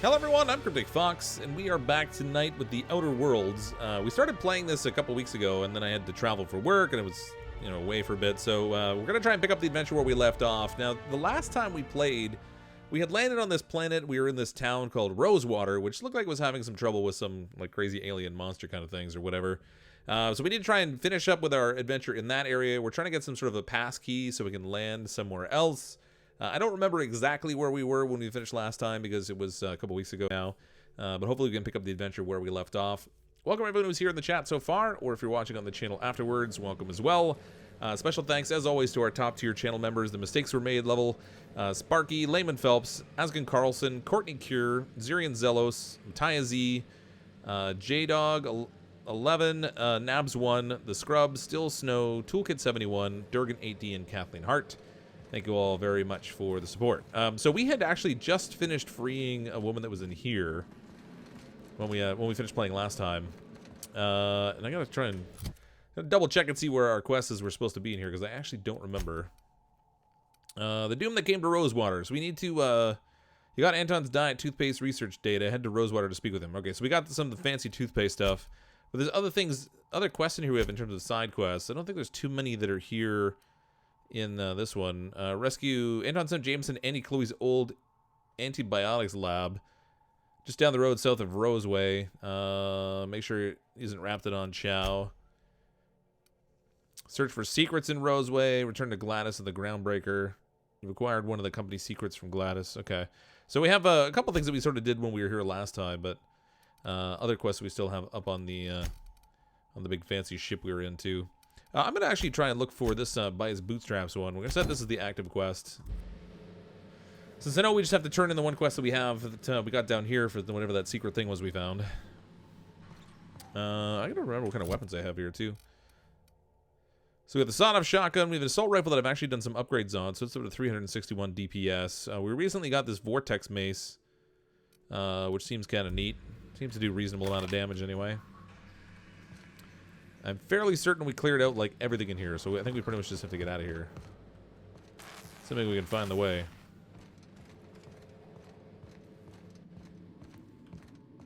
Hello everyone, I'm CrypticFox, and we are back tonight with the Outer Worlds. We started playing this a couple weeks ago, and then I had to travel for work, and it was, away for a bit. So we're gonna try and pick up the adventure where we left off. Now, the last time we played, we had landed on this planet. We were in this town called Rosewater, which looked like it was having some trouble with some like crazy alien monster kind of things or whatever. So we need to try and finish up with our adventure in that area. We're trying to get some sort of a pass key so we can land somewhere else. I don't remember exactly where we were when we finished last time because it was a couple weeks ago now. But hopefully we can pick up the adventure where we left off. Welcome everyone who's here in the chat so far, or if you're watching on the channel afterwards, welcome as well. Special thanks, as always, to our top-tier channel members. The Mistakes Were Made level, Sparky, Layman Phelps, Asgen Carlson, Courtney Cure, Zirian Zelos, Mattia Z, J-Dog 11, Nabs 1, The Scrub, Still Snow, Toolkit 71, Durgan 8D, and Kathleen Hart. Thank you all very much for the support. So we had actually just finished freeing a woman that was in here when we finished playing last time, and I gotta try and double check and see where our quests were supposed to be in here because I actually don't remember. The Doom that came to Rosewater. So we need to. You got Anton's diet toothpaste research data. Head to Rosewater to speak with him. Okay, so we got some of the fancy toothpaste stuff, but there's other things, other quests in here we have in terms of side quests. I don't think there's too many that are here in this one. Rescue Anton sent Jameson Annie Chloe's old antibiotics lab just down the road south of Roseway. Make sure he isn't wrapped it on Chow. Search for secrets in Roseway. Return to Gladys and the Groundbreaker. You've acquired one of the company's secrets from Gladys. Okay, so we have a couple things that we sort of did when we were here last time, but other quests we still have up on the big fancy ship we were in too. I'm going to actually try and look for this by his bootstraps one. We're going to set this as the active quest. Since I know we just have to turn in the one quest that we have that we got down here for whatever that secret thing was we found. I got to remember what kind of weapons I have here too. So we got the sawed-off shotgun. We have an assault rifle that I've actually done some upgrades on. So it's up to 361 DPS. We recently got this vortex mace, which seems kind of neat. Seems to do a reasonable amount of damage anyway. I'm fairly certain we cleared out, like, everything in here, so I think we pretty much just have to get out of here. Assuming we can find the way.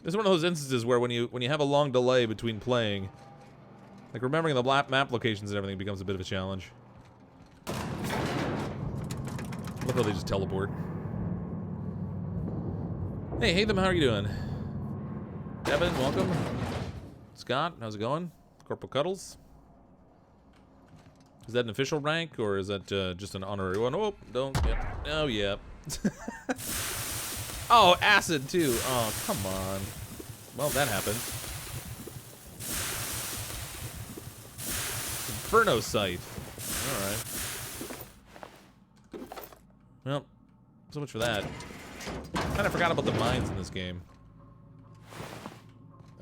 This is one of those instances where when you have a long delay between playing, like, remembering the map locations and everything becomes a bit of a challenge. Look how they just teleport. Hey them, how are you doing? Devin, welcome. Scott, how's it going? Corporal Cuddles. Is that an official rank, or is that just an honorary one? Oh, don't. Yep. Oh, yeah. Oh, acid, too. Oh, come on. Well, that happened. Inferno site. Alright. Well, so much for that. Kind of forgot about the mines in this game.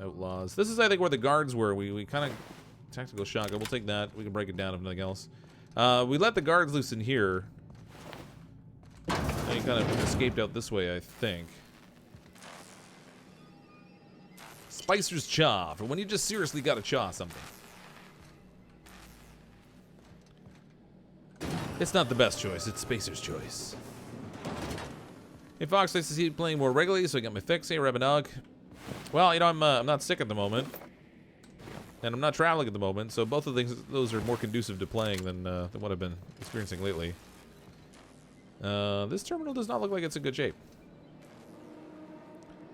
Outlaws. This is, I think, where the guards were. We kind of... Tactical shotgun. We'll take that. We can break it down if nothing else. We let the guards loose in here. They kind of escaped out this way, I think. Spicer's Chaw. For when you just seriously gotta chaw something. It's not the best choice. It's Spacer's choice. Hey, Fox, nice to see you playing more regularly, so I got my fix. Hey, Rebenog. Well, I'm not sick at the moment, and I'm not traveling at the moment, so both of those are more conducive to playing than what I've been experiencing lately. This terminal does not look like it's in good shape.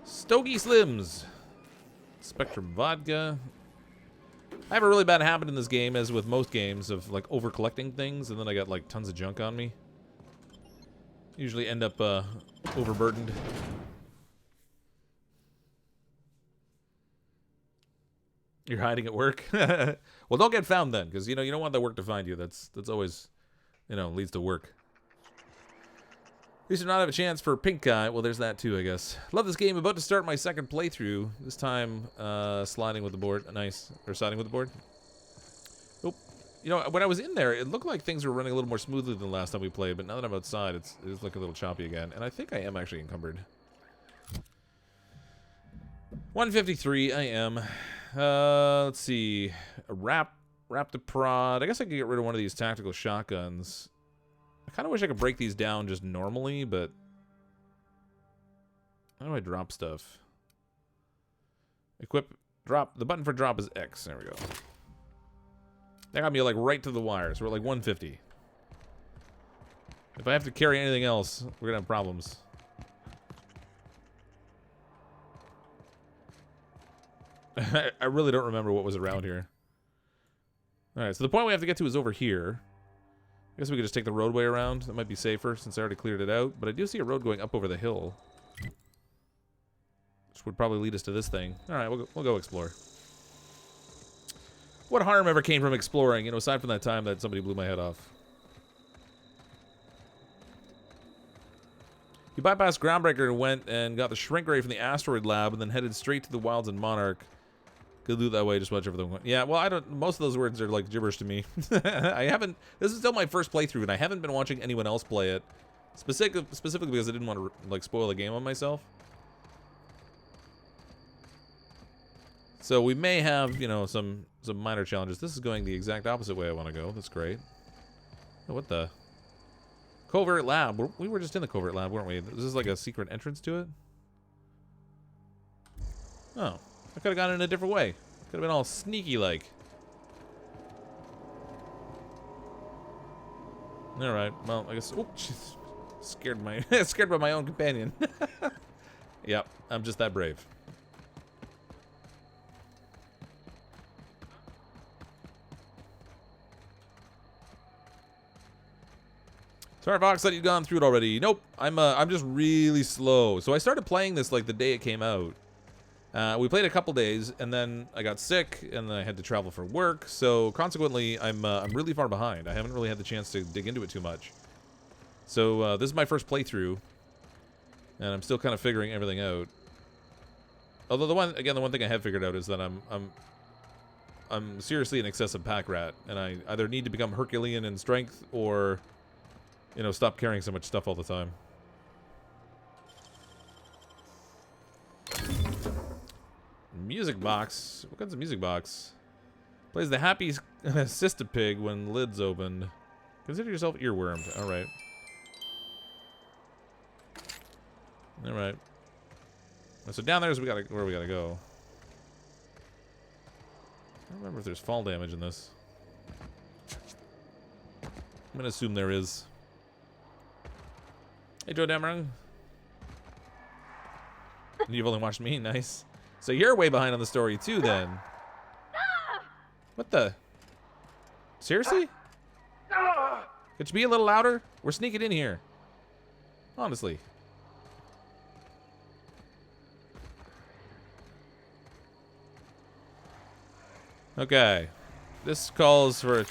Stogie Slims, Spectrum Vodka. I have a really bad habit in this game, as with most games, of like over collecting things, and then I got like tons of junk on me. Usually end up overburdened. You're hiding at work? Well, don't get found then, because, you don't want that work to find you. That's always, leads to work. At least do not have a chance for pink eye. Well, there's that too, I guess. Love this game. About to start my second playthrough. This time, sliding with the board. Nice. Or sliding with the board. Oh, when I was in there, it looked like things were running a little more smoothly than the last time we played, but now that I'm outside, it's looking a little choppy again. And I think I am actually encumbered. 153, I am. Let's see. Wrap the prod. I guess I could get rid of one of these tactical shotguns. I kind of wish I could break these down just normally, but How do I drop stuff? Equip, drop. The button for drop is X. There we go. That got me like right to the wire. So we're at like 150. If I have to carry anything else, we're gonna have problems. I really don't remember what was around here. Alright, so the point we have to get to is over here. I guess we could just take the roadway around. That might be safer since I already cleared it out. But I do see a road going up over the hill. Which would probably lead us to this thing. Alright, we'll go explore. What harm ever came from exploring, you know, aside from that time that somebody blew my head off? You bypassed Groundbreaker and went and got the shrink ray from the asteroid lab and then headed straight to the wilds and Monarch. Could do it that way, just watch everything. Yeah, well, I don't. Most of those words are like gibberish to me. I haven't. This is still my first playthrough, and I haven't been watching anyone else play it, specifically because I didn't want to like spoil the game on myself. So we may have, you know, some minor challenges. This is going the exact opposite way I want to go. That's great. Oh, what the? Covert lab. We were just in the covert lab, weren't we? Is this like a secret entrance to it? Oh. I could have gone in a different way. Could have been all sneaky-like. Alright, well, I guess... Oh, jeez. Scared by my own companion. Yep, I'm just that brave. Sorry, Fox, that you've gone through it already. Nope, I'm just really slow. So I started playing this like the day it came out. We played a couple days, and then I got sick, and then I had to travel for work. So consequently, I'm really far behind. I haven't really had the chance to dig into it too much. So this is my first playthrough, and I'm still kind of figuring everything out. Although the one thing I have figured out is that I'm seriously an excessive pack rat, and I either need to become Herculean in strength or, you know, stop carrying so much stuff all the time. Music box. What kinds of music box? Plays the happy Sistapig when lid's opened. Consider yourself earwormed. Alright. Alright. So down there is where we gotta go. I don't remember if there's fall damage in this. I'm gonna assume there is. Hey, Joe Dameron. You've only watched me. Nice. So you're way behind on the story too, then. What the? Seriously? Could you be a little louder? We're sneaking in here. Honestly. Okay. This calls for a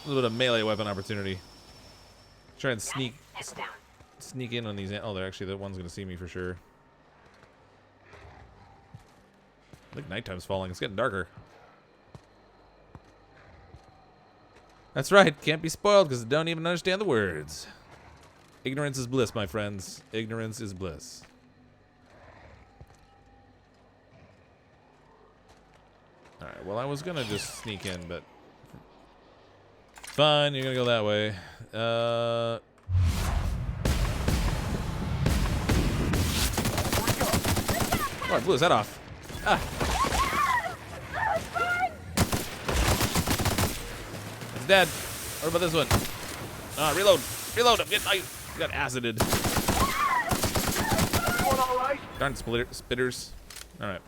little bit of melee weapon opportunity. Try and sneak in on these. Oh, they're actually, that one's gonna see me for sure. I think nighttime's falling. It's getting darker. That's right. Can't be spoiled because I don't even understand the words. Ignorance is bliss, my friends. Ignorance is bliss. Alright, well, I was gonna just sneak in, but... Fine, you're gonna go that way. Oh, I blew his head off. Ah. It's dead. What about this one? Ah, reload. Reload. I got acided. Darn spitters. Alright.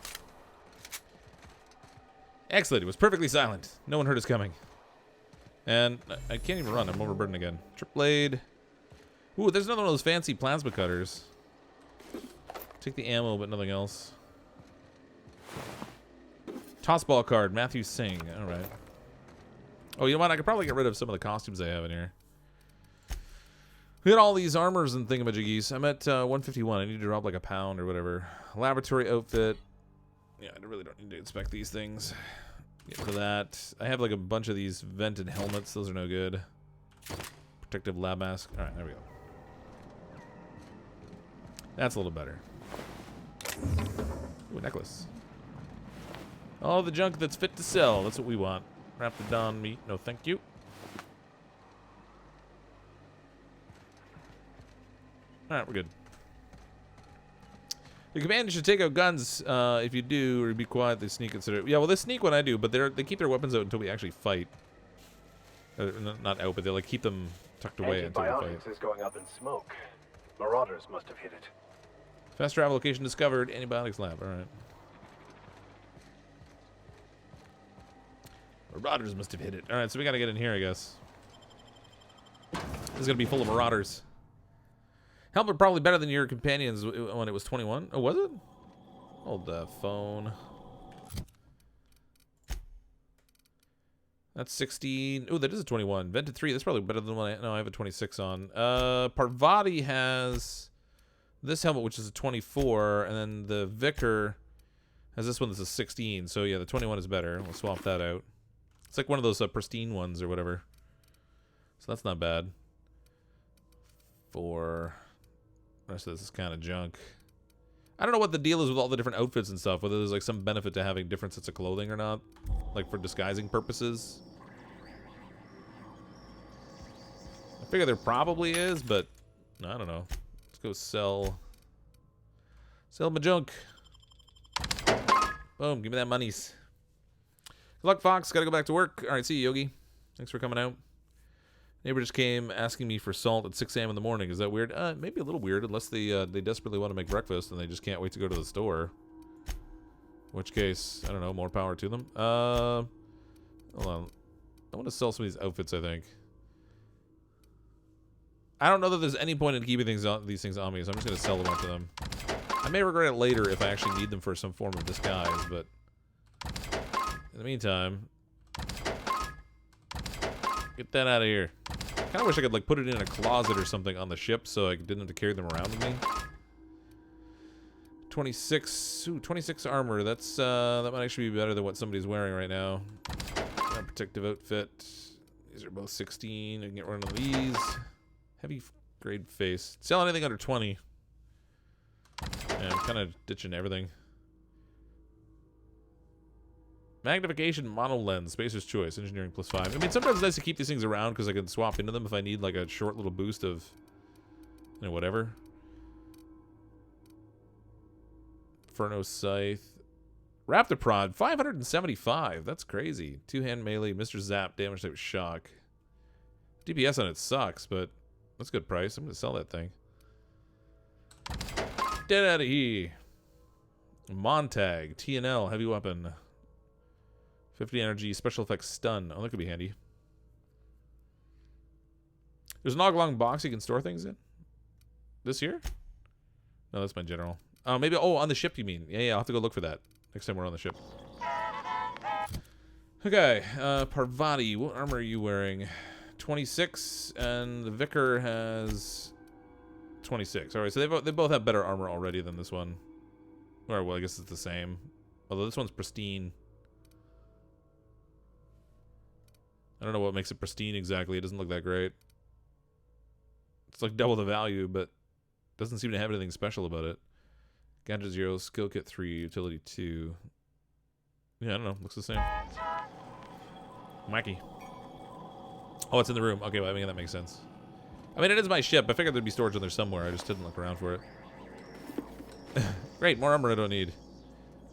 Excellent. It was perfectly silent. No one heard us coming. And I can't even run. I'm overburdened again. Trip blade. Ooh, there's another one of those fancy plasma cutters. Take the ammo, but nothing else. Tossball card, Matthew Singh. Alright. Oh, you know what? I could probably get rid of some of the costumes I have in here. We got all these armors and thingamajiggies. I'm at 151. I need to drop like a pound or whatever. Laboratory outfit. Yeah, I really don't need to inspect these things. Get for that. I have like a bunch of these vented helmets. Those are no good. Protective lab mask. Alright, there we go. That's a little better. Ooh, a necklace. All the junk that's fit to sell. That's what we want. Raptidon meat. No, thank you. Alright, we're good. Your companion should take out guns. If you do, or be quiet, they sneak consider. Yeah, well, they sneak when I do, but they keep their weapons out until we actually fight. Not out, but they like keep them tucked away until we fight. Antibiotics is going up in smoke. Marauders must have hit it. Fast travel location discovered. Antibiotics lab. All right. Marauders must have hit it. All right, so we got to get in here, I guess. This is gonna be full of marauders. Helmet probably better than your companions when it was 21. Oh, was it? Hold the phone. That's 16. Oh, that is a 21. Vented 3. That's probably better than one. No, I have a 26 on. Parvati has this helmet, which is a 24, and then the Vicar has this one that's a 16. So yeah, the 21 is better. We'll swap that out. It's like one of those pristine ones or whatever. So that's not bad. For the rest of this is kind of junk. I don't know what the deal is with all the different outfits and stuff. Whether there's like some benefit to having different sets of clothing or not, like for disguising purposes. I figure there probably is, but I don't know. Let's go sell my junk. Boom! Give me that monies. Good luck, Fox. Gotta go back to work. All right, see you, Yogi. Thanks for coming out. Neighbor just came asking me for salt at 6 a.m. in the morning. Is that weird? Maybe a little weird, unless they desperately want to make breakfast and they just can't wait to go to the store. In which case, I don't know, more power to them. Hold on. I want to sell some of these outfits, I think. I don't know that there's any point in keeping these things on me, so I'm just going to sell a bunch of them. I may regret it later if I actually need them for some form of disguise, but in the meantime, get that out of here. I kind of wish I could like put it in a closet or something on the ship so I didn't have to carry them around with me. 26. Ooh, 26 armor. That's that might actually be better than what somebody's wearing right now. Protective outfit. These are both 16. I can get one of these. Heavy grade face. Sell anything under 20. Yeah, I'm kind of ditching everything. Magnification mono lens, Spacer's Choice, engineering +5. I mean, sometimes it's nice to keep these things around because I can swap into them if I need like a short little boost of, you know, whatever. Inferno Scythe. Raptor Prod, 575. That's crazy. Two-hand melee, Mr. Zap, damage type shock. DPS on it sucks, but that's a good price. I'm going to sell that thing. Get out of here. Montag, TNL, heavy weapon. 50 energy, special effects stun. Oh, that could be handy. There's an oblong box you can store things in? This here? No, that's my general. Oh, maybe. Oh, on the ship, you mean? Yeah, I'll have to go look for that next time we're on the ship. Okay, Parvati, what armor are you wearing? 26, and the Vicar has 26. All right, so they both have better armor already than this one. Or, well, I guess it's the same. Although this one's pristine. I don't know what makes it pristine exactly. It doesn't look that great. It's like double the value, but doesn't seem to have anything special about it. Gadget 0, skill kit 3, utility 2. Yeah, I don't know. Looks the same. Wacky. Oh, it's in the room. Okay, well, I mean, that makes sense. I mean, it is my ship. I figured there'd be storage in there somewhere. I just didn't look around for it. Great, more armor I don't need.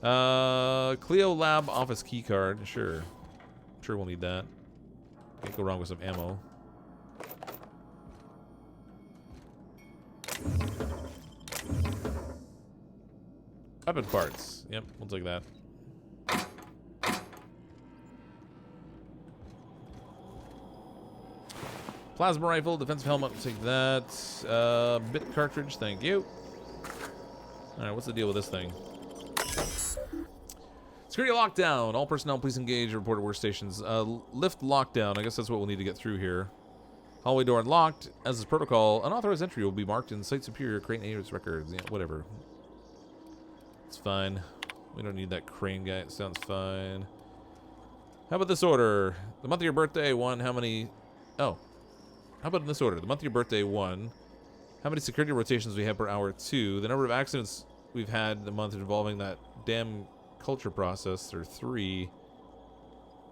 Clio Lab office key card. Sure. I'm sure we'll need that. Can't go wrong with some ammo. Weapon parts. Yep, we'll take that. Plasma rifle, defensive helmet, we'll take that. Bit cartridge, thank you. Alright, what's the deal with this thing? Security lockdown. All personnel, please engage. Report at workstations. Lift lockdown. I guess that's what we'll need to get through here. Hallway door unlocked. As is protocol, unauthorized entry will be marked in Site Superior Crane Agent's records. Yeah, whatever. It's fine. We don't need that crane guy. It sounds fine. How about this order? The month of your birthday, 1. How many... Oh. How about in this order? The month of your birthday, 1. How many security rotations we have per hour, 2. The number of accidents we've had in the month involving that damn culture process, or 3.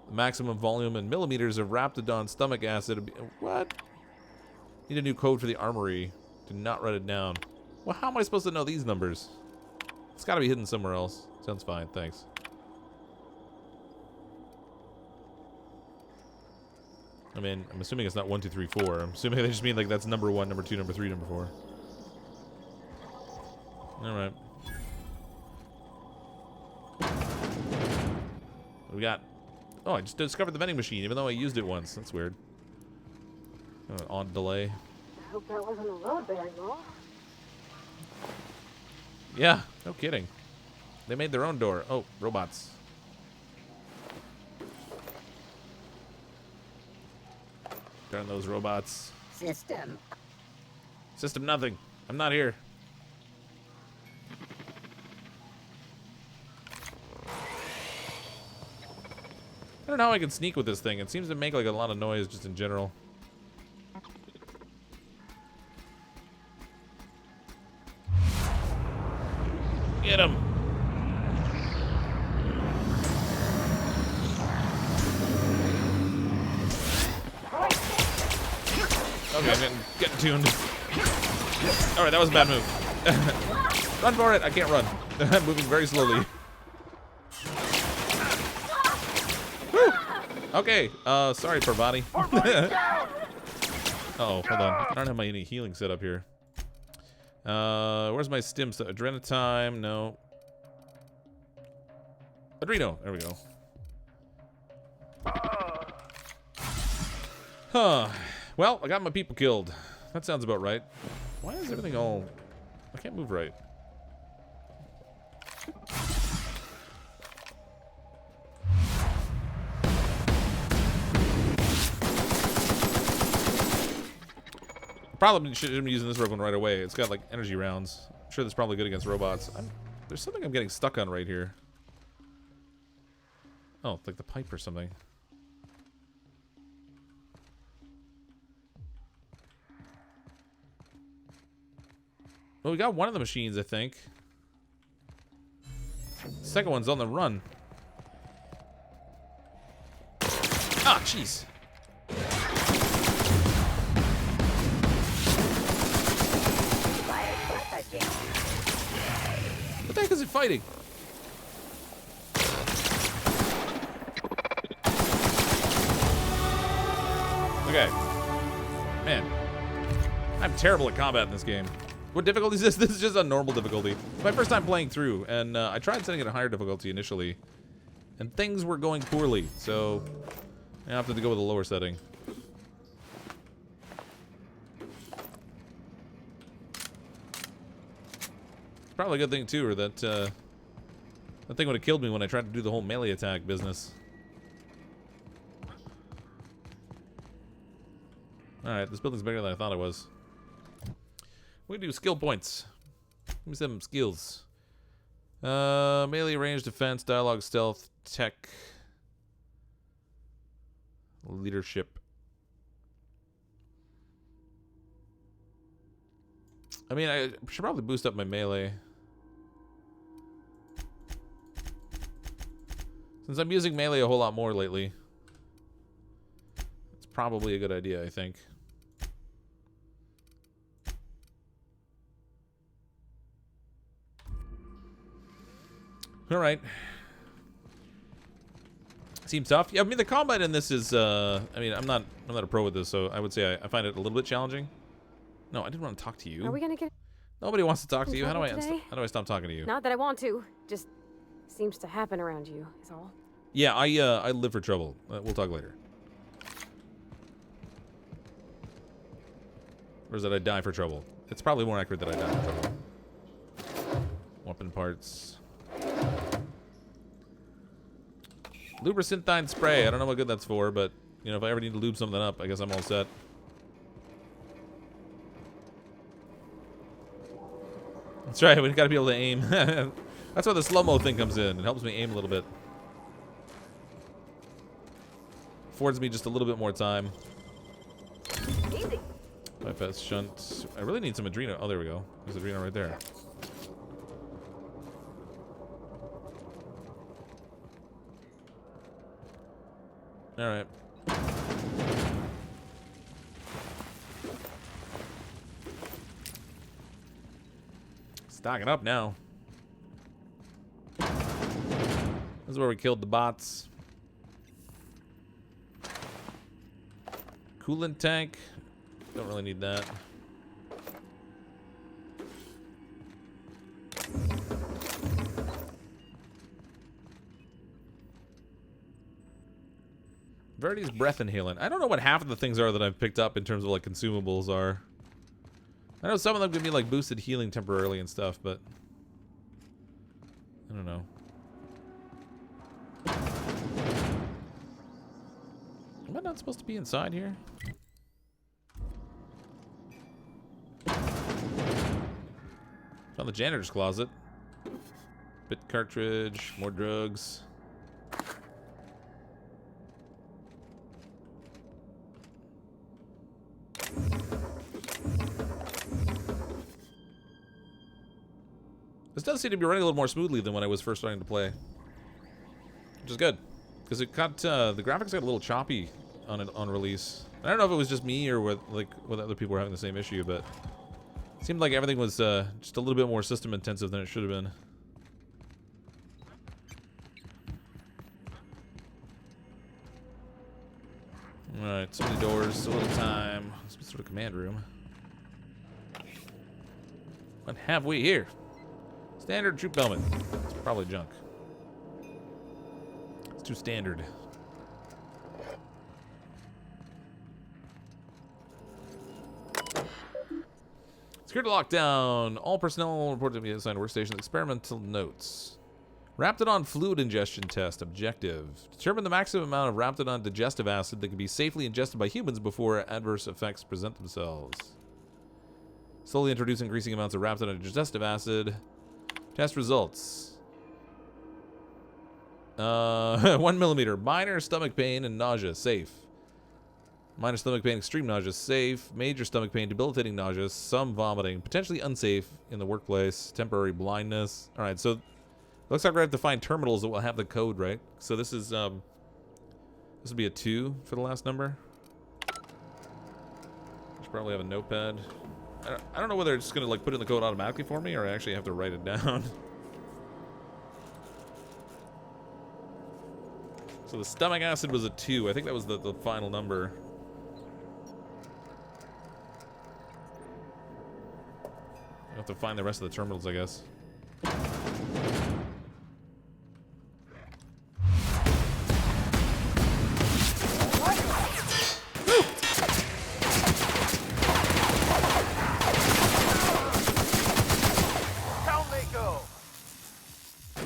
The maximum volume in millimeters of Raptidon stomach acid. What? Need a new code for the armory. Do not write it down. Well, how am I supposed to know these numbers? It's got to be hidden somewhere else. Sounds fine, thanks. I mean, I'm assuming it's not 1, 2, 3, 4. I'm assuming they just mean like that's number 1, number 2, number 3, number 4. Alright. What do we got? Oh, I just discovered the vending machine, even though I used it once. That's weird. On delay. I hope that wasn't a load bearing roll. Yeah, no kidding. They made their own door. Oh, robots. Darn those robots. System. System nothing. I'm not here. I don't know how I can sneak with this thing. It seems to make like a lot of noise just in general. Get him. Okay, I'm getting tuned. Alright, that was a bad move. Run for it. I can't run. I'm moving very slowly. Woo! Okay, sorry, poor body. Uh-oh, hold on. I don't have any healing set up here. Where's my stim stuff? Adrenatime, no. Adreno, there we go. Huh. Well, I got my people killed. That sounds about right. Why is everything all... I can't move right. Probably shouldn't be using this weapon right away. It's got like energy rounds. I'm sure that's probably good against robots. There's something I'm getting stuck on right here. Oh, like the pipe or something. Well, we got one of the machines, I think. The second one's on the run. Ah, jeez. What the heck is it fighting? Okay. Man. I'm terrible at combat in this game. What difficulty is this? This is just a normal difficulty. It's my first time playing through, and I tried setting it at higher difficulty initially, and things were going poorly, so I opted to go with a lower setting. Probably a good thing too, or that that thing would have killed me when I tried to do the whole melee attack business. Alright, this building's bigger than I thought it was. We do skill points. Give me some skills. Melee, range, defense, dialogue, stealth, tech, leadership. I mean, I should probably boost up my melee. Since I'm using melee a whole lot more lately, it's probably a good idea, I think. All right. Seems tough. Yeah, I mean the combat in this is. I mean, I'm not a pro with this, so I would say I find it a little bit challenging. No, I didn't want to talk to you. Are we gonna get? Nobody wants to talk to you. How do today? I stop talking to you? Not that I want to. Just seems to happen around you. Is all. Yeah, I live for trouble. We'll talk later. Or is it I die for trouble? It's probably more accurate that I die for trouble. Weapon parts. Lubricantine spray. I don't know what good that's for, but you know, if I ever need to lube something up, I guess I'm all set. That's right. We gotta be able to aim. That's why the slow-mo thing comes in. It helps me aim a little bit. Affords me just a little bit more time. Easy. Bypass shunt. I really need some adreno. Oh, there we go. There's adreno right there. All right. Stocking up now. This is where we killed the bots. Coolant tank. Don't really need that. Verity's breath inhalant. I don't know what half of the things are that I've picked up in terms of like consumables are. I know some of them give me like boosted healing temporarily and stuff, but I don't know. Am I not supposed to be inside here? Found the janitor's closet. Bit cartridge, more drugs. This does seem to be running a little more smoothly than when I was first starting to play, which is good, because it got the graphics got a little choppy on release. I don't know if it was just me or whether other people were having the same issue, but it seemed like everything was just a little bit more system intensive than it should have been. All right, so many doors, so little time. Some sort of command room. What have we here? Standard troop helmet. It's probably junk. It's too standard. Security lockdown. All personnel report to be assigned workstation. Experimental notes. Raptidon fluid ingestion test. Objective. Determine the maximum amount of Raptidon digestive acid that can be safely ingested by humans before adverse effects present themselves. Slowly introduce increasing amounts of Raptidon digestive acid. Test results. 1 millimeter. Minor stomach pain and nausea. Safe. Minor stomach pain, extreme nausea. Safe. Major stomach pain, debilitating nausea. Some vomiting. Potentially unsafe in the workplace. Temporary blindness. Alright, so looks like we have to find terminals that will have the code, right? So this is, this would be a 2 for the last number. Should probably have a notepad. I don't know whether it's just gonna like put in the code automatically for me or I actually have to write it down. So the stomach acid was a 2. I think that was the final number. I have to find the rest of the terminals, I guess.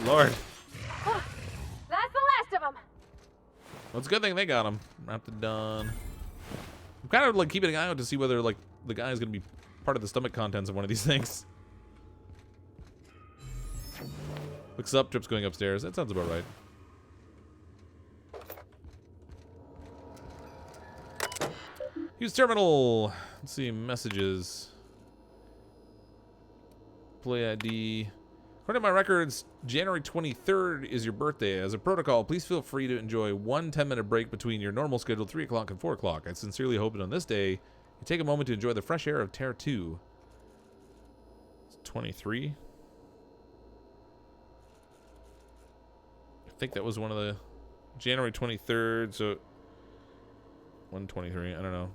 Lord. That's the last of them. Well, it's a good thing they got him. Raptidon. I'm kind of like keeping an eye out to see whether like the guy is going to be part of the stomach contents of one of these things. Looks up, Trip's going upstairs. That sounds about right. Use terminal. Let's see, messages. Play ID. According to my records, January 23rd is your birthday. As a protocol, please feel free to enjoy one 10-minute break between your normal scheduled 3 o'clock and 4 o'clock. I sincerely hope that on this day, you take a moment to enjoy the fresh air of Terra 2. It's 23. I think that was one of the January 23rd, so 123, I don't know.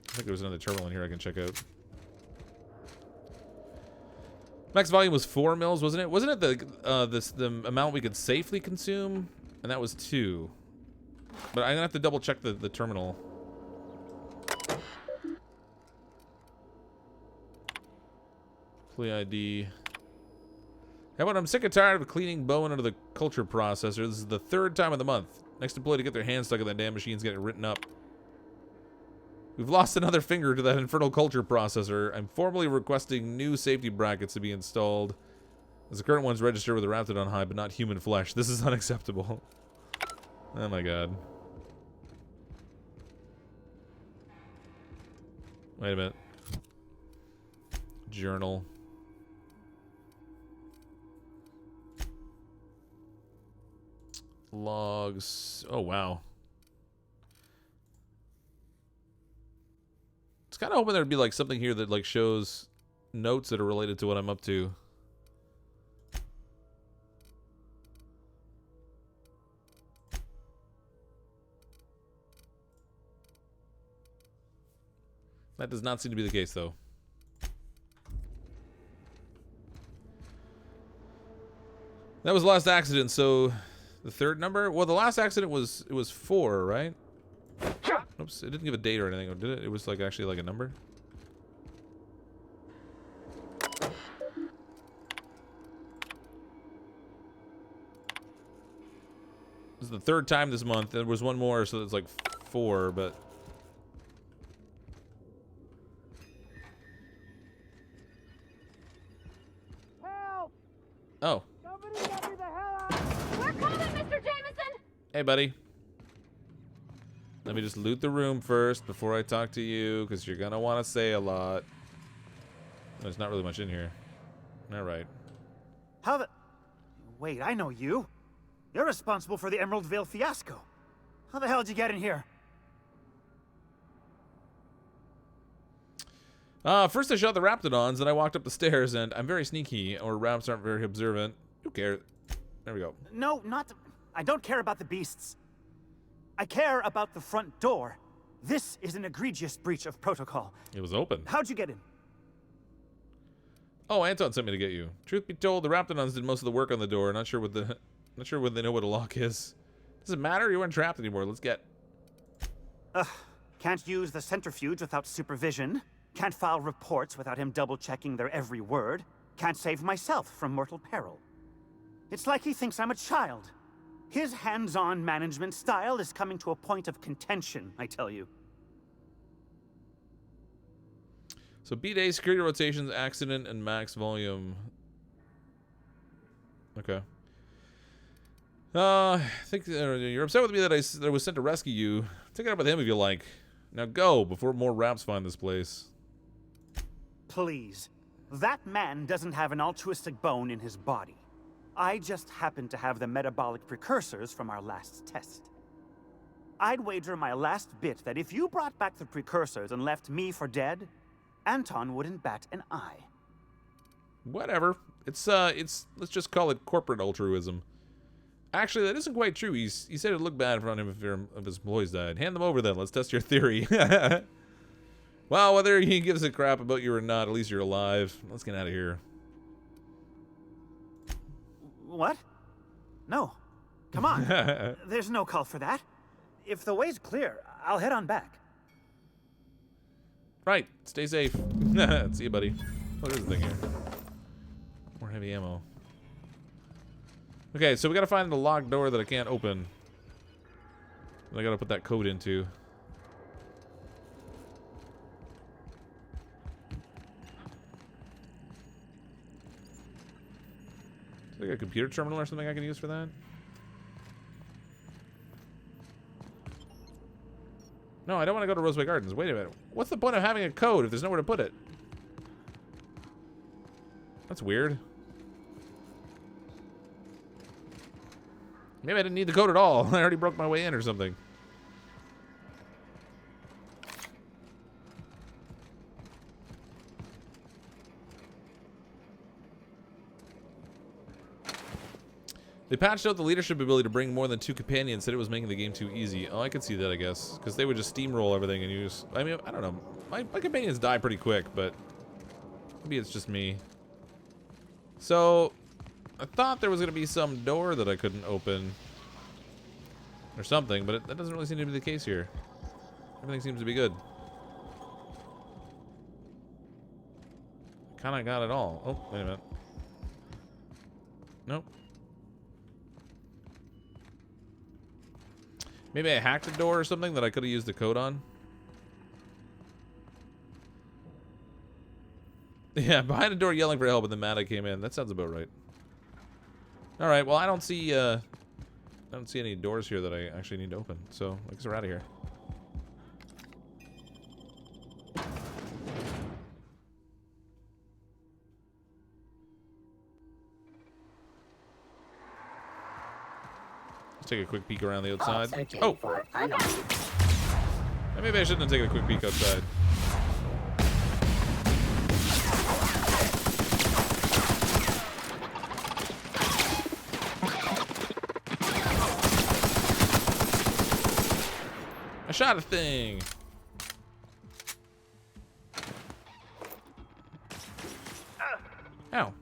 I think there was another terminal in here I can check out. Max volume was 4 mils, wasn't it? Wasn't it the amount we could safely consume? And that was 2. But I'm gonna have to double check the terminal. Play ID. How about I'm sick and tired of cleaning Bowen under the culture processor. This is the 3rd time of the month. Next employee to get their hands stuck in that damn machine's getting written up. We've lost another finger to that infernal culture processor. I'm formally requesting new safety brackets to be installed, as the current ones register with a Raptidon hide, but not human flesh. This is unacceptable. Oh my god. Wait a minute. Journal. Logs. Oh wow. It's kind of hoping there'd be like something here that like shows notes that are related to what I'm up to. That does not seem to be the case, though. That was the last accident, so the third number? Well, the last accident was, it was 4, right? Oops, it didn't give a date or anything, did it? It was like actually like a number? This is the third time this month. There was one more, so it's like 4, but... Help! Oh. Somebody get me the hell out! We're coming, Mr. Jameson! Hey, buddy. Let me just loot the room first before I talk to you, because you're going to want to say a lot. There's not really much in here. All right. How the... Wait, I know you. You're responsible for the Emerald Vale fiasco. How the hell did you get in here? First I shot the Raptidons, then I walked up the stairs, and I'm very sneaky, or Raps aren't very observant. Who cares? There we go. No, not... I don't care about the beasts. I care about the front door. This is an egregious breach of protocol. It was open. How'd you get in? Oh, Anton sent me to get you. Truth be told, the Raptidons did most of the work on the door. Not sure whether they know what a lock is. Doesn't matter. You weren't trapped anymore. Let's get. Can't use the centrifuge without supervision. Can't file reports without him double-checking their every word. Can't save myself from mortal peril. It's like he thinks I'm a child. His hands-on management style is coming to a point of contention, I tell you. So B-Day, security rotations, accident, and max volume. Okay. I think you're upset with me that I was sent to rescue you. Take it up with him if you like. Now go, before more Raps find this place. Please. That man doesn't have an altruistic bone in his body. I just happen to have the metabolic precursors from our last test. I'd wager my last bit that if you brought back the precursors and left me for dead, Anton wouldn't bat an eye. Whatever. Let's just call it corporate altruism. Actually, that isn't quite true. He said it'd look bad in front of him if his employees died. Hand them over then. Let's test your theory. Well, whether he gives a crap about you or not, at least you're alive. Let's get out of here. What? No. Come on. There's no call for that. If the way's clear, I'll head on back. Right. Stay safe. See you, buddy. Oh, there's a thing here. More heavy ammo. Okay, so we gotta find the locked door that I can't open. That I gotta put that code into. Is there like a computer terminal or something I can use for that? No, I don't want to go to Roseway Gardens. Wait a minute. What's the point of having a code if there's nowhere to put it? That's weird. Maybe I didn't need the code at all. I already broke my way in or something. They patched out the leadership ability to bring more than 2 companions, said it was making the game too easy. Oh, I could see that, I guess. Because they would just steamroll everything and use... I mean, I don't know. My companions die pretty quick, but... maybe it's just me. So... I thought there was going to be some door that I couldn't open. Or something, but that doesn't really seem to be the case here. Everything seems to be good. Kinda got it all. Oh, wait a minute. Nope. Maybe I hacked a door or something that I could have used the code on. Yeah, behind a door yelling for help and then Mata came in. That sounds about right. Alright, well I don't see any doors here that I actually need to open, so I guess we're out of here. Let's take a quick peek around the outside. Oh! Maybe I shouldn't have taken a quick peek outside. shot a thing. Ow.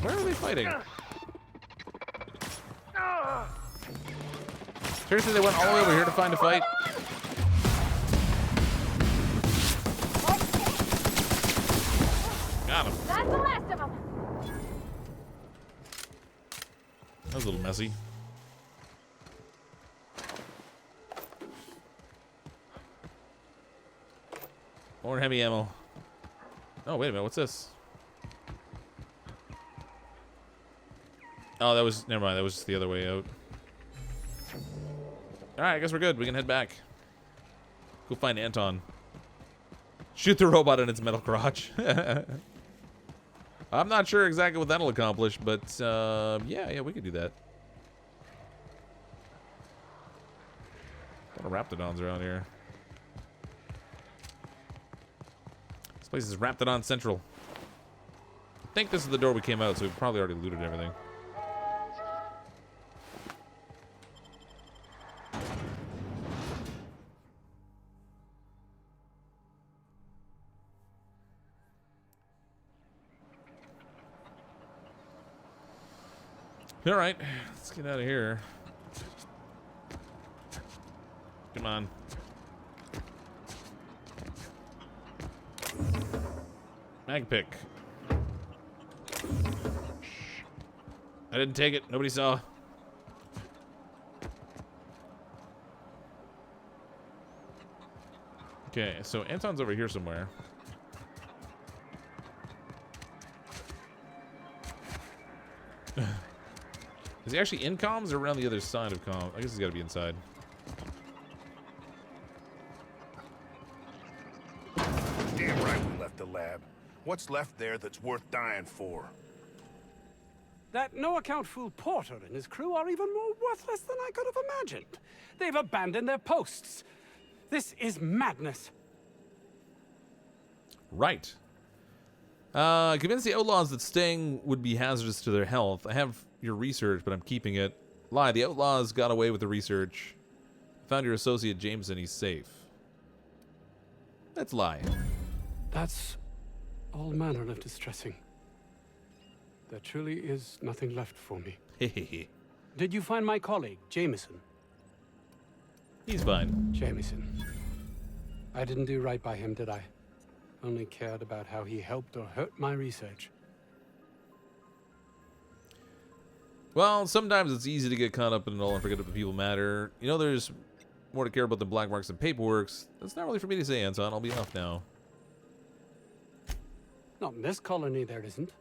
Where are they fighting? Seriously, they went all the way over here to find a fight? Got him. That's the last of them. That was a little messy. More heavy ammo. Oh, wait a minute. What's this? Oh, that was... Never mind. That was just the other way out. Alright, I guess we're good. We can head back. Go find Anton. Shoot the robot in its metal crotch. I'm not sure exactly what that'll accomplish, but yeah, we could do that. A lot of Raptidons around here. This place is Raptidon Central. I think this is the door we came out, so we've probably already looted everything. All right, let's get out of here. Come on. Mag pick. I didn't take it. Nobody saw. Okay, so Anton's over here somewhere. Is he actually in comms or around the other side of comms? I guess he's got to be inside. Damn right we left the lab. What's left there that's worth dying for? That no-account fool Porter and his crew are even more worthless than I could have imagined. They've abandoned their posts. This is madness. Right. Convince the outlaws that staying would be hazardous to their health. I have your research, but I'm keeping it. Lie, the outlaws got away with the research. Found your associate Jameson, he's safe. That's lie. That's all manner of distressing. There truly is nothing left for me. Hehehe. Did you find my colleague, Jameson? He's fine. Jameson. I didn't do right by him, did I? Only cared about how he helped or hurt my research. Well, sometimes it's easy to get caught up in it all and forget that people matter. You know, there's more to care about than black marks and paperworks. That's not really for me to say, Anton. I'll be off now. Not in this colony, there isn't.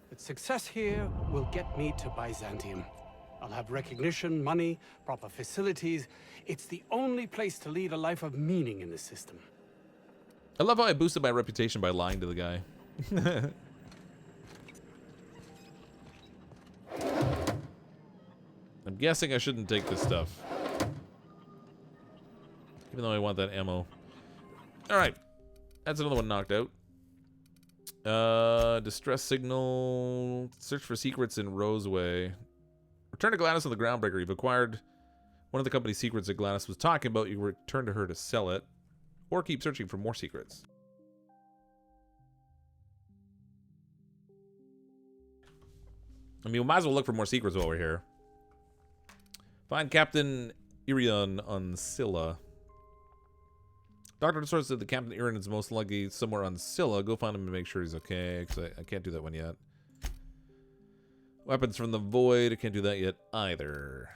But success here will get me to Byzantium. I'll have recognition, money, proper facilities. It's the only place to lead a life of meaning in the system. I love how I boosted my reputation by lying to the guy. I'm guessing I shouldn't take this stuff. Even though I want that ammo. Alright. That's another one knocked out. Distress signal. Search for secrets in Roseway. Return to Gladys on the Groundbreaker. You've acquired one of the company's secrets that Gladys was talking about. You return to her to sell it. Or keep searching for more secrets. I mean, we might as well look for more secrets while we're here. Find Captain Tyrion on Scylla. Dr. Desort said that Captain Tyrion is most likely somewhere on Scylla. Go find him and make sure he's okay, because I can't do that one yet. Weapons from the Void. I can't do that yet either.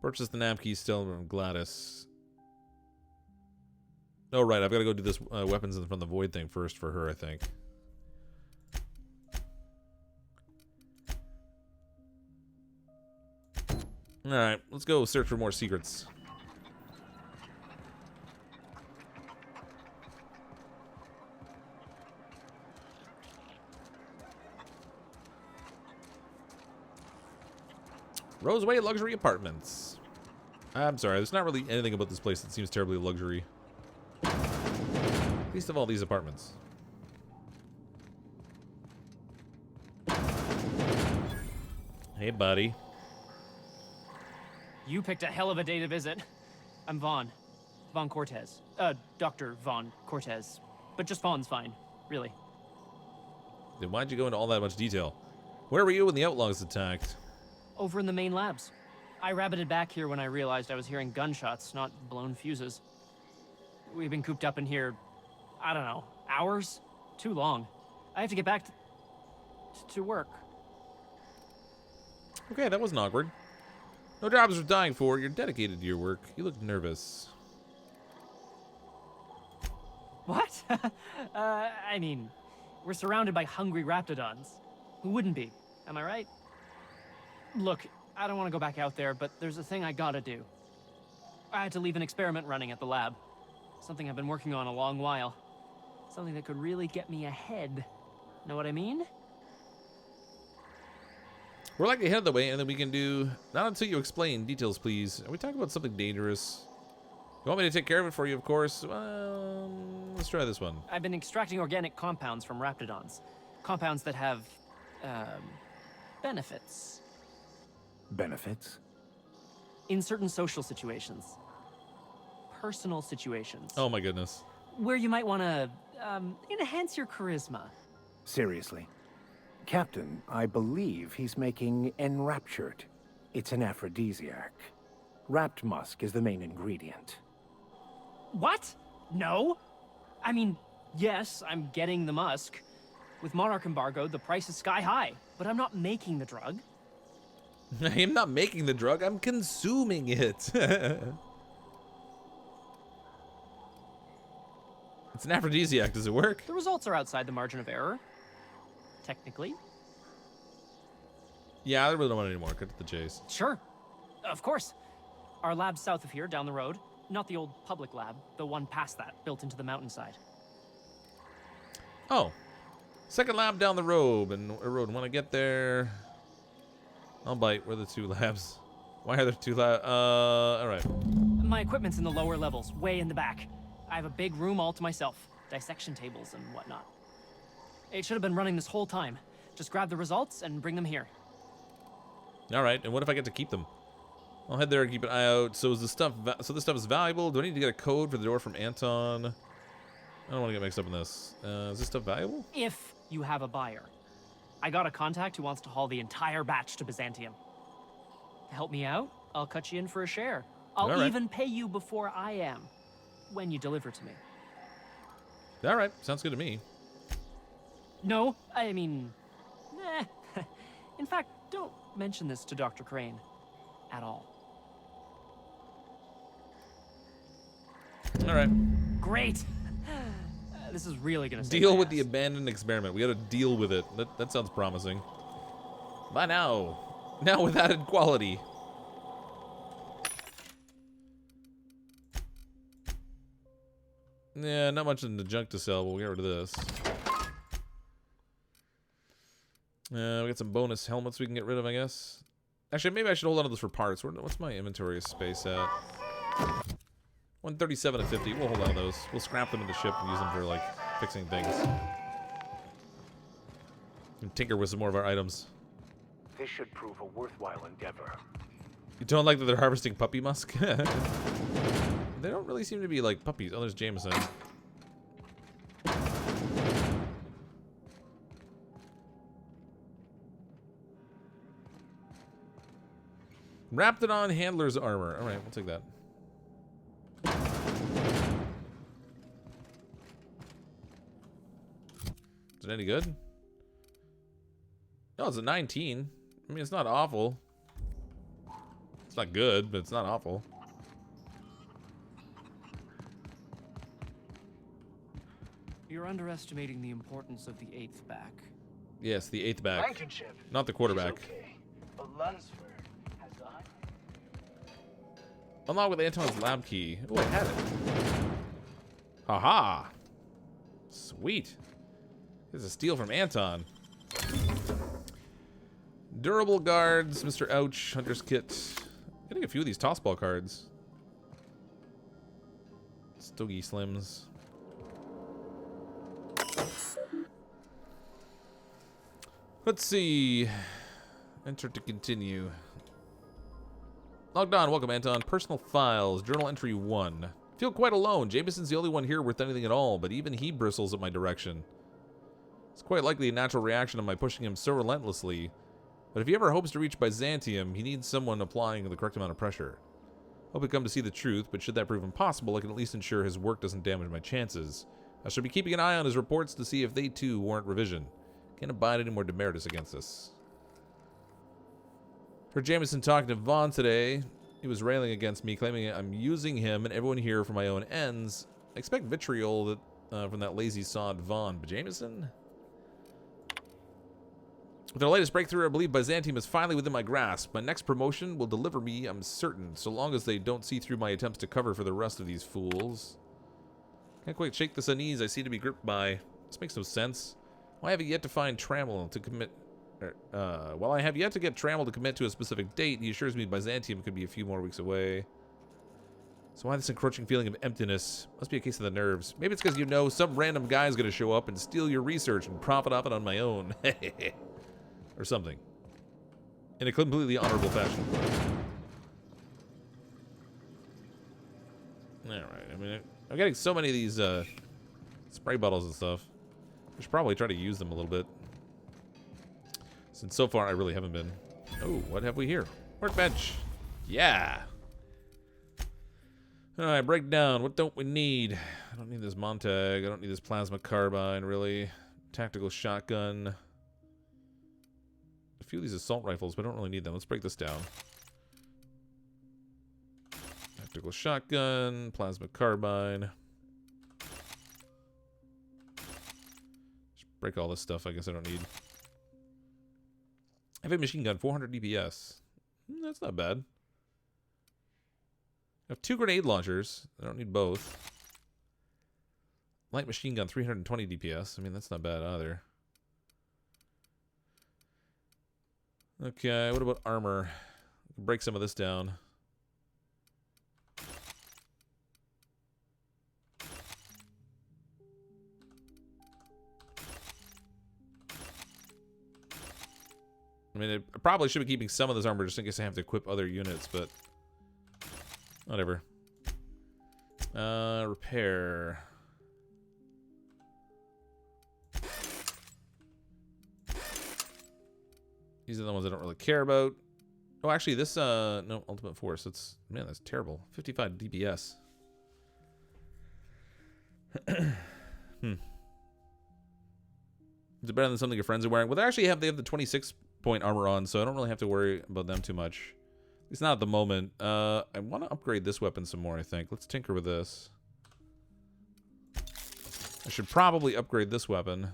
Purchase the navkey still from Gladys. Oh, right. I've got to go do this weapons from the Void thing first for her, I think. Alright, let's go search for more secrets. Roseway Luxury Apartments. I'm sorry, there's not really anything about this place that seems terribly luxury. Least of all these apartments. Hey, buddy. You picked a hell of a day to visit. I'm Vaughn. Vaughn Cortez. Dr. Vaughn Cortez. But just Vaughn's fine, really. Then why'd you go into all that much detail? Where were you when the outlaws attacked? Over in the main labs. I rabbited back here when I realized I was hearing gunshots, not blown fuses. We've been cooped up in here, I don't know, hours? Too long. I have to get back to work. Okay, that wasn't awkward. No jobs worth dying for. You're dedicated to your work. You look nervous. What? I mean, we're surrounded by hungry raptidons. Who wouldn't be? Am I right? Look, I don't want to go back out there, but there's a thing I gotta do. I had to leave an experiment running at the lab. Something I've been working on a long while. Something that could really get me ahead. Know what I mean? We're like ahead of the way, and then we can do... Not until you explain. Details, please. Are we talking about something dangerous? You want me to take care of it for you, of course? Let's try this one. I've been extracting organic compounds from raptidons. Compounds that have, benefits. Benefits? In certain social situations. Personal situations. Oh my goodness. Where you might want to, enhance your charisma. Seriously. Captain, I believe he's making enraptured. It's an aphrodisiac. Wrapped musk is the main ingredient. What? No? I mean, yes, I'm getting the musk. With Monarch embargo, the price is sky high, but I'm not making the drug. I am not making the drug. I'm consuming it. It's an aphrodisiac. Does it work? The results are outside the margin of error. Technically. Yeah, I really don't want it anymore. Cut to the chase. Sure. Of course. Our lab's south of here, down the road. Not the old public lab, the one past that, built into the mountainside. Oh. Second lab down the road. And when I get there... I'll bite. Where are the two labs? Why are there two labs? Alright. My equipment's in the lower levels, way in the back. I have a big room all to myself. Dissection tables and whatnot. It should have been running this whole time. Just grab the results and bring them here. Alright, and what if I get to keep them? I'll head there and keep an eye out. So is this stuff is valuable? Do I need to get a code for the door from Anton? I don't want to get mixed up in this. Is this stuff valuable? If you have a buyer. I got a contact who wants to haul the entire batch to Byzantium. Help me out, I'll cut you in for a share. I'll even pay you before I am, when you deliver to me. Alright, sounds good to me. No, I mean, in fact, don't mention this to Dr. Crane at all. Alright. Great. This is really gonna Deal with the abandoned experiment. We gotta deal with it. That sounds promising. Bye now. Now with added quality. Yeah, not much in the junk to sell, but we'll get rid of this. We got some bonus helmets we can get rid of, I guess. Actually, maybe I should hold on to this for parts. What's my inventory space at? 137 and 50. We'll hold on to those. We'll scrap them in the ship and use them for, like, fixing things. And tinker with some more of our items. This should prove a worthwhile endeavor. You don't like that they're harvesting puppy musk? They don't really seem to be like puppies. Oh, there's Jameson. Raptidon handler's armor. Alright, we'll take that. Is it any good? No, it's a 19. I mean, it's not awful. It's not good, but it's not awful. You're underestimating the importance of the 8th back. Yes, the 8th back. Blankenship. Not the quarterback. Okay. But Lunsford has I. Unlock with Anton's lab key. Oh, I had it. Haha. Sweet. This is a steal from Anton. Durable guards, Mr. Ouch, Hunter's Kit. Getting a few of these tossball cards. Stogie Slims. Let's see. Enter to continue. Logged on. Welcome, Anton. Personal files. Journal entry 1. Feel quite alone. Jameson's the only one here worth anything at all, but even he bristles at my direction. It's quite likely a natural reaction of my pushing him so relentlessly. But if he ever hopes to reach Byzantium, he needs someone applying the correct amount of pressure. Hope he come to see the truth, but should that prove impossible, I can at least ensure his work doesn't damage my chances. I shall be keeping an eye on his reports to see if they too warrant revision. Can't abide any more demeritus against us. Heard Jameson talking to Vaughn today. He was railing against me, claiming I'm using him and everyone here for my own ends. I expect vitriol from that lazy sod Vaughn, but Jameson? With our latest breakthrough, I believe Byzantium is finally within my grasp. My next promotion will deliver me, I'm certain, so long as they don't see through my attempts to cover for the rest of these fools. Can't quite shake this unease I seem to be gripped by. This makes no sense. Why have I yet to find Trammell to commit... while I have yet to get Trammell to commit to a specific date, he assures me Byzantium could be a few more weeks away. So why this encroaching feeling of emptiness? Must be a case of the nerves. Maybe it's because you know some random guy's gonna show up and steal your research and profit off it on my own. Or something. In a completely honorable fashion. Alright, I mean, I'm getting so many of these spray bottles and stuff. I should probably try to use them a little bit. Since so far I really haven't been. Oh, what have we here? Workbench. Yeah. Alright, breakdown. What don't we need? I don't need this Montag. I don't need this plasma carbine, really. Tactical shotgun. A few of these assault rifles, but I don't really need them. Let's break this down. Tactical shotgun, plasma carbine. Just break all this stuff I guess I don't need. Heavy machine gun, 400 DPS. That's not bad. I have 2 grenade launchers. I don't need both. Light machine gun, 320 DPS. I mean, that's not bad either. Okay, what about armor? Break some of this down. I mean, I probably should be keeping some of this armor just in case I have to equip other units, but whatever. Repair. These are the ones I don't really care about. Oh, actually, this, no, Ultimate Force. It's, man, that's terrible. 55 DPS. Is it better than something your friends are wearing? Well, they have the 26-point armor on, so I don't really have to worry about them too much. At least not at the moment. I want to upgrade this weapon some more, I think. Let's tinker with this. I should probably upgrade this weapon.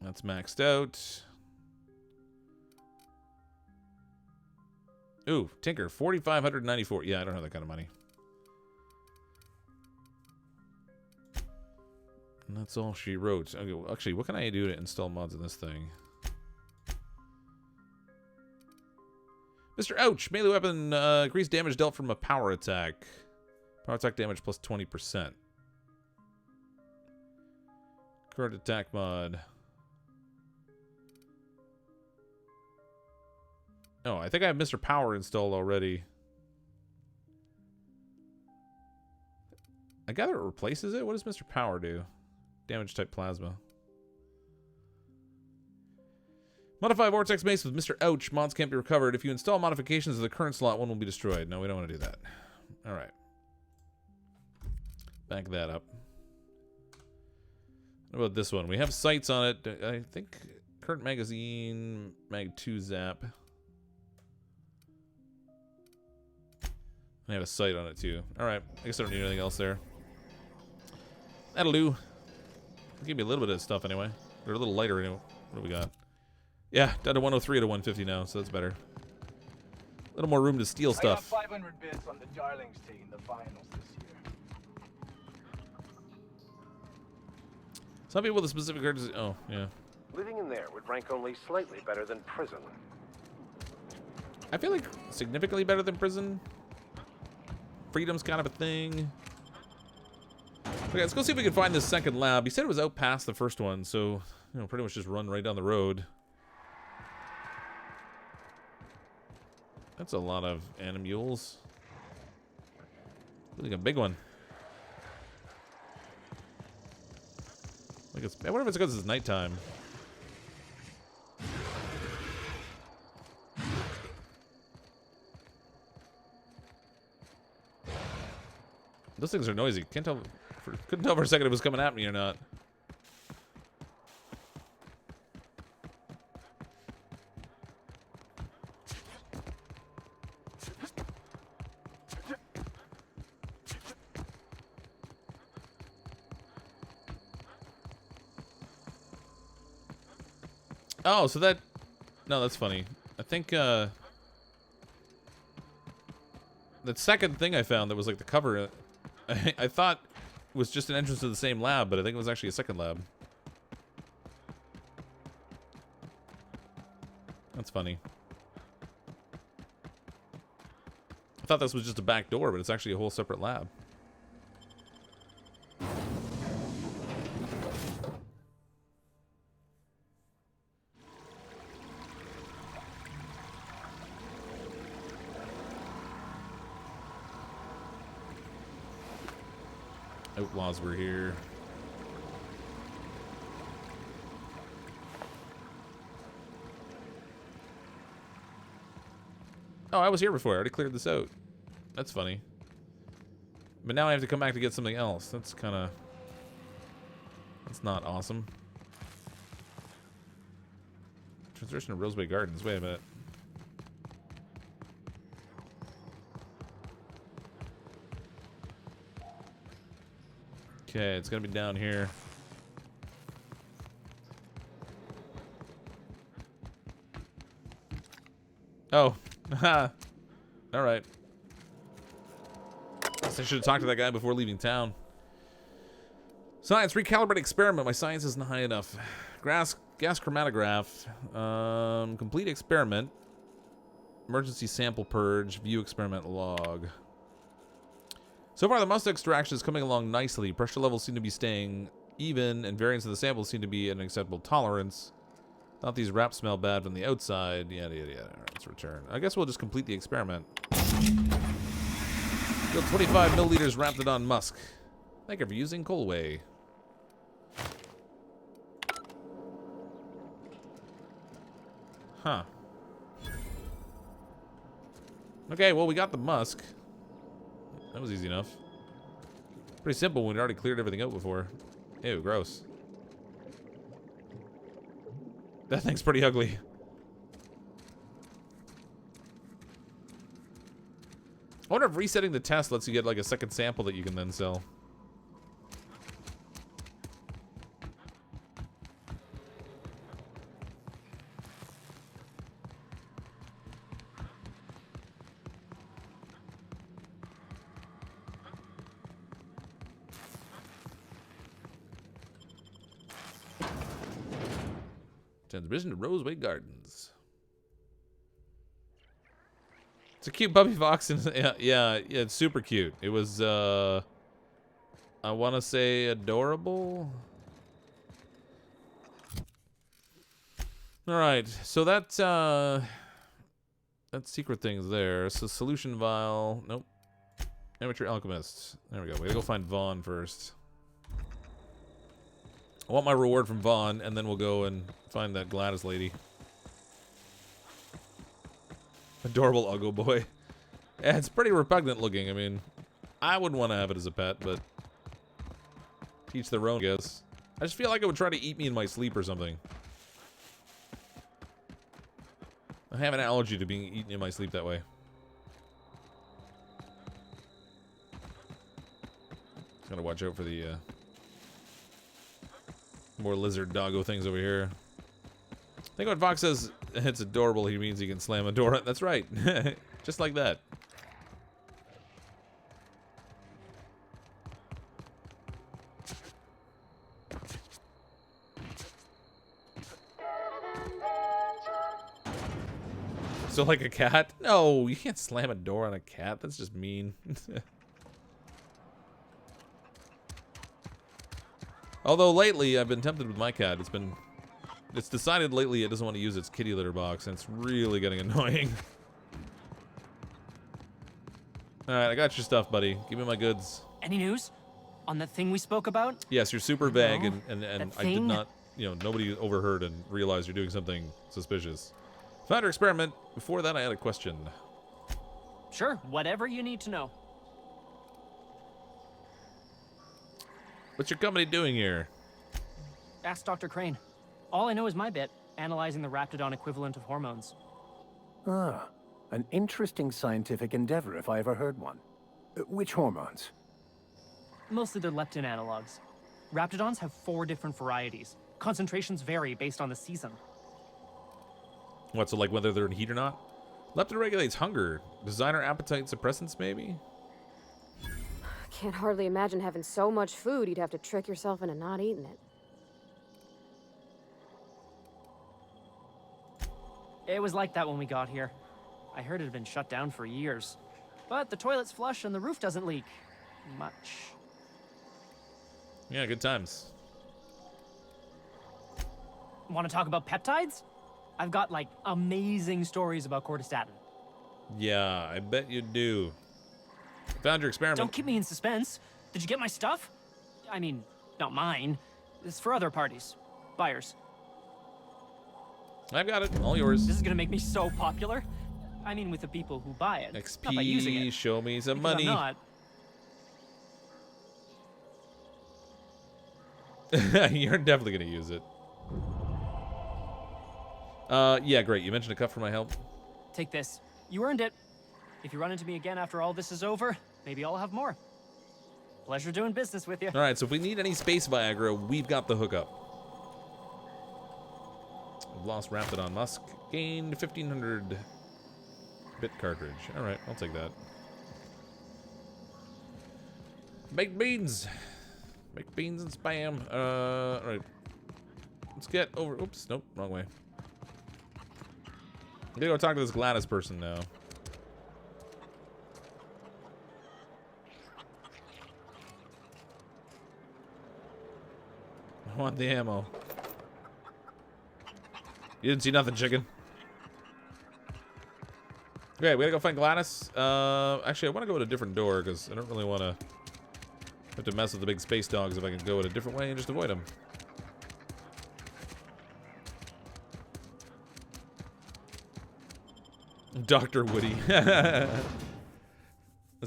That's maxed out. Ooh, tinker, 4,594. Yeah, I don't have that kind of money. And that's all she wrote. Okay, well, actually, what can I do to install mods in this thing? Mr. Ouch! Melee weapon, increased damage dealt from a power attack. Power attack damage plus 20%. Current attack mod. Oh, I think I have Mr. Power installed already. I gather it replaces it? What does Mr. Power do? Damage type plasma. Modify Vortex Mace with Mr. Ouch. Mods can't be recovered. If you install modifications of the current slot, one will be destroyed. No, we don't want to do that. Alright. Back that up. What about this one? We have sights on it. I think current magazine, mag 2 zap. I have a sight on it too. Alright, I guess I don't need anything else there. That'll do. Give me a little bit of stuff anyway. They're a little lighter anyway. What do we got? Yeah, down to 103 to 150 now, so that's better. A little more room to steal stuff. I got 500 bids on the Darlings taking the finals this year. Some people with a specific urgency. Oh, yeah. Living in there would rank only slightly better than prison. I feel like significantly better than prison. Freedom's kind of a thing. Okay, let's go see if we can find this second lab. He said it was out past the first one, so, you know, pretty much just run right down the road. That's a lot of animules. Like a big one. Like it's, I wonder if it's because it's nighttime. Those things are noisy. Can't tell. Couldn't tell for a second if it was coming at me or not. Oh, so that... No, that's funny. I think, that second thing I found that was like the cover, I thought was just an entrance to the same lab, but I think it was actually a second lab. That's funny. I thought this was just a back door, but it's actually a whole separate lab. Outlaws were here. Oh, I was here before. I already cleared this out. That's funny. But now I have to come back to get something else. That's kind of... That's not awesome. Transition to Roseway Gardens. Wait a minute. Okay, it's gonna be down here. Oh, haha. All right. Guess I should have talked to that guy before leaving town. Science, recalibrate experiment. My science isn't high enough. Gas chromatograph. Complete experiment. Emergency sample purge. View experiment log. So far, the musk extraction is coming along nicely. Pressure levels seem to be staying even, and variance of the samples seem to be at an acceptable tolerance. Thought these wraps smell bad from the outside. Yada, yada, yada. All right, let's return. I guess we'll just complete the experiment. Fill 25 milliliters Raptidon musk. Thank you for using Colway. Huh. Okay, well, we got the musk. That was easy enough. Pretty simple when we already cleared everything out before. Ew, gross. That thing's pretty ugly. I wonder if resetting the test lets you get like a second sample that you can then sell. Transmission to Roseway Gardens. It's a cute puppy fox, and yeah, it's super cute. It was, I want to say adorable. All right, so that secret thing's there. So solution vial, nope. Amateur alchemist. There we go. We gotta go find Vaughn first. I want my reward from Vaughn, and then we'll go and find that Gladys lady. Adorable Uggo boy. Yeah, it's pretty repugnant looking. I mean, I wouldn't want to have it as a pet, but teach their own, I guess. I just feel like it would try to eat me in my sleep or something. I have an allergy to being eaten in my sleep that way. Just gotta watch out for the more lizard doggo things over here. I think when Fox says it's adorable, he means he can slam a door. That's right. Just like that. So like a cat? No, you can't slam a door on a cat. That's just mean. Although lately, I've been tempted with my cat. It's decided lately it doesn't want to use its kitty litter box, and it's really getting annoying. Alright, I got your stuff, buddy. Give me my goods. Any news on that thing we spoke about? Yes, you're super vague, No, and that I did thing? not, nobody overheard and realized you're doing something suspicious. Found your experiment. Before that, I had a question. Sure, whatever you need to know. What's your company doing here? Ask Dr. Crane. All I know is my bit, analyzing the Raptidon equivalent of hormones. Ah, an interesting scientific endeavor if I ever heard one. Which hormones? Mostly they're leptin analogs. Raptidons have 4 different varieties. Concentrations vary based on the season. What, so like whether they're in heat or not? Leptin regulates hunger. Designer appetite suppressants, maybe? I can't hardly imagine having so much food you'd have to trick yourself into not eating it. It was like that when we got here. I heard it had been shut down for years. But the toilet's flush and the roof doesn't leak. Much. Yeah, good times. Want to talk about peptides? I've got, like, amazing stories about cortistatin. Yeah, I bet you do. Found your experiment. Don't keep me in suspense. Did you get my stuff? I mean, not mine. It's for other parties. Buyers. I've got it. All yours. This is gonna make me so popular. I mean, with the people who buy it. Not by using XP, it. show me some Because money. I'm not. You're definitely gonna use it. Yeah, great. You mentioned a cup for my help. Take this. You earned it. If you run into me again after all this is over, maybe I'll have more. Pleasure doing business with you. All right, so if we need any space Viagra, we've got the hookup. I've lost Raptidon Musk. Gained 1,500 bit cartridge. All right, I'll take that. Baked beans. Baked beans and spam. All right. Let's get over. Oops, nope, wrong way. I'm gonna go talk to this Gladys person now. I want the ammo. You didn't see nothing, chicken. Okay, we gotta go find Gladys. Actually, I want to go to a different door because I don't really want to have to mess with the big space dogs if I can go in a different way and just avoid them. Dr. Woody. That's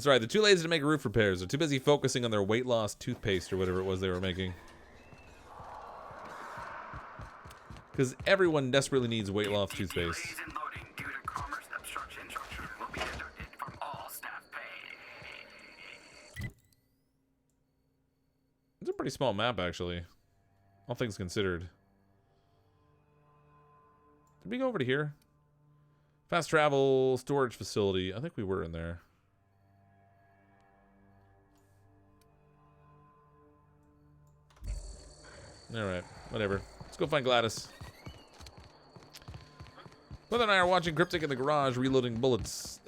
right, they're too lazy to make roof repairs. They're too busy focusing on their weight loss toothpaste or whatever it was they were making. Because everyone desperately needs weight loss toothpaste. It's a pretty small map, actually. All things considered. Did we go over to here? Fast travel storage facility. I think we were in there. Alright, whatever. Let's go find Gladys. Mother and I are watching Cryptic in the garage, reloading bullets.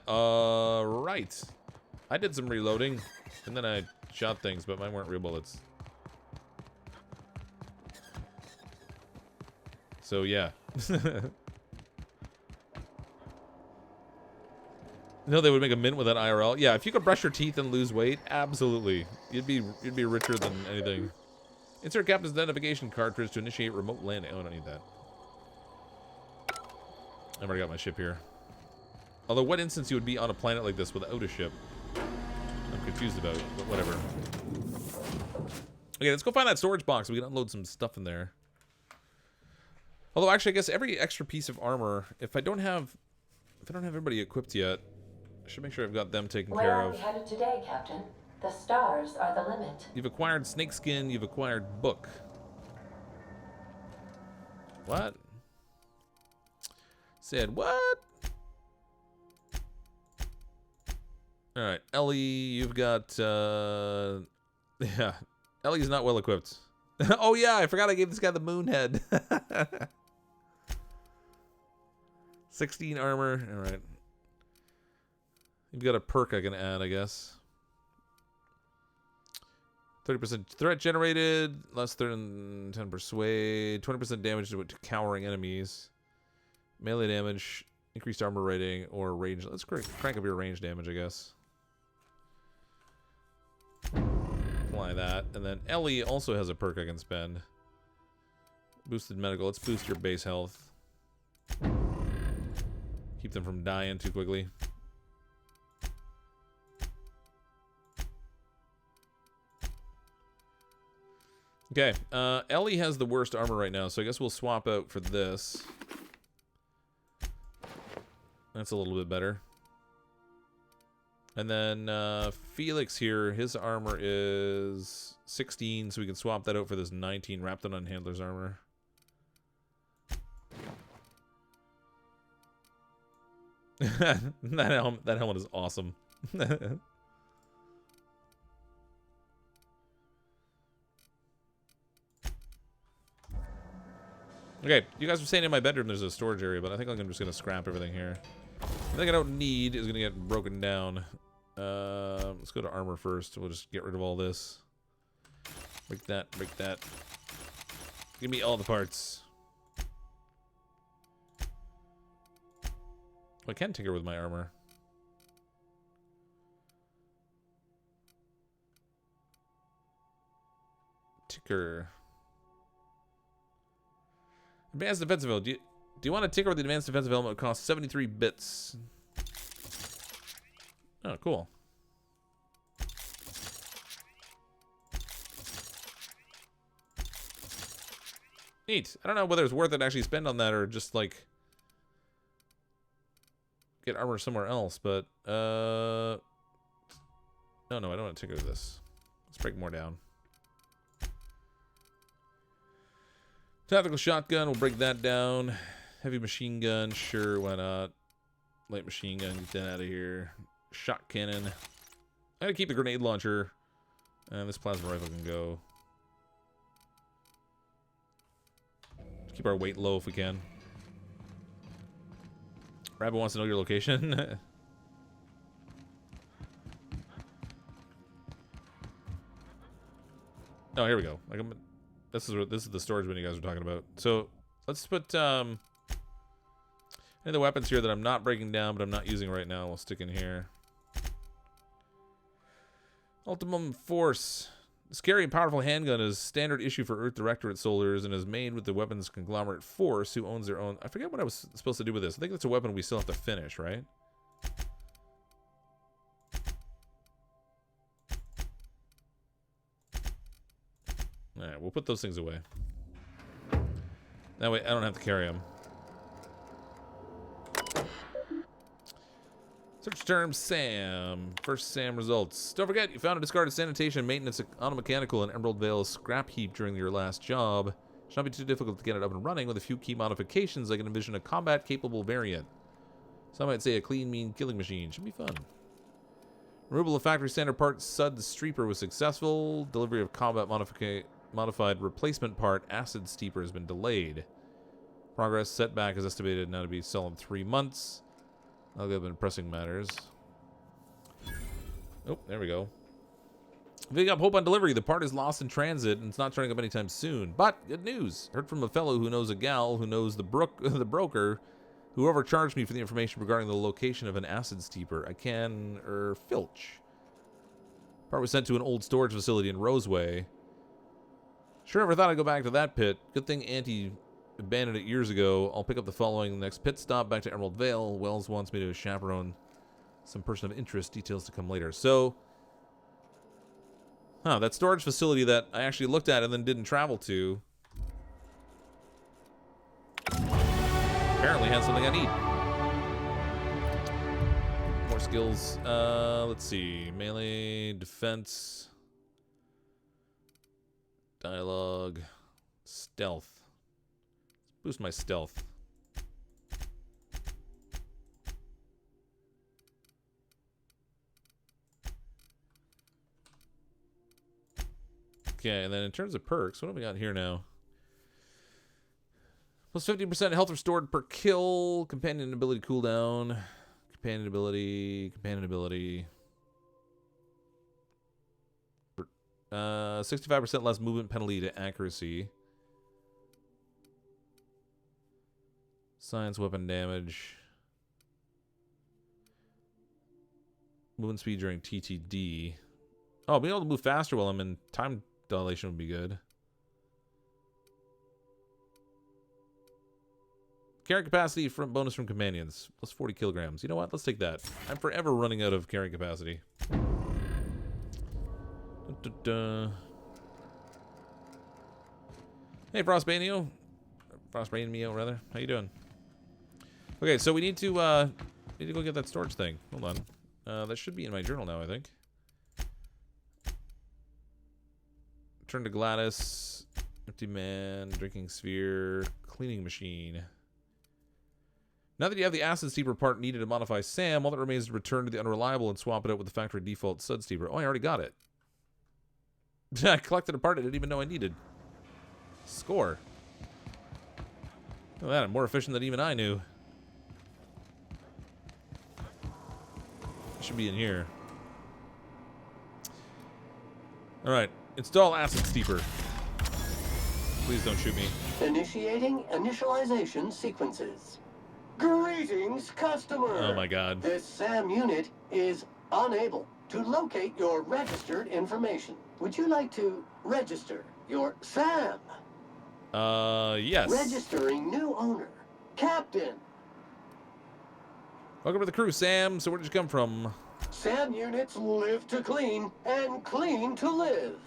Right. I did some reloading, and then I shot things, but mine weren't real bullets. So, yeah. No, they would make a mint with that IRL. Yeah, if you could brush your teeth and lose weight, absolutely. You'd be richer than anything. Insert captain's identification cartridge to initiate remote landing. Oh, I don't need that. I've already got my ship here. Although, what instance you would be on a planet like this without a ship? I'm confused about, but whatever. Okay, let's go find that storage box. We can unload some stuff in there. Although, actually, I guess every extra piece of armor, if I don't have everybody equipped yet, I should make sure I've got them taken care of. Where are we headed today, Captain? The stars are the limit. You've acquired snakeskin. You've acquired book. What? Said what? All right, Ellie, you've got. Yeah, Ellie's not well equipped. Oh yeah, I forgot I gave this guy the moon head. 16 armor. All right. You've got a perk I can add, I guess. 30% threat generated, less than 10 persuade, 20% damage to cowering enemies, melee damage, increased armor rating, or range. Let's crank up your range damage, I guess. Apply that. And then Ellie also has a perk I can spend. Boosted medical. Let's boost your base health. Keep them from dying too quickly. Okay, Ellie has the worst armor right now, so I guess we'll swap out for this. That's a little bit better. And then Felix here, his armor is 16, so we can swap that out for this 19 Raptidon Handler's armor. that helmet is awesome. Okay, you guys were saying in my bedroom there's a storage area, but I think I'm just going to scrap everything here. The thing I don't need is going to get broken down. Let's go to armor first. We'll just get rid of all this. Break that, break that. Give me all the parts. I can tinker with my armor. Tinker. Advanced defensive element. Do you want to tinker with the advanced defensive element? It costs 73 bits. Oh, cool. Neat. I don't know whether it's worth it to actually spend on that or just like get armor somewhere else, but no, I don't want to tinker with this. Let's break more down. Tactical shotgun, we'll break that down. Heavy machine gun, sure, why not? Light machine gun, get that out of here. Shot cannon. I gotta keep the grenade launcher. And this plasma rifle can go. Keep our weight low if we can. Rabbit wants to know your location. Oh, here we go. Like this is the storage bin you guys were talking about. So let's put any of the weapons here that I'm not breaking down, but I'm not using right now. We'll stick in here. Ultimum Force. The scary and powerful handgun is standard issue for Earth Directorate soldiers and is made with the weapons conglomerate Force, who owns their own. I forget what I was supposed to do with this. I think that's a weapon we still have to finish, right? Alright, we'll put those things away. That way I don't have to carry them. Search term Sam. First Sam results. Don't forget, you found a discarded sanitation, maintenance, automechanical, and Emerald Vale scrap heap during your last job. Should not be too difficult to get it up and running. With a few key modifications, I can envision a combat-capable variant. Some might say a clean, mean killing machine. Should be fun. Removal of factory standard part Sud Streeper was successful. Delivery of combat modified replacement part Acid Steeper has been delayed. Progress setback is estimated now to be still in 3 months. I'll go up in pressing matters. Oh, there we go. Big up hope on delivery. The part is lost in transit and it's not turning up anytime soon. But good news. Heard from a fellow who knows a gal who knows the broker who overcharged me for the information regarding the location of an acid steeper. I can filch. Part was sent to an old storage facility in Roseway. Sure never thought I'd go back to that pit. Good thing Auntie abandoned it years ago. I'll pick up the following next pit stop back to Emerald Vale. Wells wants me to chaperone some person of interest. Details to come later. So, that storage facility that I actually looked at and then didn't travel to apparently has something I need. More skills. Let's see. Melee, defense, dialogue, stealth. Boost my stealth. Okay, and then in terms of perks, what have we got here now? Plus 50% health restored per kill. Companion ability cooldown. Companion ability. 65% less movement penalty to accuracy. Science weapon damage. Movement speed during TTD. Oh, being able to move faster while I'm in time dilation would be good. Carrying capacity from bonus from companions. Plus 40 kilograms. You know what? Let's take that. I'm forever running out of carrying capacity. Hey, Frostbanio. Frostbanio, rather. How you doing? Okay, so we need to go get that storage thing. Hold on. That should be in my journal now, I think. Turn to Gladys. Empty man. Drinking sphere. Cleaning machine. Now that you have the acid steeper part needed to modify Sam, all that remains is to return to the unreliable and swap it out with the factory default sud steeper. Oh, I already got it. I collected a part I didn't even know I needed. Score. Look at that, I'm more efficient than even I knew. It should be in here. Alright, install acid steeper. Please don't shoot me. Initiating initialization sequences. Greetings, customer. Oh my god. This SAM unit is unable to locate your registered information. Would you like to register your SAM? Yes. Registering new owner. Captain. Welcome to the crew, Sam. So where did you come from? SAM units live to clean and clean to live.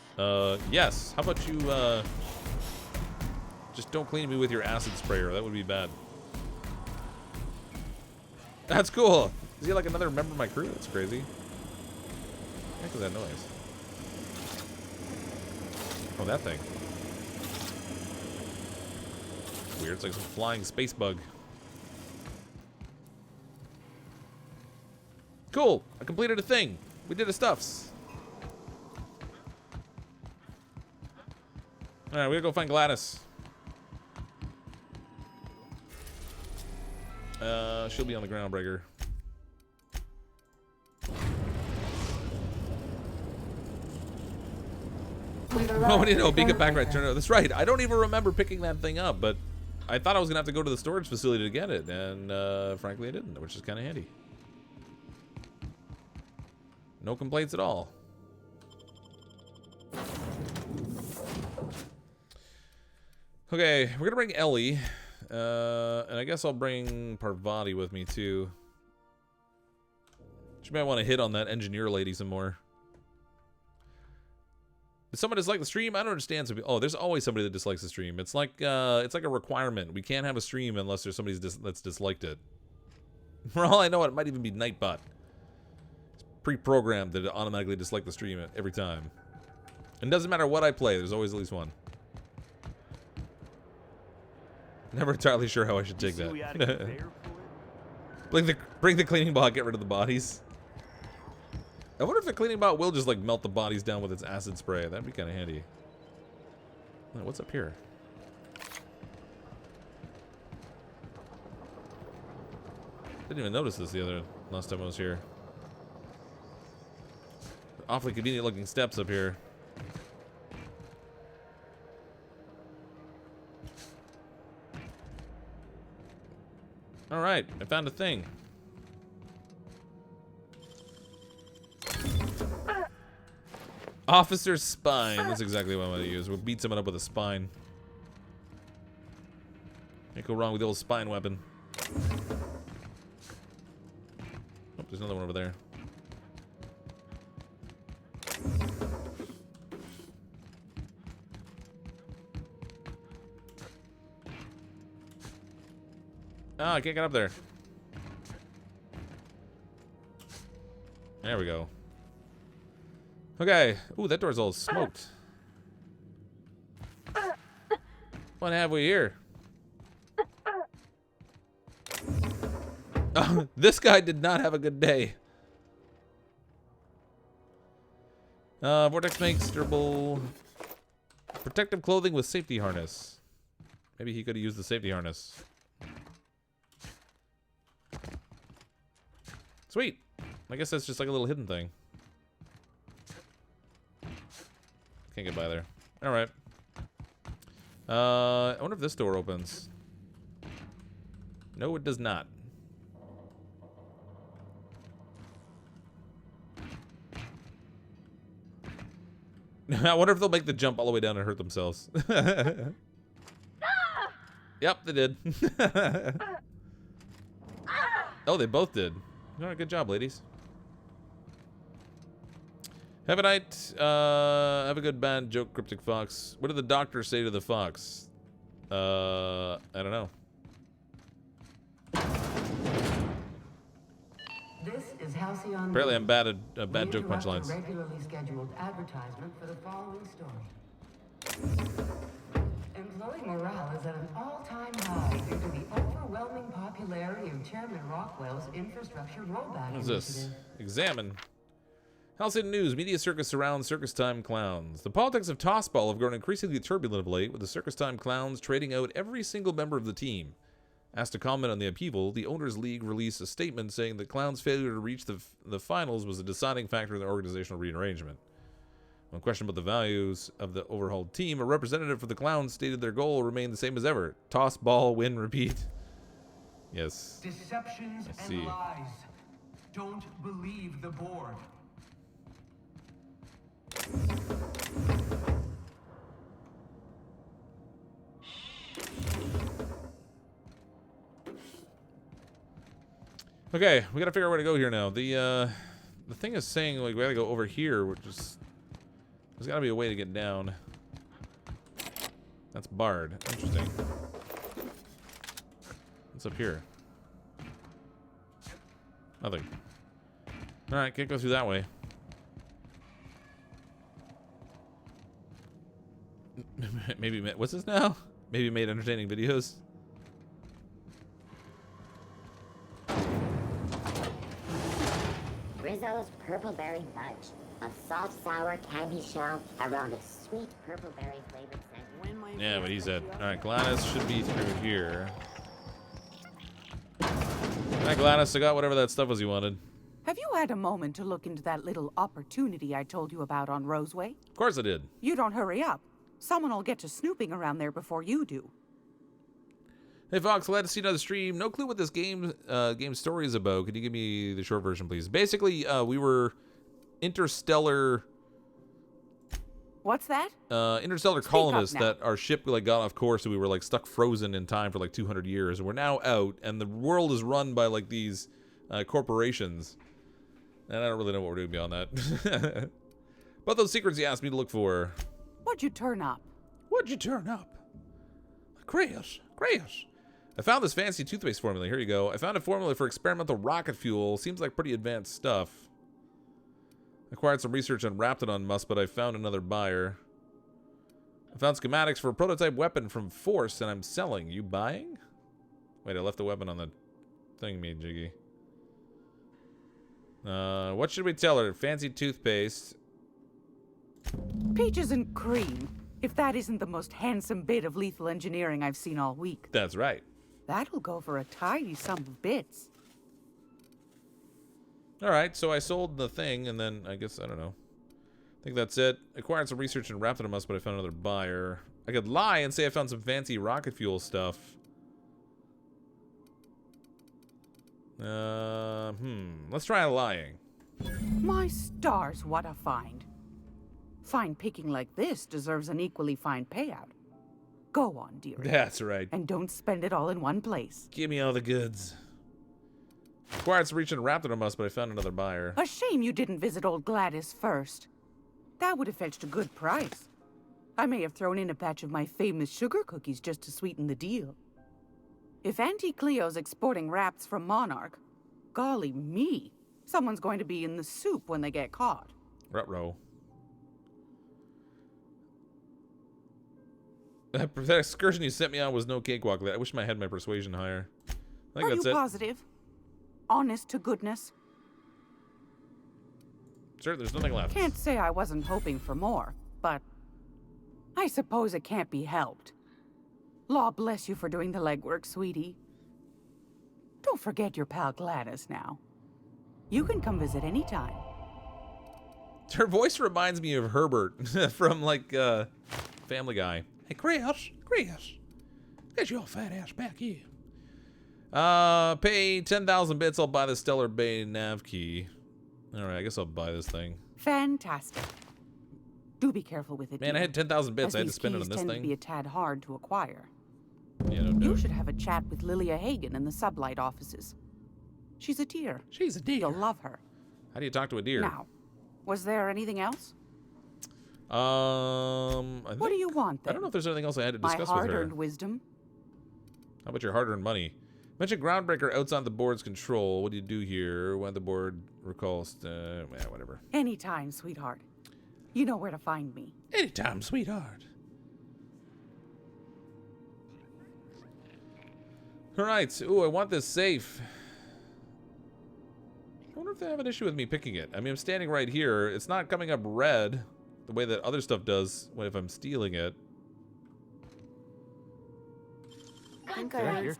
Yes. How about you, just don't clean me with your acid sprayer. That would be bad. That's cool. Is he like another member of my crew? That's crazy. What the heck was that noise? Oh, that thing. Weird. It's like some flying space bug. Cool. I completed a thing. We did the stuffs. Alright, we gotta go find Gladys. She'll be on the Groundbreaker. Oh, we need to beacon back right turn. That's right. I don't even remember picking that thing up, but I thought I was gonna have to go to the storage facility to get it, and frankly, I didn't, which is kind of handy. No complaints at all. Okay, we're gonna bring Ellie, and I guess I'll bring Parvati with me too. She might want to hit on that engineer lady some more. Did someone dislike the stream? I don't understand. Oh, there's always somebody that dislikes the stream. It's like a requirement. We can't have a stream unless there's somebody that's disliked it. For all I know, it might even be Nightbot. It's pre-programmed that it automatically dislike the stream every time. And it doesn't matter what I play. There's always at least one. Never entirely sure how I should take that. Bring the cleaning bot. Get rid of the bodies. I wonder if the cleaning bot will just like melt the bodies down with its acid spray. That'd be kind of handy. What's up here? Didn't even notice this last time I was here. Awfully convenient looking steps up here. All right, I found a thing. Officer's spine. That's exactly what I'm going to use. We'll beat someone up with a spine. Can't go wrong with the old spine weapon. Oh, there's another one over there. Ah, I can't get up there. There we go. Okay. Ooh, that door's all smoked. What have we here? Oh, this guy did not have a good day. Vortex makes durable protective clothing with safety harness. Maybe he could have used the safety harness. Sweet. I guess that's just like a little hidden thing. Can't get by there. All right. I wonder if this door opens. No, it does not. I wonder if they'll make the jump all the way down and hurt themselves. Yep, they did. Oh, they both did. All right, good job, ladies. Have a night. Have a good bad joke, CrypticFox. What did the doctor say to the fox? I don't know. This is Halcyon. Apparently I'm bad at bad joke punchlines. Regularly scheduled advertisement for the following story. Employee morale is at an all-time high due to the overwhelming popularity of Chairman Rockwell's infrastructure rollback What is this? initiative. Examine. Halcyon News. Media circus surrounds circus time clowns. The politics of Tossball have grown increasingly turbulent of late, with the circus time clowns trading out every single member of the team. Asked to comment on the upheaval, the Owners League released a statement saying that Clown's failure to reach the finals was a deciding factor in the organizational rearrangement. When questioned about the values of the overhauled team, a representative for the Clowns stated their goal remained the same as ever. Toss, ball, win, repeat. Yes. Deceptions and lies. Don't believe the board. Okay, we gotta figure out where to go here now. The thing is saying like we gotta go over here, which is there's gotta be a way to get down. That's barred. Interesting. What's up here? Nothing. All right, can't go through that way. Maybe what's this now? Maybe made entertaining videos. Rizzo's Purple Berry Fudge, a soft, sour candy shell around a sweet purple berry flavored scent. Yeah, but he said, all right, Gladys should be through here. Hi, Gladys. I got whatever that stuff was you wanted. Have you had a moment to look into that little opportunity I told you about on Roseway? Of course I did. You don't hurry up. Someone will get to snooping around there before you do. Hey Fox, glad to see another stream. No clue what this game story is about. Can you give me the short version, please? Basically, we were interstellar. What's that? Interstellar colonists that our ship like got off course, and we were like stuck frozen in time for like 200 years, and we're now out, and the world is run by like these corporations, and I don't really know what we're doing beyond that. But those secrets you asked me to look for. What'd you turn up? What'd you turn up? Grace. I found this fancy toothpaste formula. Here you go. I found a formula for experimental rocket fuel. Seems like pretty advanced stuff. Acquired some research on Raptidon musk, but I found another buyer. I found schematics for a prototype weapon from Force, and I'm selling. You buying? Wait, I left the weapon on the thing, me jiggy. What should we tell her? Fancy toothpaste. Peaches and cream. If that isn't the most handsome bit of lethal engineering I've seen all week. That's right. That'll go for a tidy sum of bits. Alright, so I sold the thing, and then I guess, I don't know. I think that's it. Acquired some research in Raptidon musk, but I found another buyer. I could lie and say I found some fancy rocket fuel stuff. Let's try lying. My stars, what a find. Fine picking like this deserves an equally fine payout. Go on, dearie. That's right. And don't spend it all in one place. Give me all the goods. Acquired some research in Raptidon musk, but I found another buyer. A shame you didn't visit old Gladys first. That would have fetched a good price. I may have thrown in a batch of my famous sugar cookies just to sweeten the deal. If Auntie Cleo's exporting wraps from Monarch, golly me, someone's going to be in the soup when they get caught. Ruh-roh. That excursion you sent me on was no cakewalk. I wish I had my persuasion higher. I think Are that's you it. positive? Honest to goodness? Sure, there's nothing left. Can't say I wasn't hoping for more, but I suppose it can't be helped. Law bless you for doing the legwork, sweetie. Don't forget your pal Gladys now. You can come visit anytime. Her voice reminds me of Herbert from, like, Family Guy. Hey, Chris, get your fat ass back here. Pay 10,000 bits, I'll buy the Stellar Bay nav key. Alright, I guess I'll buy this thing. Fantastic. Do be careful with it. Man, I had 10,000 bits, I had to spend it on this tend thing. To be a tad hard to acquire. Yeah, no doubt. You should have a chat with Lilia Hagen in the Sublight offices. She's a dear. She's a dear. You'll love her. How do you talk to a deer? Now, was there anything else? What do you want then? I don't know if there's anything else I had to discuss with her. My hard-earned wisdom. How about your hard-earned money? Mention Groundbreaker outside the board's control. What do you do here? When the board recalls, whatever. Anytime, sweetheart. You know where to find me. Anytime, sweetheart. Alright, ooh, I want this safe. I wonder if they have an issue with me picking it. I mean, I'm standing right here. It's not coming up red the way that other stuff does if I'm stealing it.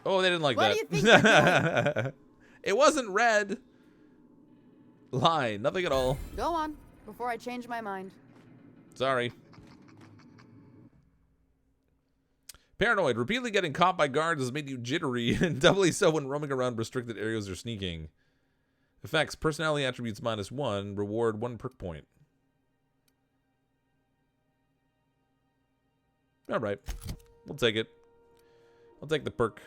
Oh, they didn't like What that. do you think you're doing? It wasn't red. Lie, nothing at all. Go on, before I change my mind. Sorry. Paranoid. Repeatedly getting caught by guards has made you jittery, and doubly so when roaming around restricted areas or sneaking. Effects. Personality attributes -1. Reward 1 perk point. Alright. We'll take it. I'll take the perk.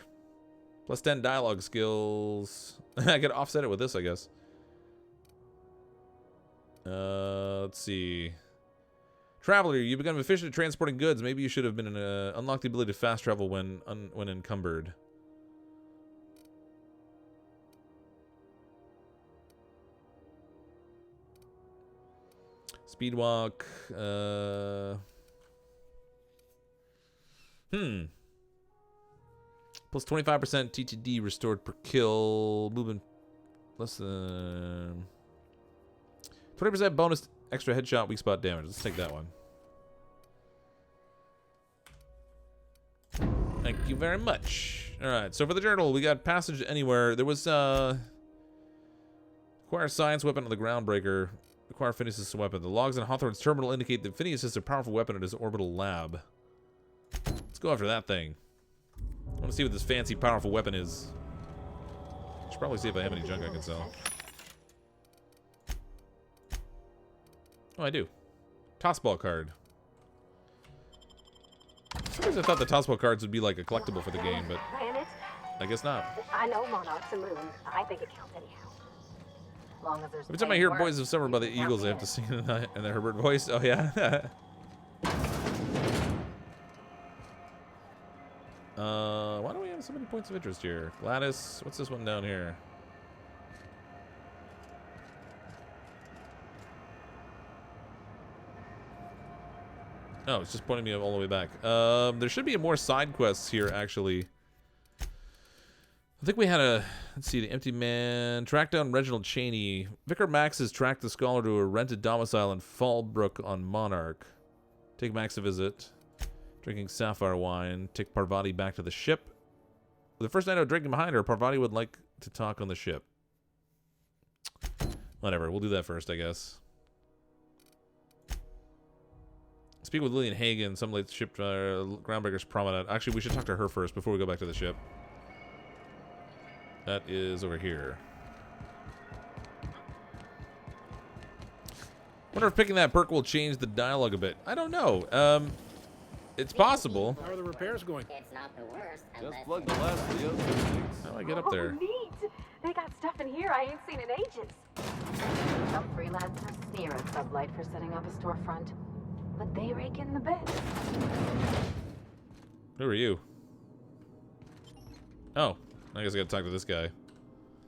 Plus 10 dialogue skills. I could offset it with this, I guess. Let's see. Traveler, you become efficient at transporting goods. Maybe you should have been unlocked the ability to fast travel when encumbered. Speed walk. Plus 25% TTD restored per kill. Movement less than 20% bonus extra headshot weak spot damage. Let's take that one. Thank you very much. Alright, so for the journal, we got passage anywhere. There was acquire science weapon on the Groundbreaker. Acquire Phineas' weapon. The logs on Hawthorne's terminal indicate that Phineas has a powerful weapon at his orbital lab. Let's go after that thing. I want to see what this fancy, powerful weapon is. Should probably see if I have any junk I can sell. Oh, I do. Tossball card. For some reason I thought the tossball cards would be like a collectible for the game, but I guess not. I know monarchs and moons. I think it counts anyhow. Long as there's Every time I hear Boys of Summer by the Eagles, I have to sing in the Herbert voice. Oh, yeah? Why do we have so many points of interest here? Gladys, what's this one down here? Oh, it's just pointing me all the way back. There should be more side quests here, actually. I think we had a... Let's see, the Empty Man. Track down Reginald Cheney. Vicar Max has tracked the scholar to a rented domicile in Fallbrook on Monarch. Take Max a visit. Drinking sapphire wine. Take Parvati back to the ship. The first night out drinking behind her, Parvati would like to talk on the ship. Whatever, we'll do that first, I guess. Speak with Lillian Hagen, some late ship Groundbreaker's promenade. Actually, we should talk to her first before we go back to the ship. That is over here. Wonder if picking that perk will change the dialogue a bit. I don't know. It's possible. How are the repairs going? It's not the worst. Just plug the last of the other things. How do I get up there? Neat. They got stuff in here I ain't seen in ages. Some freelancers sneer at Sublight for setting up a storefront, but they rake in the bits. Who are you? Oh, I guess I gotta talk to this guy.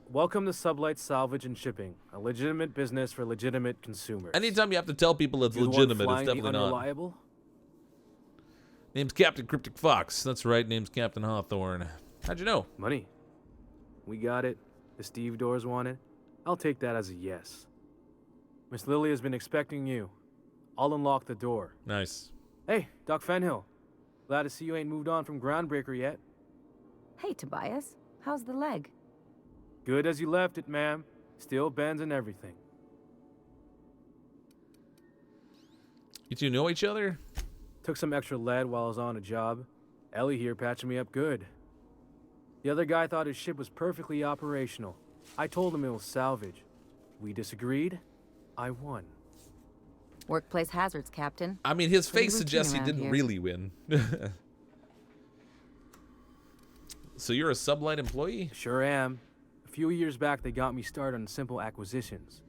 Welcome to Sublight Salvage and Shipping, a legitimate business for legitimate consumers. Anytime you have to tell people it's legitimate, it's definitely not. Unreliable? Name's Captain CrypticFox. That's right, name's Captain Hawthorne. How'd you know? Money. We got it. The Steve Doors want it. I'll take that as a yes. Miss Lily has been expecting you. I'll unlock the door. Nice. Hey, Doc Fenhill. Glad to see you ain't moved on from Groundbreaker yet. Hey, Tobias. How's the leg? Good as you left it, ma'am. Still bends and everything. You two know each other? Took some extra lead while I was on a job. Ellie here patching me up good. The other guy thought his ship was perfectly operational. I told him it was salvage. We disagreed. I won. Workplace hazards, Captain. I mean, his Pretty face routine suggests he around didn't here. really win. So you're a Sublight employee? Sure am. A few years back, they got me started on simple acquisitions.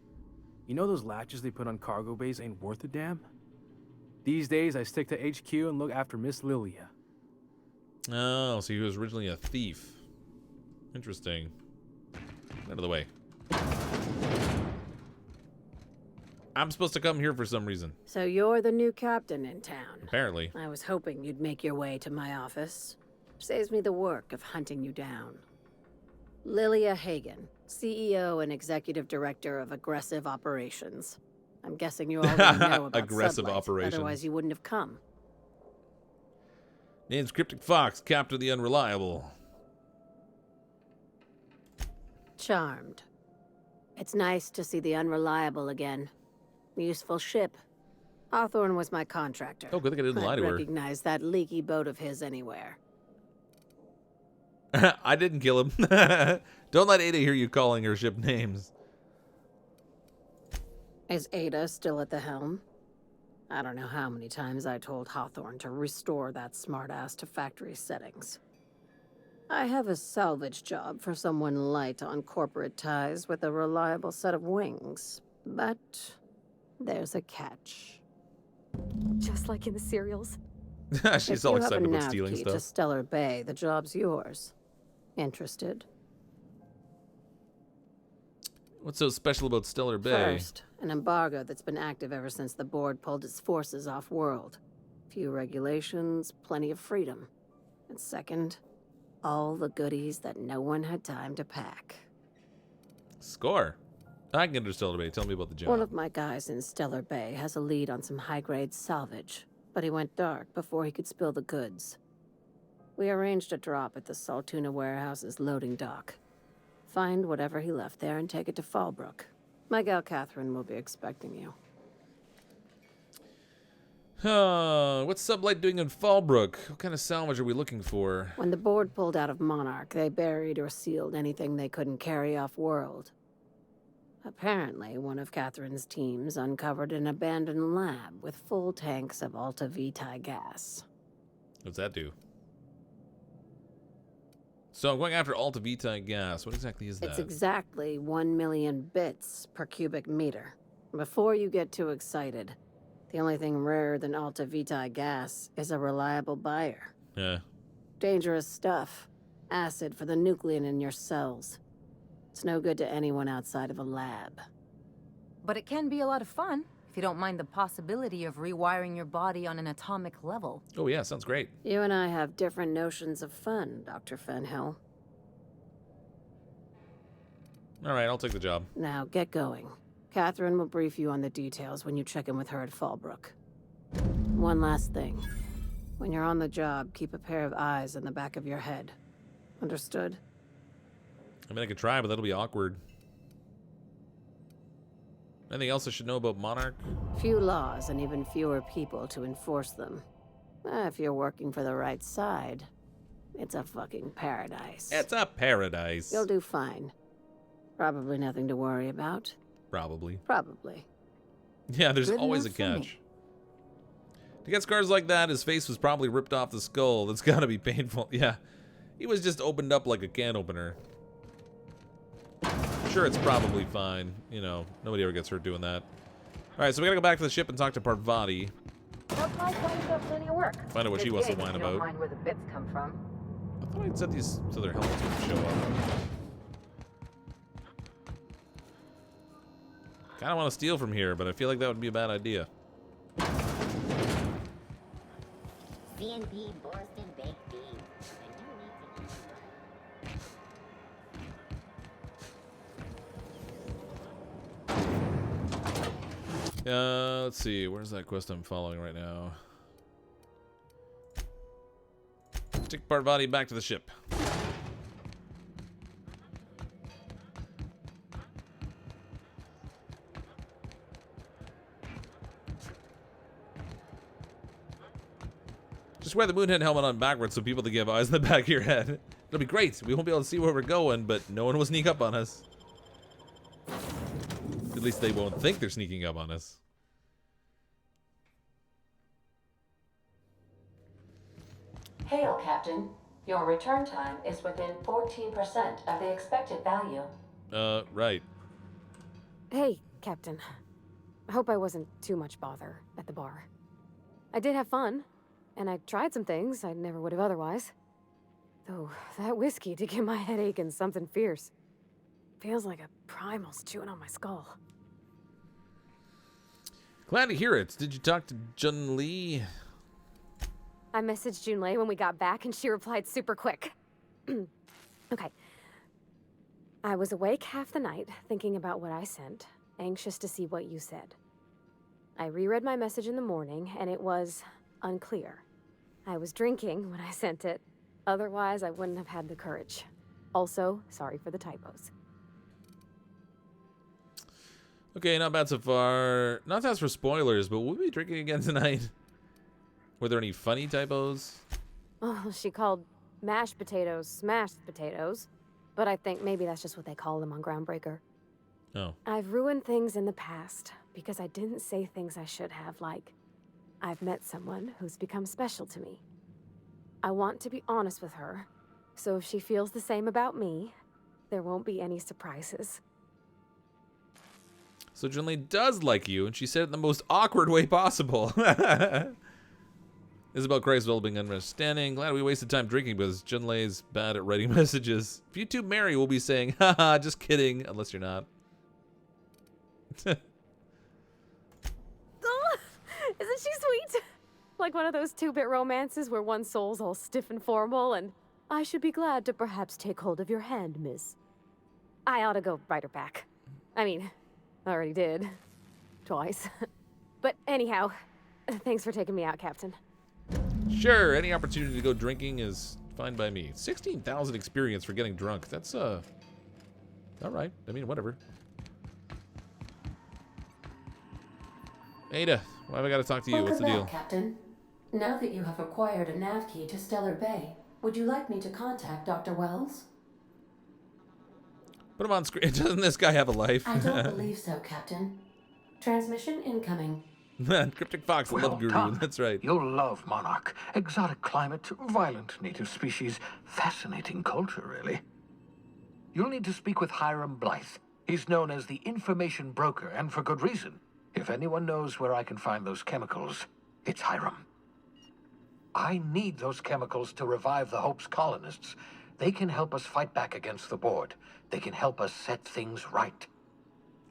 You know those latches they put on cargo bays ain't worth a damn? These days, I stick to HQ and look after Miss Lilia. Oh, so he was originally a thief. Interesting. Out of the way. I'm supposed to come here for some reason. So you're the new captain in town. Apparently. I was hoping you'd make your way to my office. Saves me the work of hunting you down. Lilia Hagen, CEO and Executive Director of Aggressive Operations. I'm guessing you already know about Aggressive Sublight, Operations. Otherwise you wouldn't have come. Name's CrypticFox, Captain of the Unreliable. Charmed. It's nice to see the Unreliable again. Useful ship. Hawthorne was my contractor. Oh, good thing I didn't lie to I'd her. recognize that leaky boat of his anywhere. I didn't kill him. Don't let Ada hear you calling her ship names. Is Ada still at the helm? I don't know how many times I told Hawthorne to restore that smartass to factory settings. I have a salvage job for someone light on corporate ties with a reliable set of wings. But there's a catch. Just like in the serials. She's all excited about stealing If you have a nav key to stuff. Stellar Bay, the job's yours. Interested? What's so special about Stellar Bay? First, an embargo that's been active ever since the board pulled its forces off-world. Few regulations, plenty of freedom. And second, all the goodies that no one had time to pack. Score. I can get into Stellar Bay. Tell me about the job. One of my guys in Stellar Bay has a lead on some high-grade salvage, but he went dark before he could spill the goods. We arranged a drop at the Saltuna warehouse's loading dock. Find whatever he left there and take it to Fallbrook. My gal Catherine will be expecting you. What's Sublight doing in Fallbrook? What kind of salvage are we looking for? When the board pulled out of Monarch, they buried or sealed anything they couldn't carry off-world. Apparently, one of Catherine's teams uncovered an abandoned lab with full tanks of Alta Vitae gas. What's that do? So I'm going after Alta Vitae gas. What exactly is that? It's exactly 1 million bits per cubic meter. Before you get too excited, the only thing rarer than Alta Vitae gas is a reliable buyer. Yeah. Dangerous stuff. Acid for the nuclein in your cells. It's no good to anyone outside of a lab. But it can be a lot of fun, if you don't mind the possibility of rewiring your body on an atomic level. Oh yeah, sounds great. You and I have different notions of fun, Dr. Fenhill. All right, I'll take the job. Now, get going. Catherine will brief you on the details when you check in with her at Fallbrook. One last thing. When you're on the job, keep a pair of eyes in the back of your head. Understood? I mean, I could try, but that'll be awkward. Anything else I should know about Monarch? Few laws and even fewer people to enforce them. If you're working for the right side, it's a fucking paradise. It's a paradise. You'll do fine. Probably nothing to worry about. Probably. Probably. Yeah, there's Good always a enough for me. catch. To get scars like that, his face was probably ripped off the skull. That's gotta be painful. Yeah. He was just opened up like a can opener. Sure, it's probably fine. You know, nobody ever gets hurt doing that. Alright, so we gotta go back to the ship and talk to Parvati. Outside Gladys got plenty of work. Find out what she wants to Good gig whine if you don't about. mind where the bits come from. I thought I'd set these so their helmets would show up. Kinda want to steal from here, but I feel like that would be a bad idea. CNP Boston baked beans. And you need to eat. Let's see. Where's that quest I'm following right now? Take Parvati back to the ship. Just wear the Moonhead helmet on backwards so people to give eyes in the back of your head. It'll be great. We won't be able to see where we're going, but no one will sneak up on us. At least they won't think they're sneaking up on us. Hail, Captain. Your return time is within 14% of the expected value. Right. Hey, Captain. I hope I wasn't too much bother at the bar. I did have fun, and I tried some things I never would have otherwise. Though, that whiskey did give my head aching something fierce. Feels like a primal's chewing on my skull. Glad to hear it. Did you talk to Jun Lee? I messaged Junlei when we got back, and she replied super quick. Okay. I was awake half the night, thinking about what I sent, anxious to see what you said. I reread my message in the morning, and it was unclear. I was drinking when I sent it. Otherwise, I wouldn't have had the courage. Also, sorry for the typos. Okay, not bad so far. Not to ask for spoilers, but we'll be drinking again tonight. Were there any funny typos? Oh, she called mashed potatoes smashed potatoes. But I think maybe that's just what they call them on Groundbreaker. Oh. I've ruined things in the past because I didn't say things I should have, like, I've met someone who's become special to me. I want to be honest with her, so if she feels the same about me, there won't be any surprises. So Junlei does like you, and she said it in the most awkward way possible. Isabel cries developing understanding. Glad we wasted time drinking because Junlei's bad at writing messages. If you two marry, we'll be saying, haha, just kidding, unless you're not. Oh, isn't she sweet? Like one of those two-bit romances where one soul's all stiff and formal and, I should be glad to perhaps take hold of your hand, miss. I ought to go write her back. I mean, I already did. Twice. But anyhow, thanks for taking me out, Captain. Sure, any opportunity to go drinking is fine by me. 16,000 experience for getting drunk. That's, all right. I mean, whatever. Ada, why have I got to talk to you? Welcome What's the deal? back, Captain. Now that you have acquired a navkey to Stellar Bay, would you like me to contact Dr. Wells? Put him on screen. Doesn't this guy have a life? I don't believe so, Captain. Transmission incoming. CrypticFox, the love guru. That's right. You'll love Monarch. Exotic climate, violent native species, fascinating culture, really. You'll need to speak with Hiram Blythe. He's known as the information broker, and for good reason. If anyone knows where I can find those chemicals, it's Hiram. I need those chemicals to revive the Hope's colonists. They can help us fight back against the Board. They can help us set things right.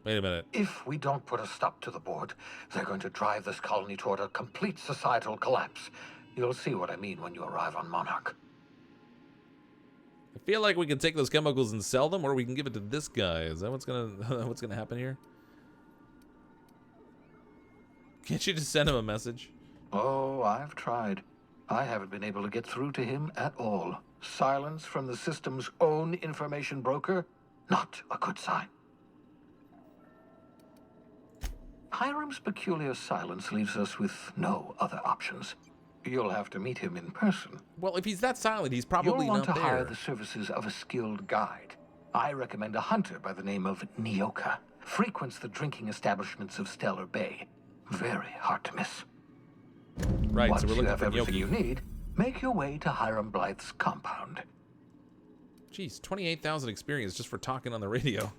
Wait a minute. If we don't put a stop to the Board, they're going to drive this colony toward a complete societal collapse. You'll see what I mean when you arrive on Monarch. I feel like we can take those chemicals and sell them, or we can give it to this guy. Is that what's gonna happen here? Can't you just send him a message? Oh, I've tried. I haven't been able to get through to him at all. Silence from the system's own information broker? Not a good sign. Hiram's peculiar silence leaves us with no other options. You'll have to meet him in person. Well, if he's that silent, he's probably You'll want not to there. hire the services of a skilled guide. I recommend a hunter by the name of Nyoka. Frequents the drinking establishments of Stellar Bay. Very hard to miss. Right, Once so we're you looking have for everything Nyoki. you need, make your way to Hiram Blythe's compound. Jeez, 28,000 experience just for talking on the radio.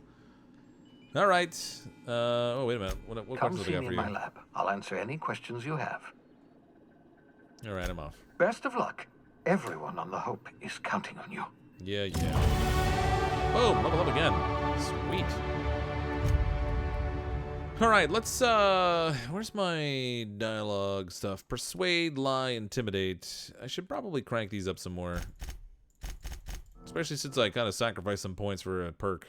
All right. Oh, wait a minute. What Come questions see do I me got in for my you? lab. I'll answer any questions you have. All right, I'm off. Best of luck. Everyone on the Hope is counting on you. Yeah, yeah. Boom, level up again. Sweet. All right, let's, where's my dialogue stuff? Persuade, lie, intimidate. I should probably crank these up some more. Especially since I kind of sacrificed some points for a perk.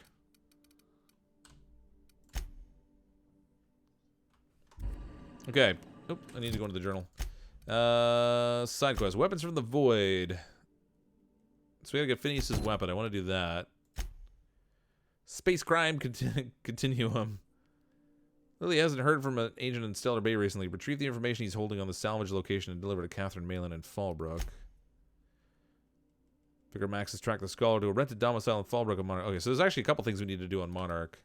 Okay. Oop, I need to go into the journal. Side quest. Weapons from the Void. So we gotta get Phineas' weapon. I want to do that. Space crime continuum. Lily hasn't heard from an agent in Stellar Bay recently. Retrieve the information he's holding on the salvage location and deliver to Catherine Malin in Fallbrook. Figure Max has tracked the Scholar to a rented domicile in Fallbrook of Monarch. Okay, so there's actually a couple things we need to do on Monarch.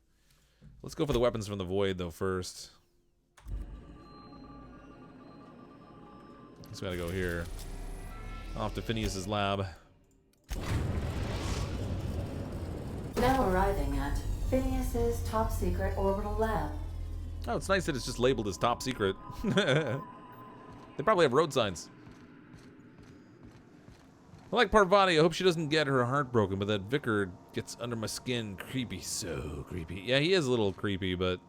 Let's go for the weapons from the Void, though, first. Just gotta go here. Off to Phineas's lab. Now arriving at Phineas's top secret orbital lab. Oh, it's nice that it's just labeled as top secret. They probably have road signs. I like Parvati. I hope she doesn't get her heart broken, but that vicar gets under my skin. Creepy, so creepy. Yeah, he is a little creepy, but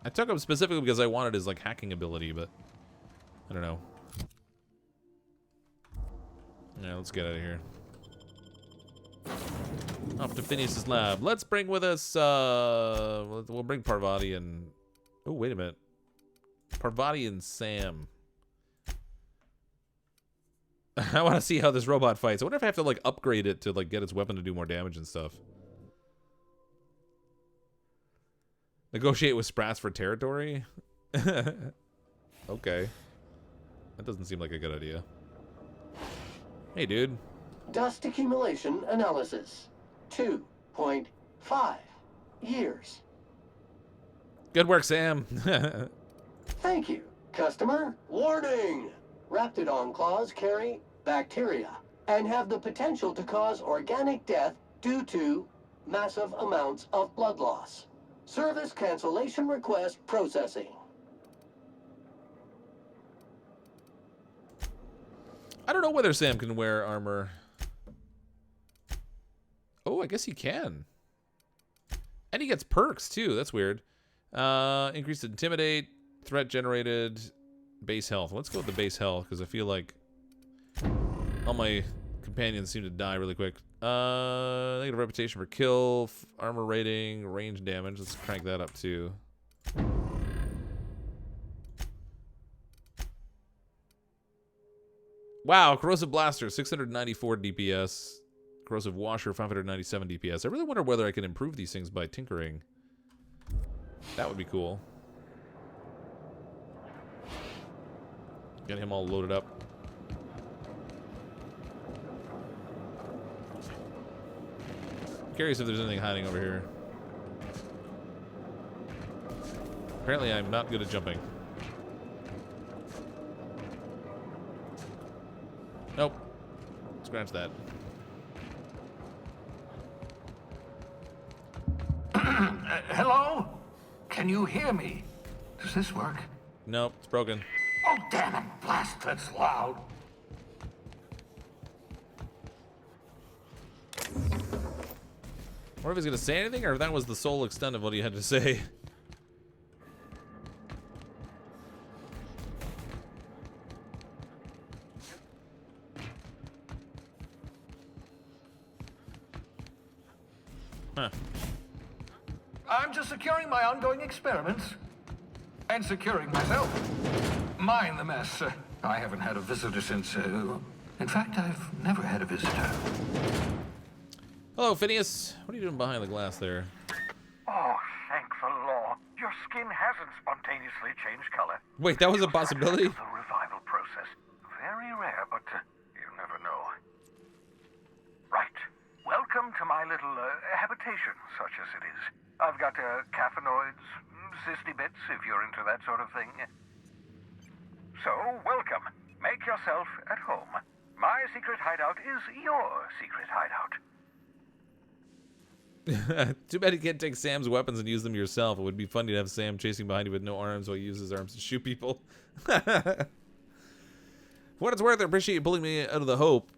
I took him specifically because I wanted his like hacking ability, but I don't know. Yeah, let's get out of here. Off to Phineas's lab. Let's bring with us, we'll bring Parvati and... Oh, wait a minute. Parvati and Sam. I want to see how this robot fights. I wonder if I have to, like, upgrade it to, like, get its weapon to do more damage and stuff. Negotiate with Sprats for territory? Okay. That doesn't seem like a good idea. Hey, dude. Dust accumulation analysis. 2.5 years. Good work, Sam. Thank you, customer. Warning! Raptidon claws carry bacteria and have the potential to cause organic death due to massive amounts of blood loss. Service cancellation request processing. I don't know whether Sam can wear armor. Oh, I guess he can. And he gets perks, too. That's weird. Increased Intimidate, threat generated, base health. Let's go with the base health, because I feel like all my companions seem to die really quick. Negative reputation for kill, armor rating, range damage. Let's crank that up, too. Wow, Corrosive Blaster, 694 DPS. Corrosive Washer, 597 DPS. I really wonder whether I can improve these things by tinkering. That would be cool. Get him all loaded up. Curious if there's anything hiding over here. Apparently I'm not good at jumping. Nope. Scratch that. Hello? Can you hear me? Does this work? Nope, it's broken. Oh, damn it. Blast, that's loud. I wonder if he's going to say anything, or if that was the sole extent of what he had to say. Huh. I'm just securing my ongoing experiments. And securing myself. Mind the mess. I haven't had a visitor since, in fact, I've never had a visitor. Hello, Phineas. What are you doing behind the glass there? Oh, thank the law. Your skin hasn't spontaneously changed color. Wait, that was a possibility? The revival process. Very rare, but you never know. Right. Welcome to my little habitation, such as it is. I've got caffeinoids, cysty bits, if you're into that sort of thing. So, welcome. Make yourself at home. My secret hideout is your secret hideout. Too bad you can't take Sam's weapons and use them yourself. It would be funny to have Sam chasing behind you with no arms while he uses his arms to shoot people. For what it's worth, I appreciate you pulling me out of the Hope.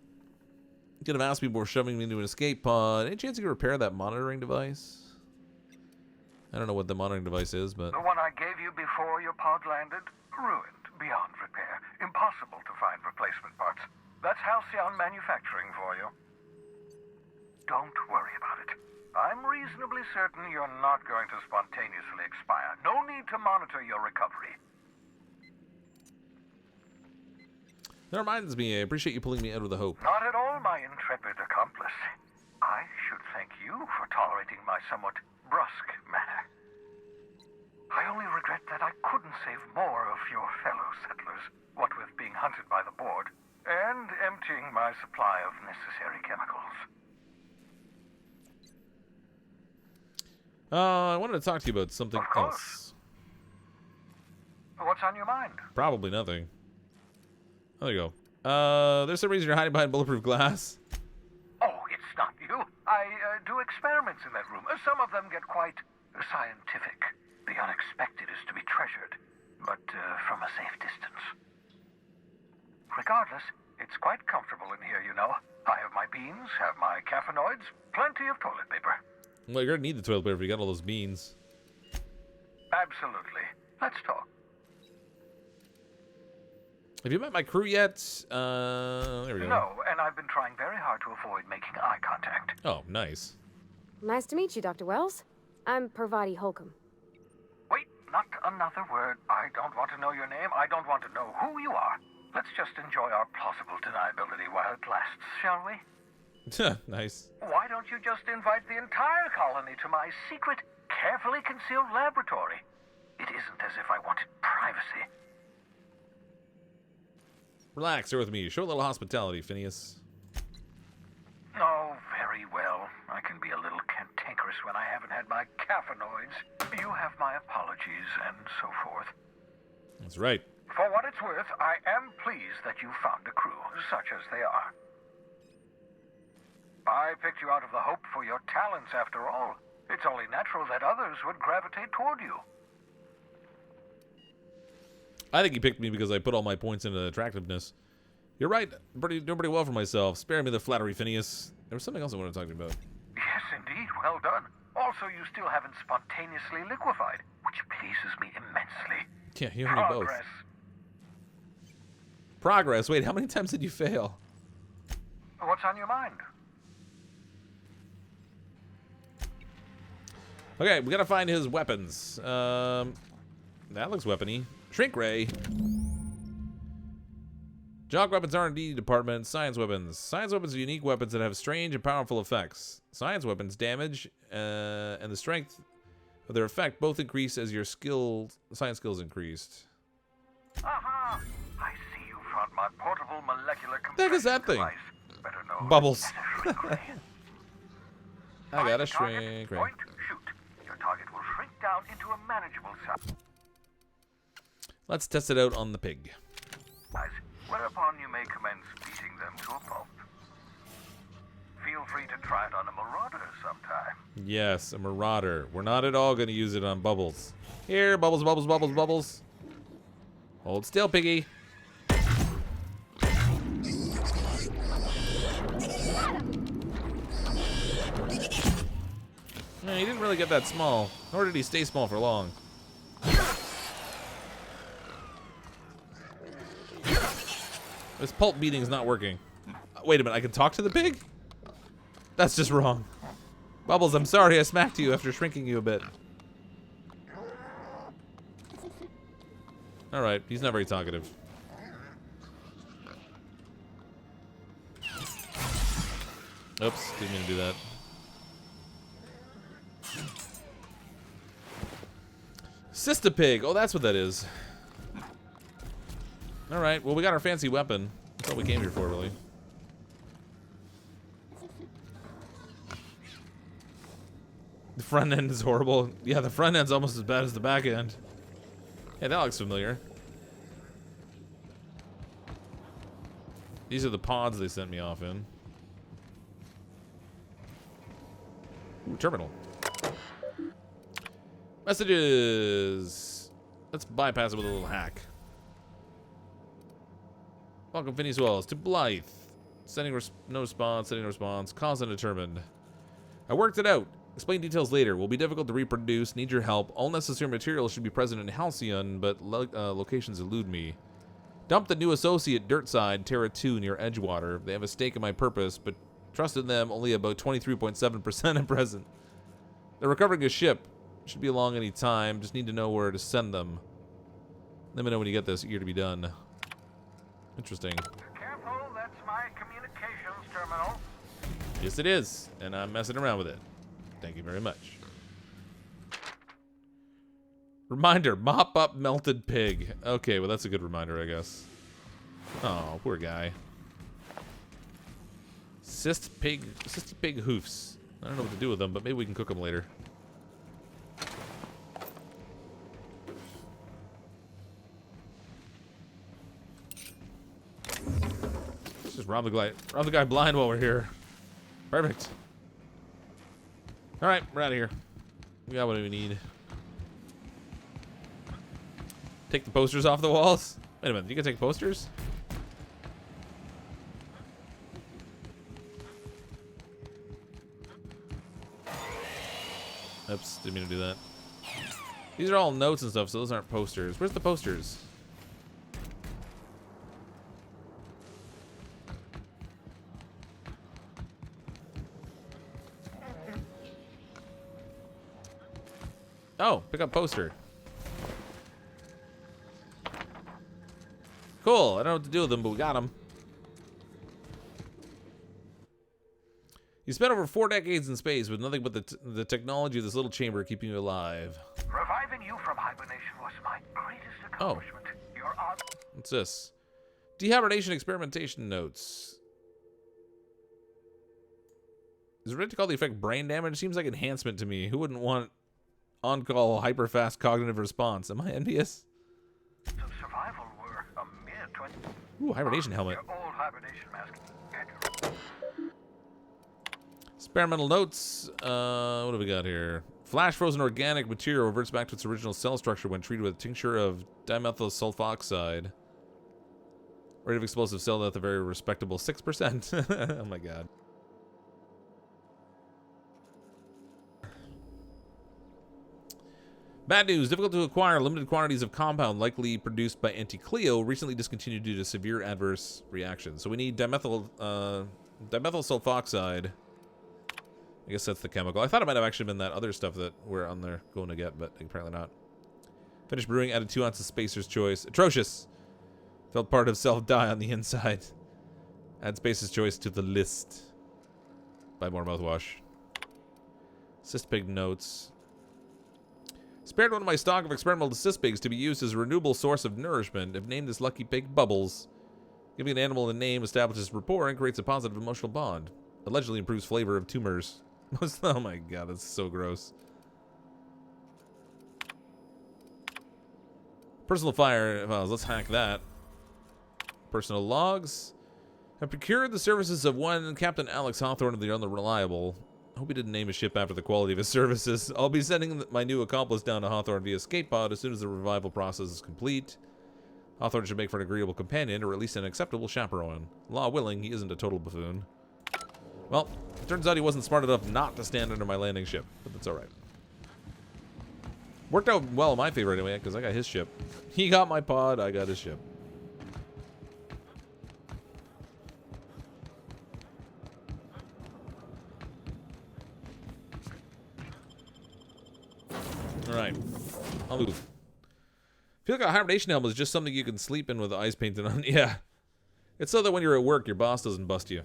You could have asked me before shoving me into an escape pod. Any chance you could repair that monitoring device? I don't know what the monitoring device is, but... The one I gave you before your pod landed? Ruined, beyond repair. Impossible to find replacement parts. That's Halcyon manufacturing for you. Don't worry about it. I'm reasonably certain you're not going to spontaneously expire. No need to monitor your recovery. That reminds me, I appreciate you pulling me out of the Hope. Not at all, my intrepid accomplice. I should thank you for tolerating my somewhat brusque manner. I only regret that I couldn't save more of your fellow settlers, what with being hunted by the board, and emptying my supply of necessary chemicals. I wanted to talk to you about something else. What's on your mind? Probably nothing. Oh, there you go. There's some reason you're hiding behind bulletproof glass. Oh, it's not you. I do experiments in that room. Some of them get quite scientific. The unexpected is to be treasured, but from a safe distance. Regardless, it's quite comfortable in here, you know. I have my beans, have my caffeinoids, plenty of toilet paper. Well, you're gonna need the toilet paper if you got all those beans. Absolutely. Let's talk. Have you met my crew yet? There we go. No, and I've been trying very hard to avoid making eye contact. Oh, nice. Nice to meet you, Dr. Wells. I'm Parvati Holcomb. Wait, not another word. I don't want to know your name. I don't want to know who you are. Let's just enjoy our plausible deniability while it lasts, shall we? Nice. Why don't you just invite the entire colony to my secret, carefully concealed laboratory? It isn't as if I wanted privacy. Relax, you're with me. Show a little hospitality, Phineas. Oh, very well. I can be a little cantankerous when I haven't had my caffeinoids. You have my apologies and so forth. That's right. For what it's worth, I am pleased that you found a crew, such as they are. I picked you out of the hope for your talents, after all. It's only natural that others would gravitate toward you. I think he picked me because I put all my points into attractiveness. You're right. Doing pretty well for myself. Spare me the flattery, Phineas. There was something else I wanted to talk to you about. Yes, indeed. Well done. Also, you still haven't spontaneously liquefied, which pleases me immensely. Yeah, you and me both. Progress. Wait, how many times did you fail? What's on your mind? Okay, we gotta find his weapons. That looks weapony. Shrink ray. Junk weapons R&D department. Science weapons. Science weapons are unique weapons that have strange and powerful effects. Science weapons damage and the strength of their effect both increase as your science skills increased. Aha! I see you found my portable molecular What the heck is that thing? device. Better know Bubbles. I Find got the a target, shrink ray. point, shoot. Your target will shrink down into a manageable size. Let's test it out on the pig. Whereupon you may commence beating them to a pulp. Feel free to try it on a marauder sometime. Yes, a marauder. We're not at all going to use it on Bubbles. Here, Bubbles, Bubbles, Bubbles, Bubbles. Hold still, piggy. No, he didn't really get that small, nor did he stay small for long. This pulp beating is not working. Wait a minute, I can talk to the pig? That's just wrong. Bubbles, I'm sorry I smacked you after shrinking you a bit. Alright, he's not very talkative. Oops, didn't mean to do that. Sister pig. Oh, that's what that is. Alright, well, we got our fancy weapon. That's what we came here for, really. The front end is horrible. Yeah, the front end's almost as bad as the back end. Yeah, that looks familiar. These are the pods they sent me off in. Ooh, terminal. Messages. Let's bypass it with a little hack. Welcome, Phineas Wells, to Blythe. Sending no response, sending no response. Cause undetermined. I worked it out. Explain details later. Will be difficult to reproduce. Need your help. All necessary materials should be present in Halcyon, but locations elude me. Dump the new associate Dirtside, Terra 2 near Edgewater. They have a stake in my purpose, but trust in them only about 23.7% at present. They're recovering a ship. Should be along any time. Just need to know where to send them. Let me know when you get this. Eager to be done. Interesting. Careful, that's my communications terminal. Yes, it is, and I'm messing around with it. Thank you very much. Reminder, mop up melted pig. Okay, well that's a good reminder, I guess. Oh, poor guy. Cysty pig hoofs. I don't know what to do with them, but maybe we can cook them later. Let's just rob the guy blind while we're here. Perfect. All right, we're out of here. We got what we need. Take the posters off the walls. Wait a minute, you can take posters? Oops, didn't mean to do that. These are all notes and stuff, so those aren't posters. Where's the posters? Oh, pick up poster. Cool, I don't know what to do with them, but we got them. You spent over 4 decades in space with nothing but the technology of this little chamber keeping you alive. Reviving you from hibernation was my greatest accomplishment. Your What's this? Dehibernation experimentation notes. Is it right to call the effect brain damage? Seems like enhancement to me. Who wouldn't want on-call hyper-fast cognitive response? Am I envious? survival were a mere 20. Ooh, hibernation helmet. Your old hibernation mask. Experimental notes. What do we got here? Flash frozen organic material reverts back to its original cell structure when treated with a tincture of dimethyl sulfoxide. Rate of explosive cell death a very respectable 6%. Oh my god. Bad news. Difficult to acquire. Limited quantities of compound likely produced by Anti-Cleo recently discontinued due to severe adverse reactions. So we need dimethyl sulfoxide. I guess that's the chemical. I thought it might have actually been that other stuff that we're on there going to get, but apparently not. Finished brewing, added 2 ounces Spacer's Choice. Atrocious! Felt part of self die on the inside. Add Spacer's Choice to the list. Buy more mouthwash. Cystpig notes. Spared one of my stock of experimental cyspigs to be used as a renewable source of nourishment. I've named this lucky pig Bubbles. Giving an animal a name establishes rapport and creates a positive emotional bond. Allegedly improves flavor of tumors. Oh my god, that's so gross. Personal fire files, let's hack that. Personal logs. Have procured the services of one Captain Alex Hawthorne of the Unreliable. Hope he didn't name his ship after the quality of his services. I'll be sending my new accomplice down to Hawthorne via escape pod as soon as the revival process is complete. Hawthorne should make for an agreeable companion or at least an acceptable chaperone. Law willing, he isn't a total buffoon. Well, it turns out he wasn't smart enough not to stand under my landing ship, but that's alright. Worked out well in my favor anyway, because I got his ship. He got my pod, I got his ship. Alright, I'll move. I feel like a hibernation helmet is just something you can sleep in with eyes painted on. Yeah. It's so that when you're at work, your boss doesn't bust you.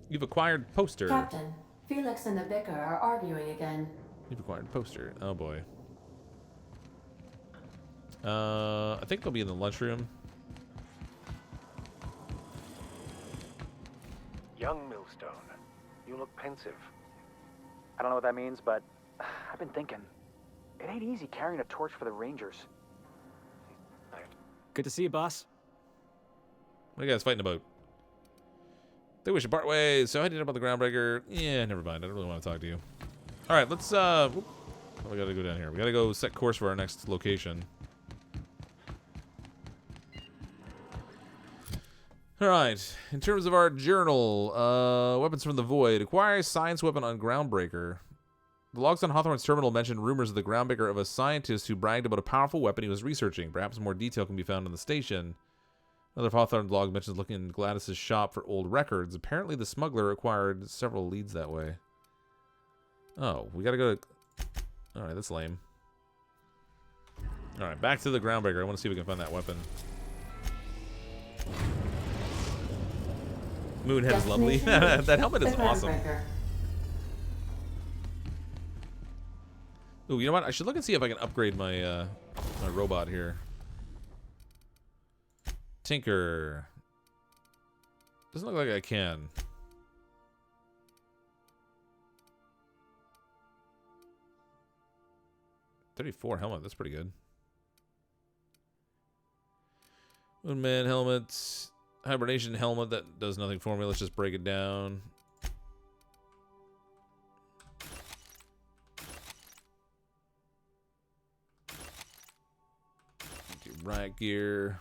You've acquired poster. Captain, Felix and the Vicar are arguing again. You've acquired poster. Oh boy. I think they'll be in the lunchroom. Young Millstone, you look pensive. I don't know what that means, but I've been thinking. It ain't easy carrying a torch for the Rangers. Good to see you, boss. What are you guys fighting about? I think we should part ways. So I did about the Groundbreaker. Yeah, never mind. I don't really want to talk to you. All right, let's. We gotta go down here. We gotta go set course for our next location. All right. In terms of our journal, weapons from the void. Acquire science weapon on Groundbreaker. The logs on Hawthorne's terminal mention rumors of the Groundbreaker of a scientist who bragged about a powerful weapon he was researching. Perhaps more detail can be found on the station. Another of Hawthorne's log mentions looking in Gladys' shop for old records. Apparently the smuggler acquired several leads that way. Oh, we gotta go to... Alright, that's lame. Alright, back to the Groundbreaker. I want to see if we can find that weapon. Moonhead is lovely. That helmet is awesome. Ooh, you know what? I should look and see if I can upgrade my my robot here. Tinker. Doesn't look like I can. $34 helmet. That's pretty good. Moonman helmet. Hibernation helmet. That does nothing for me. Let's just break it down. Riot gear.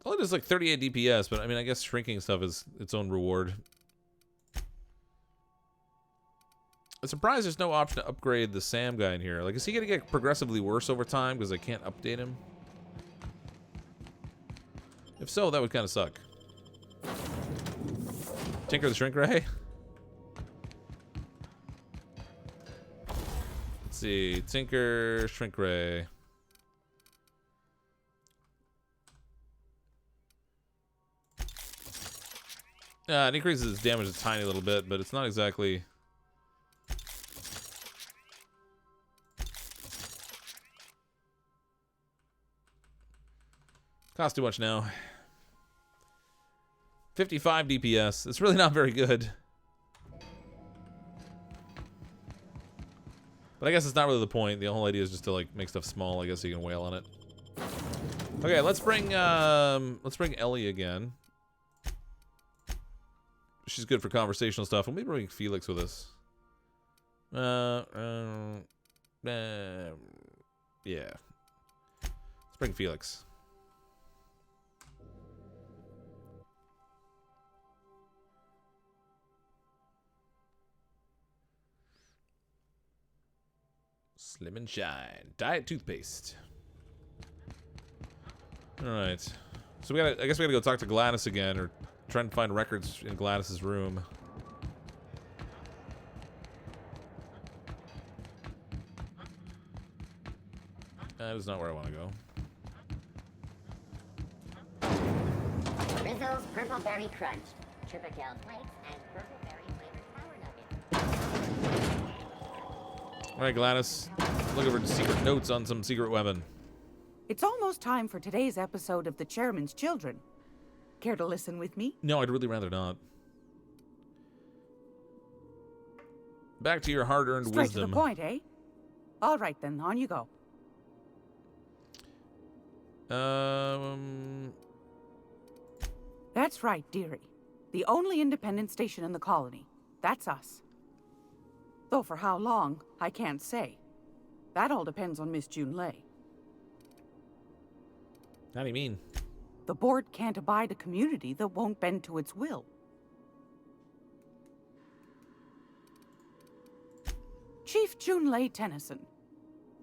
Well, it is like 38 DPS, but I mean, I guess shrinking stuff is its own reward. I'm surprised there's no option to upgrade the Sam guy in here. Like, is he gonna get progressively worse over time because I can't update him? If so, that would kind of suck. Tinker the Shrink Ray? Let's see. Tinker, Shrink Ray. It increases its damage a tiny little bit, but it's not exactly... Costs too much now. 55 DPS. It's really not very good. But I guess it's not really the point. The whole idea is just to like make stuff small, I guess, so you can wail on it. Okay, let's bring Ellie again. She's good for conversational stuff. Let me bring Felix with us. Yeah. Let's bring Felix. Slim and Shine. Diet toothpaste. Alright. So I guess we gotta go talk to Gladys again, or try and find records in Gladys's room. That is not where I want to go. Rizzo's Purple Berry Crunch, Tripical Flakes, and Purple Berry flavored Power Nuggets. Alright, Gladys. Looking for secret notes on some secret weapon. It's almost time for today's episode of The Chairman's Children. Care to listen with me? No, I'd really rather not. Back to your hard-earned wisdom. Straight to the point, eh? All right, then. On you go. That's right, dearie. The only independent station in the colony. That's us. Though for how long, I can't say. That all depends on Miss Junlei. How do you mean? The board can't abide a community that won't bend to its will. Chief Junlei Tennyson.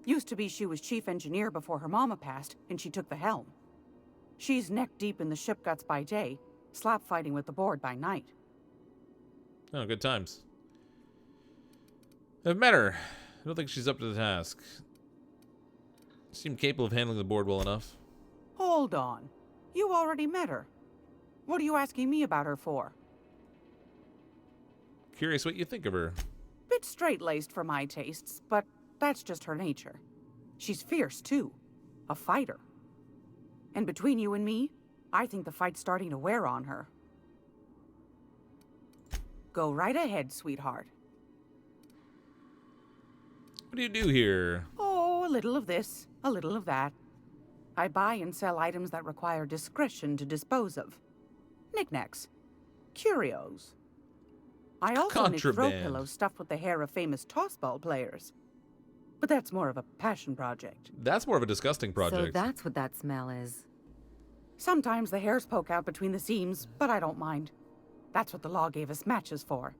Used to be she was chief engineer before her mama passed, and she took the helm. She's neck deep in the ship guts by day, slap fighting with the board by night. Oh, good times. I've met her. I don't think she's up to the task. She seemed capable of handling the board well enough. Hold on. You already met her. What are you asking me about her for? Curious what you think of her. Bit straight-laced for my tastes, but that's just her nature. She's fierce, too. A fighter. And between you and me, I think the fight's starting to wear on her. Go right ahead, sweetheart. What do you do here? Oh, a little of this, a little of that. I buy and sell items that require discretion to dispose of. Knickknacks. Curios. I also make throw pillows stuffed with the hair of famous tossball players. But that's more of a passion project. That's more of a disgusting project. So that's what that smell is. Sometimes the hairs poke out between the seams, but I don't mind. That's what the law gave us matches for.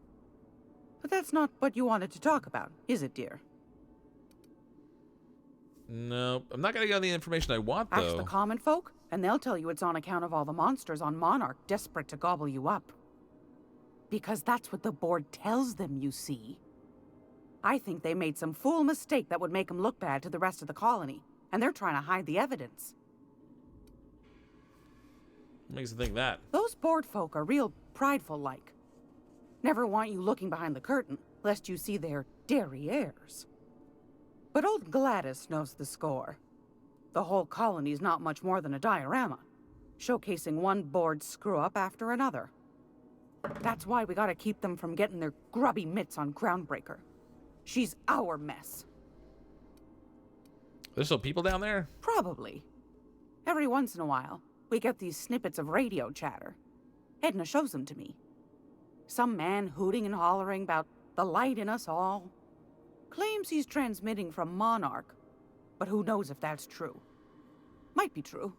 But that's not what you wanted to talk about, is it, dear? No, I'm not gonna get the information I want, though. Ask the common folk, and they'll tell you it's on account of all the monsters on Monarch desperate to gobble you up. Because that's what the board tells them, you see. I think they made some fool mistake that would make them look bad to the rest of the colony, and they're trying to hide the evidence. What makes you think that? Those board folk are real prideful-like. Never want you looking behind the curtain, lest you see their derrieres. But old Gladys knows the score. The whole colony's not much more than a diorama, showcasing one bored screw-up after another. That's why we gotta keep them from getting their grubby mitts on Groundbreaker. She's our mess. There's still people down there? Probably. Every once in a while, we get these snippets of radio chatter. Edna shows them to me. Some man hooting and hollering about the light in us all. Claims he's transmitting from Monarch, but who knows if that's true. Might be true.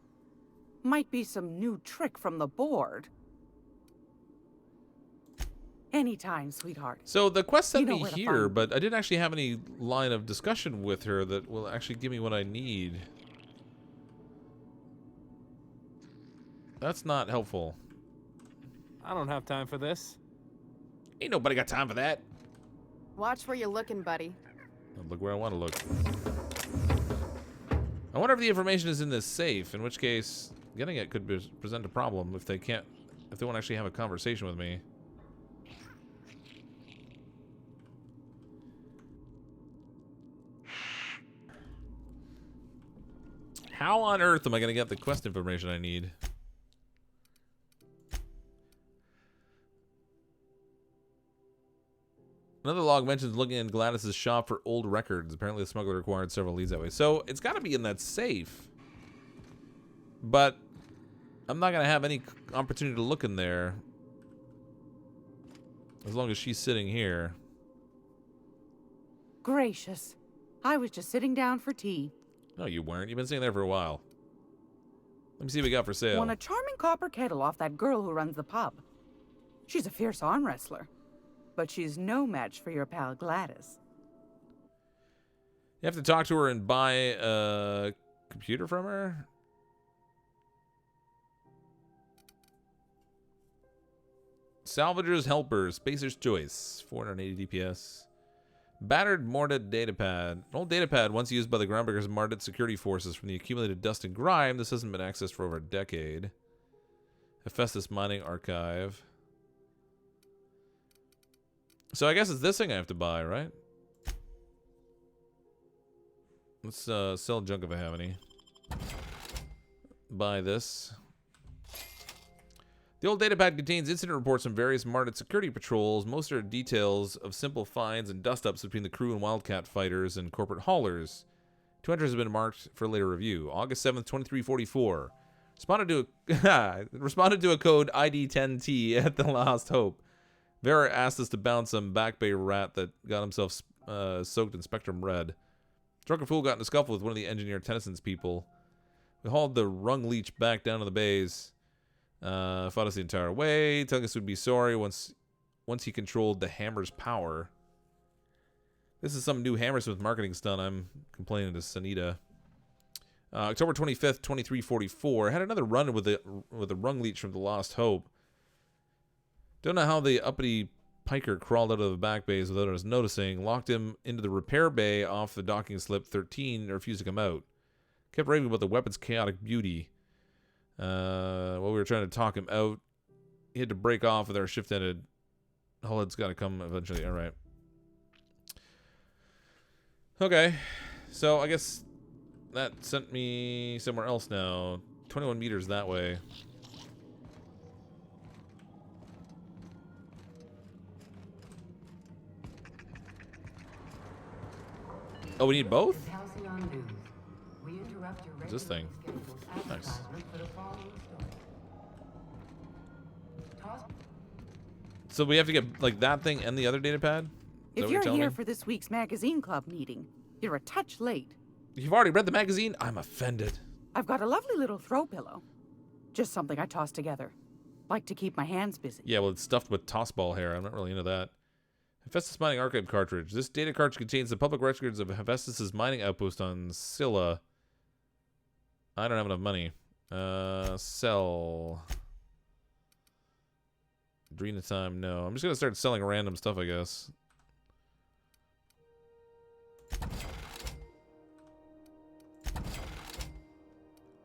Might be some new trick from the board. Anytime, sweetheart. So the quest sent You know me where to here, find but I didn't actually have any line of discussion with her that will actually give me what I need. That's not helpful. I don't have time for this. Ain't nobody got time for that. Watch where you're looking, buddy. I'll look where I want to look. I wonder if the information is in this safe, in which case getting it could present a problem if they won't actually have a conversation with me. How on earth am I going to get the quest information I need? Another log mentions looking in Gladys' shop for old records. Apparently the smuggler acquired several leads that way. So it's got to be in that safe. But I'm not going to have any opportunity to look in there as long as she's sitting here. Gracious. I was just sitting down for tea. No, you weren't. You've been sitting there for a while. Let me see what we got for sale. Won a charming copper kettle off that girl who runs the pub. She's a fierce arm wrestler, but she's no match for your pal Gladys. You have to talk to her and buy a computer from her? Salvager's Helper, Spacer's Choice, 480 DPS. Battered Mordant datapad. An old datapad once used by the Groundbreaker's Mardit security forces from the accumulated dust and grime. This hasn't been accessed for over a decade. Hephaestus Mining Archive. So I guess it's this thing I have to buy, right? Let's sell junk if I have any. Buy this. The old datapad contains incident reports from various Mardit security patrols. Most are details of simple finds and dust-ups between the crew and Wildcat fighters and corporate haulers. 2 entries have been marked for later review. August 7th, 2344. Responded to a code ID 10T at the Last Hope. Vera asked us to bounce some Back Bay rat that got himself soaked in Spectrum Red. Drunken fool got in a scuffle with one of the engineer Tennyson's people. We hauled the rung leech back down to the bays. Fought us the entire way, telling us we'd be sorry once he controlled the hammer's power. This is some new Hammersmith marketing stunt. I'm complaining to Sanita. October 25th, 2344. I had another run with the rung leech from the Lost Hope. Don't know how the uppity piker crawled out of the back bays without us noticing. Locked him into the repair bay off the docking slip 13 and refused to come out. Kept raving about the weapon's chaotic beauty. While we were trying to talk him out, he had to break off with our shift ended. Hullhead's got to come eventually. All right. Okay. So I guess that sent me somewhere else now. 21 meters that way. Oh, we need both? What's this thing? Nice. So we have to get like that thing and the other datapad? If you're here for this week's magazine club meeting, you're a touch late. You've already read the magazine? I'm offended. I've got a lovely little throw pillow. Just something I tossed together. Like to keep my hands busy. Yeah, well, it's stuffed with tossball hair. I'm not really into that. Hephaestus Mining Archive cartridge. This data cartridge contains the public records of Hephaestus's mining outpost on Scylla. I don't have enough money. Sell. Drina time, no. I'm just gonna start selling random stuff, I guess.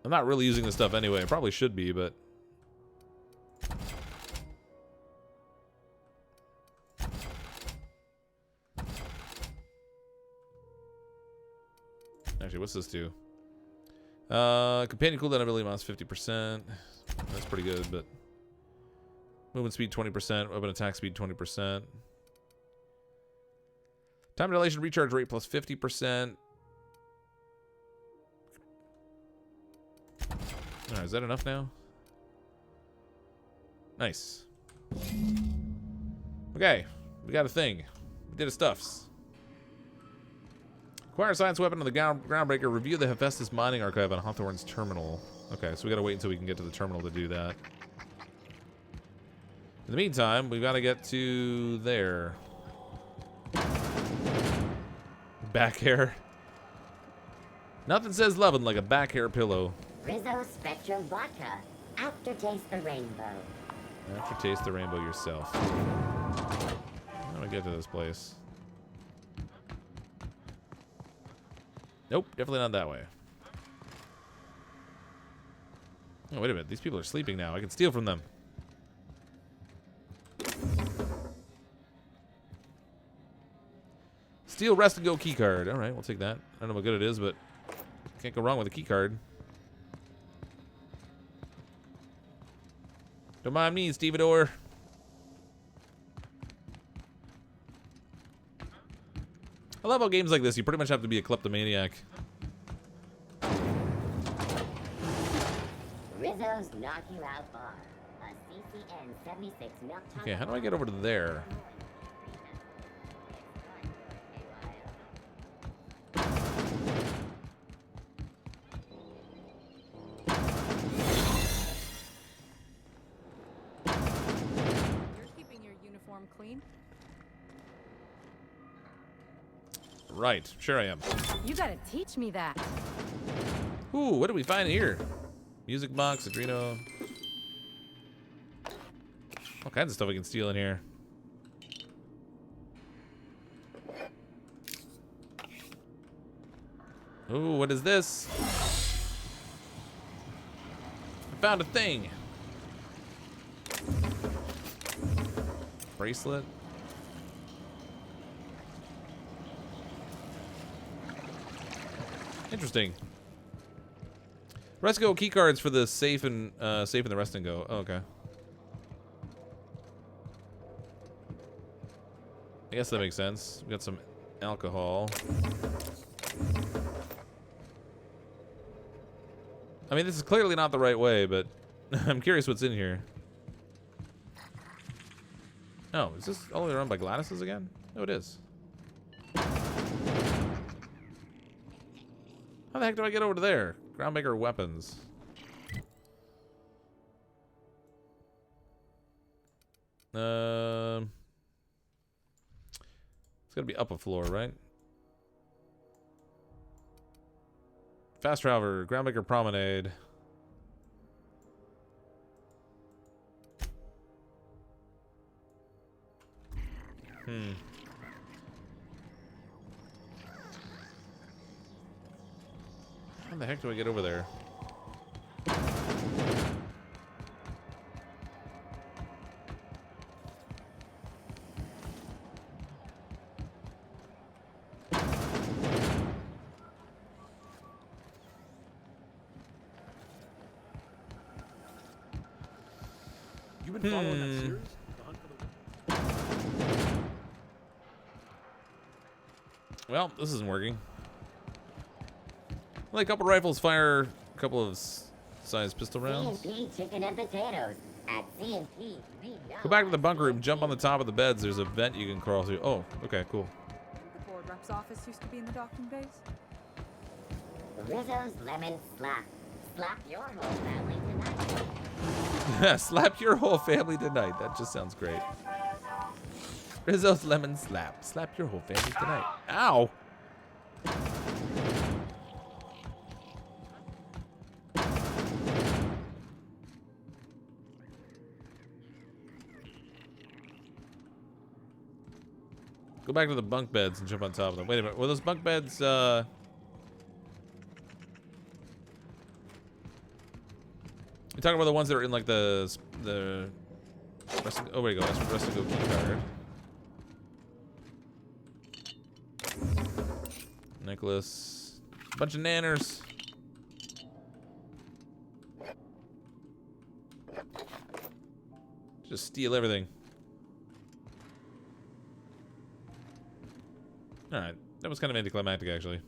I'm not really using this stuff anyway. I probably should be, but what's this do? Companion cooldown ability minus 50%. That's pretty good, but movement speed 20%, weapon attack speed 20%. Time dilation recharge rate plus 50%. Alright, is that enough now? Nice. Okay, we got a thing. We did a stuffs. Acquire a science weapon on the Groundbreaker. Review the Hephaestus mining archive on Hawthorne's terminal. Okay, so we gotta wait until we can get to the terminal to do that. In the meantime, we've got to get to there. Back hair. Nothing says loving like a back hair pillow. Rizzo Spectrum Vodka. Aftertaste the rainbow. Aftertaste the rainbow yourself. How do I get to this place? Nope, definitely not that way. Oh, wait a minute. These people are sleeping now. I can steal from them. Steal rest and go key card. All right, we'll take that. I don't know how good it is, but can't go wrong with a key card. Don't mind me, Stevedore. I love how games like this, you pretty much have to be a kleptomaniac. Rizzo's Knock You Out Bar. A CCN 76 milk tongue. Okay, how do I get over to there? You're keeping your uniform clean? Right, sure I am. You gotta teach me that. Ooh, what do we find here? Music box, Adreno. All kinds of stuff we can steal in here. Ooh, what is this? I found a thing. Bracelet. Interesting. Rest go key cards for the safe and the rest and go. Oh, okay. I guess that makes sense. We got some alcohol. I mean, this is clearly not the right way, but I'm curious what's in here. Oh, is this all the way run by Gladys's again? Oh, it is. How the heck do I get over to there? Groundbreaker weapons. It's gotta be up a floor, right? Fast Traveler, Groundbreaker Promenade. How the heck do I get over there? You've been following that series? The Hunt for the Well, this isn't working. Like a couple rifles fire a couple of sized pistol rounds. C&P chicken and potatoes at C&P. Go back to the bunker room, jump on the top of the beds. There's a vent you can crawl through. Oh, okay, cool. The board rep's office used to be in the docking bays? Rizzo's lemon slap. Slap your whole family tonight. Slap your whole family tonight. That just sounds great. Rizzo's lemon slap. Slap your whole family tonight. Ow! Go back to the bunk beds and jump on top of them. Wait a minute. Were those bunk beds, You talking about the ones that are in like the oh, there you go. That's rest and go key card. Nicholas. Bunch of nanners. Just steal everything. Alright. That was kind of anticlimactic, actually.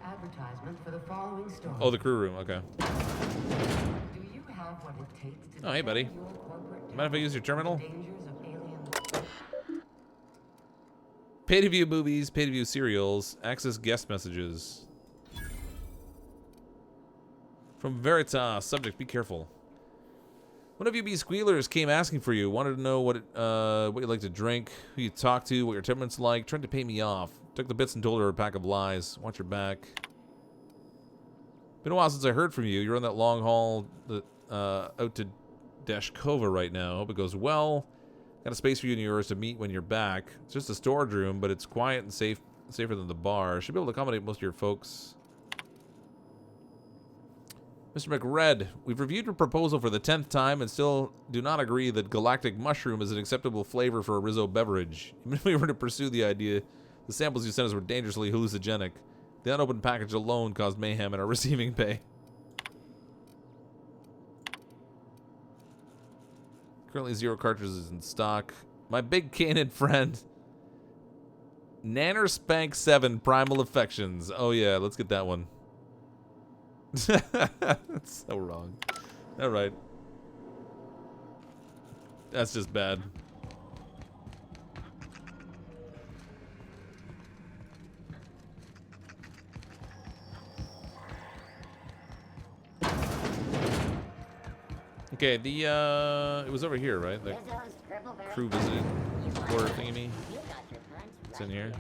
Advertisement for the following story. Oh, the crew room. Okay. Do you have what it takes to Oh, hey, buddy. Mind if I use your terminal? Pay-to-view movies, pay-to-view serials, access guest messages. From Veritas, subject, be careful. One of you squealers came asking for you, wanted to know what you like to drink, who you talk to, what your temperament's like, tried to pay me off. Took the bits and told her a pack of lies. Watch your back. Been a while since I heard from you. You're on that long haul out to Dashkova right now. Hope it goes well. Got a space for you and yours to meet when you're back. It's just a storage room, but it's quiet and safer than the bar. Should be able to accommodate most of your folks. Mr. McRed, we've reviewed your proposal for the 10th time and still do not agree that galactic mushroom is an acceptable flavor for a Rizzo beverage. Even if we were to pursue the idea, the samples you sent us were dangerously hallucinogenic. The unopened package alone caused mayhem in our receiving bay. Currently 0 cartridges in stock. My big canid friend. Nanner Spank 7 Primal Affections. Oh yeah, let's get that one. That's so wrong. Alright. That's just bad. Okay, it was over here, right? The crew visited quarter thingy. It's in here.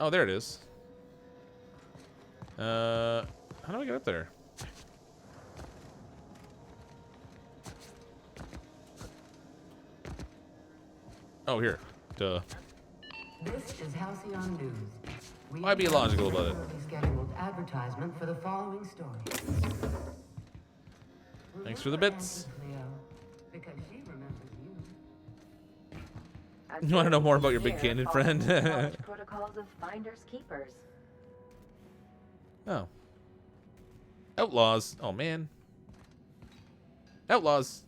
Oh, there it is. How do I get up there? Oh, here. Duh. This is Halcyon News. Why be illogical about it? Scheduled advertisement for the following story. Thanks for the bits. Because she remembers you. You want to know more about your big cannon friend? Protocols of finders keepers. Oh. Outlaws. Oh man. Outlaws.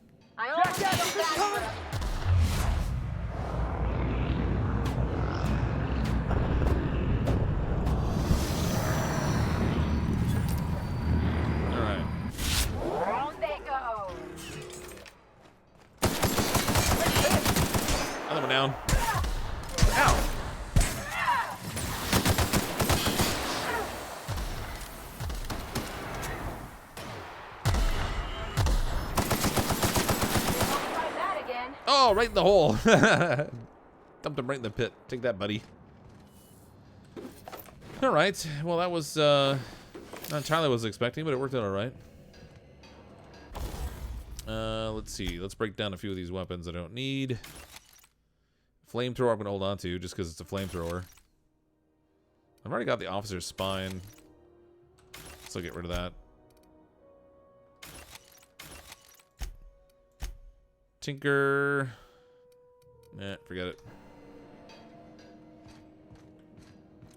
Another one down. Ow. Oh, right in the hole. Dumped him right in the pit. Take that, buddy. All right. Well, that was not entirely what I was expecting, but it worked out all right. Let's see. Let's break down a few of these weapons I don't need. Flamethrower I'm going to hold on to just because it's a flamethrower. I've already got the officer's spine. So I'll get rid of that. Tinker. Nah, forget it.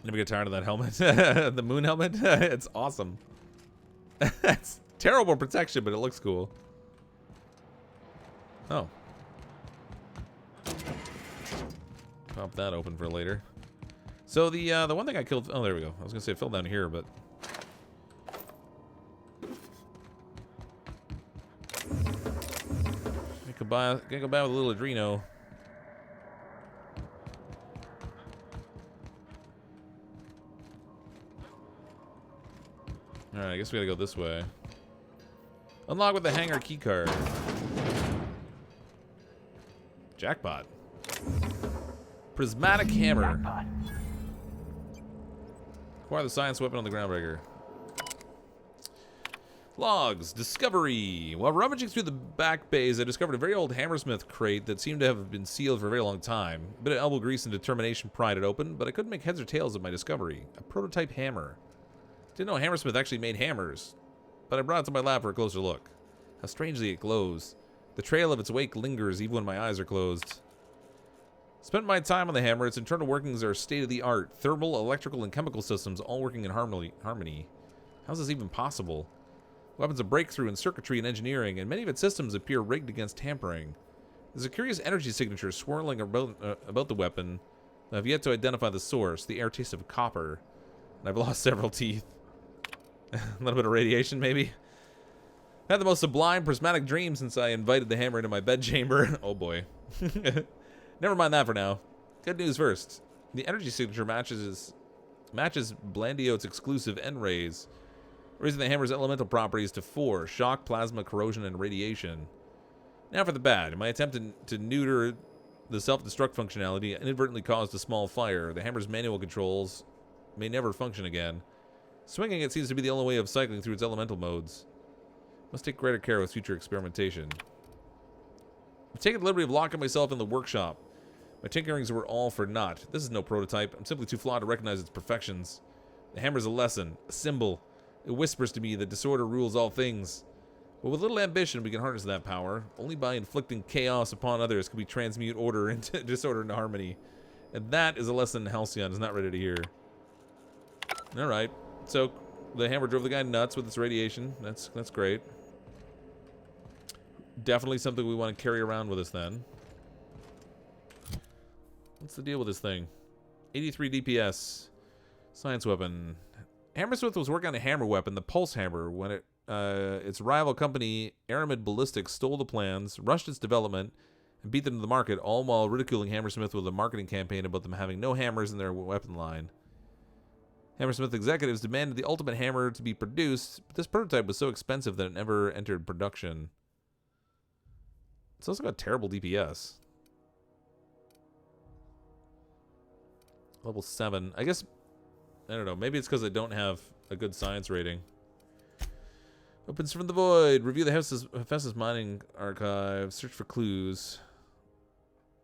Never get tired of that helmet. The moon helmet. It's awesome. It's terrible protection, but it looks cool. Oh. Pop that open for later. So the one thing I killed. Oh, there we go. I was gonna say it fell down here, but. Gonna go by with a little Adreno. All right, I guess we gotta go this way. Unlock with the hangar keycard. Jackpot. Prismatic hammer. Jackpot. Acquire the science weapon on the Groundbreaker. Logs. Discovery. While rummaging through the back bays, I discovered a very old hammersmith crate that seemed to have been sealed for a very long time. A bit of elbow grease and determination pried it open, but I couldn't make heads or tails of my discovery. A prototype hammer. Didn't know Hammersmith actually made hammers, but I brought it to my lab for a closer look. How strangely it glows. The trail of its wake lingers even when my eyes are closed. Spent my time on the hammer. Its internal workings are state-of-the-art. Thermal, electrical, and chemical systems all working in harmony. How's this even possible? Weapons of breakthrough in circuitry and engineering, and many of its systems appear rigged against tampering. There's a curious energy signature swirling about the weapon. I've yet to identify the source. The air tastes of copper. And I've lost several teeth. A little bit of radiation, maybe? I had the most sublime prismatic dream since I invited the hammer into my bedchamber. Oh boy. Never mind that for now. Good news first. The energy signature matches Blandiote's exclusive N-rays, raising the hammer's elemental properties to 4: shock, plasma, corrosion, and radiation. Now for the bad. In my attempt to neuter the self-destruct functionality, I inadvertently caused a small fire. The hammer's manual controls may never function again. Swinging it seems to be the only way of cycling through its elemental modes. Must take greater care with future experimentation. I've taken the liberty of locking myself in the workshop. My tinkerings were all for naught. This is no prototype. I'm simply too flawed to recognize its perfections. The hammer's a lesson, a symbol. It whispers to me that disorder rules all things. But with little ambition, we can harness that power. Only by inflicting chaos upon others can we transmute order into disorder into harmony. And that is a lesson Halcyon is not ready to hear. Alright. So, the hammer drove the guy nuts with its radiation. That's great. Definitely something we want to carry around with us then. What's the deal with this thing? 83 DPS. Science weapon. Hammersmith was working on a hammer weapon, the Pulse Hammer, when its rival company, Aramid Ballistics, stole the plans, rushed its development, and beat them to the market, all while ridiculing Hammersmith with a marketing campaign about them having no hammers in their weapon line. Hammersmith executives demanded the ultimate hammer to be produced, but this prototype was so expensive that it never entered production. It's also got terrible DPS. Level 7. I guess, I don't know, maybe it's because I don't have a good science rating. Opens from the void. Review the Hephaestus mining archive. Search for clues.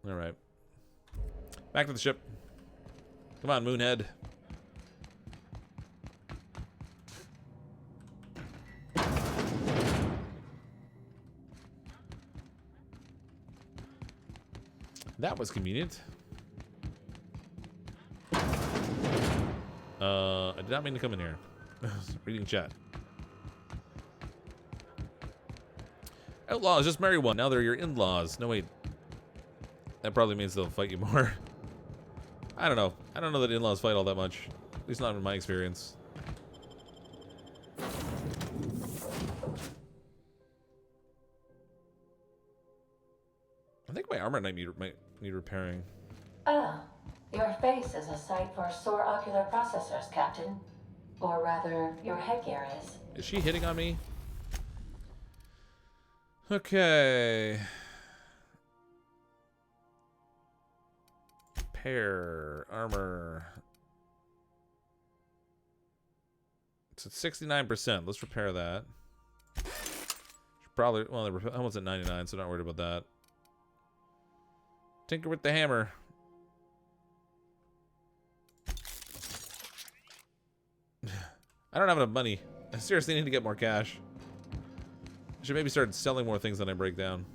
Alright. Back to the ship. Come on, Moonhead. That was convenient. I did not mean to come in here. Reading chat. Outlaws, just marry one. Now they're your in-laws. No, wait. That probably means they'll fight you more. I don't know. I don't know that in-laws fight all that much. At least not in my experience. I think my armor might need repairing. Ah, your face is a sight for sore ocular processors, Captain. Or rather, your headgear is. Is she hitting on me? Okay. Repair. Armor. It's at 69%. Let's repair that. Should probably, well, I'm almost at 99, so not worried about that. Tinker with the hammer. I don't have enough money. I seriously need to get more cash. I should maybe start selling more things than I break down.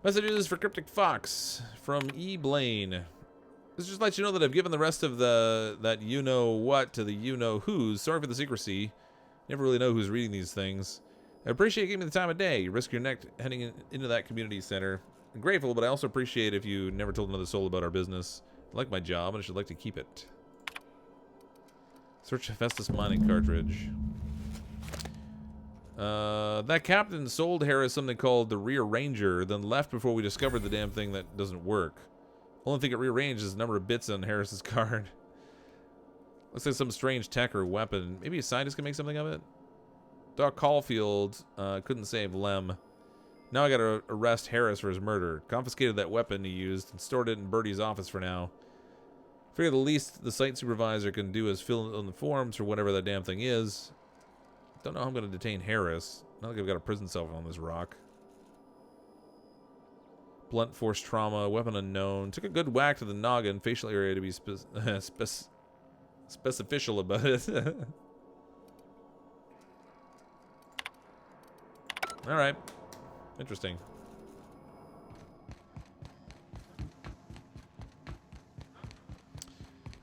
Messages for CrypticFox from E. Blaine. This just lets you know that I've given the rest of that you-know-what to the you-know-who's. Sorry for the secrecy. Never really know who's reading these things. I appreciate you giving me the time of day. You risk your neck heading into that community center. I'm grateful, but I also appreciate if you never told another soul about our business. I like my job, and I should like to keep it. Search Hephaestus mining cartridge. That captain sold Harris something called the rearranger, then left before we discovered the damn thing that doesn't work. Only thing it rearranges is the number of bits on Harris's card. Looks like some strange tech or weapon. Maybe a scientist can make something of it? Doc Caulfield couldn't save Lem. Now I gotta arrest Harris for his murder. Confiscated that weapon he used and stored it in Bertie's office for now. Figure the least the site supervisor can do is fill in the forms for whatever that damn thing is. Don't know how I'm going to detain Harris. Not like I've got a prison cell on this rock. Blunt force trauma, weapon unknown. Took a good whack to the noggin, facial area to be specificial about it. Alright. Interesting.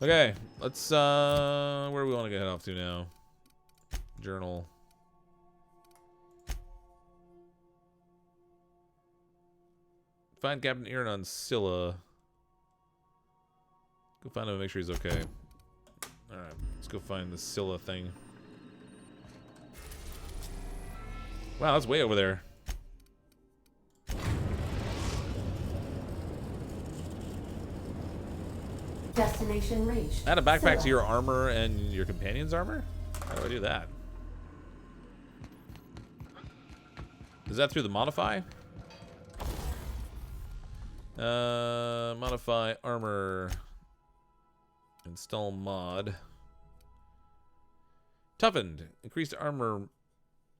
Okay, let's, where do we want to get off to now? Journal. Find Captain Tyrion on Scylla. Go find him and make sure he's okay. Alright, let's go find the Scylla thing. Wow, that's way over there. Destination reached. Add a backpack Scylla. to your armor and your companion's armor? How do I do that? Is that through the modify? Modify armor. Install mod. Toughened. Increased armor.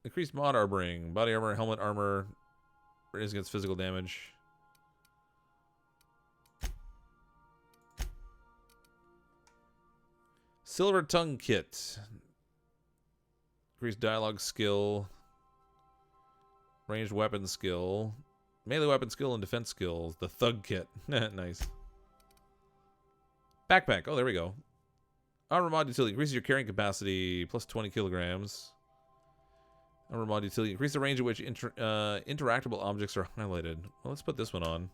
Increased mod armoring. Body armor, helmet armor. Raise against physical damage. Silver tongue kit. Increased dialogue skill. Ranged weapon skill. Melee weapon skill and defense skills. The thug kit. Nice. Backpack. Oh, there we go. Armor mod utility. Increases your carrying capacity. Plus 20 kilograms. Armor mod utility. Increase the range at which interactable objects are highlighted. Well, let's put this one on.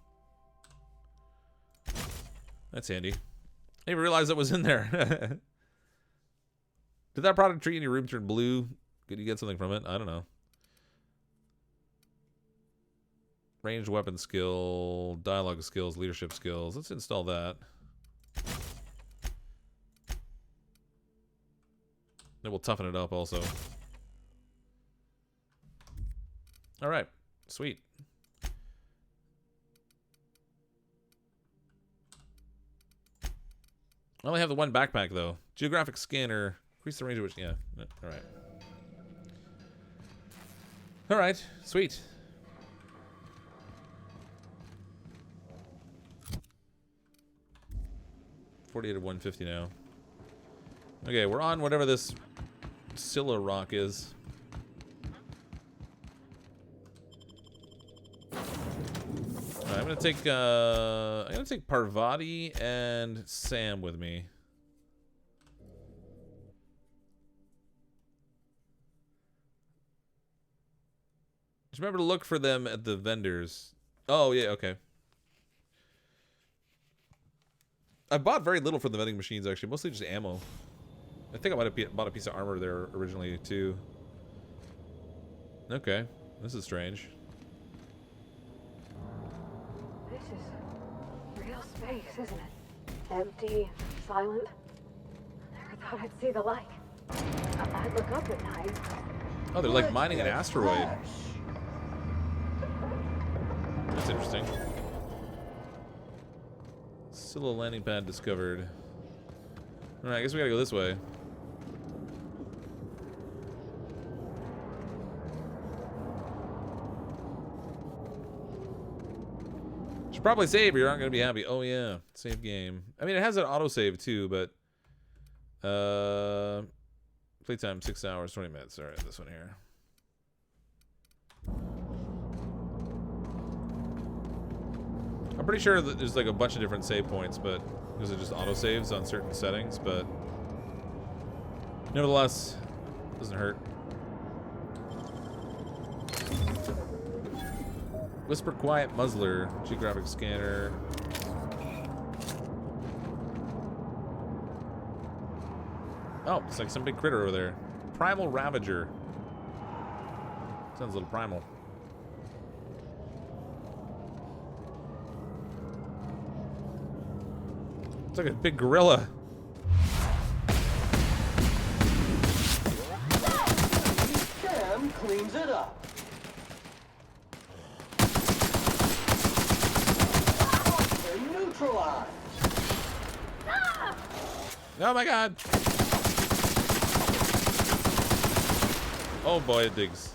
That's handy. I didn't even realize that was in there. Did that product tree in your room turn blue? Could you get something from it? I don't know. Ranged weapon skill, dialogue skills, leadership skills. Let's install that. Then we'll toughen it up also. Alright, sweet. I only have the one backpack though. Geographic scanner. Increase the range of which, yeah. Alright. Alright, sweet. $48 to 150 now. Okay, we're on whatever this Scylla rock is. Alright, I'm gonna take Parvati and Sam with me. Just remember to look for them at the vendors. Oh yeah, okay. I bought very little from the vending machines, actually. Mostly just ammo. I think I might have bought a piece of armor there originally, too. Okay. This is strange. This is real space, isn't it? Empty, silent. Never thought I'd see the like. I'd look up at night. Oh, they're like mining an asteroid. That's interesting. Scylla landing pad discovered. Alright, I guess we gotta go this way. Should probably save or you aren't gonna be happy. Oh yeah, save game. I mean, it has an autosave too, but playtime 6 hours 20 minutes. Alright, this one here. I'm pretty sure that there's like a bunch of different save points, but because it just autosaves on certain settings, but nevertheless, doesn't hurt. Whisper Quiet Muzzler, geographic scanner. Oh, it's like some big critter over there. Primal Ravager. Sounds a little primal. It's like a big gorilla. Sam cleans it up. They're neutralized. Oh my god. Oh boy, it digs.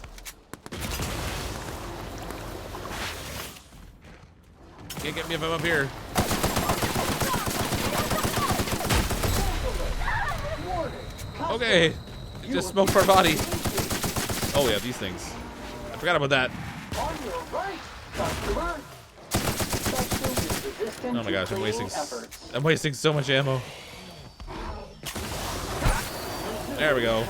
Can't get me if I'm up here. Okay. It just smoked our body. Oh yeah, these things. I forgot about that. On your right, customer. Oh my gosh, I'm wasting so much ammo. There we go.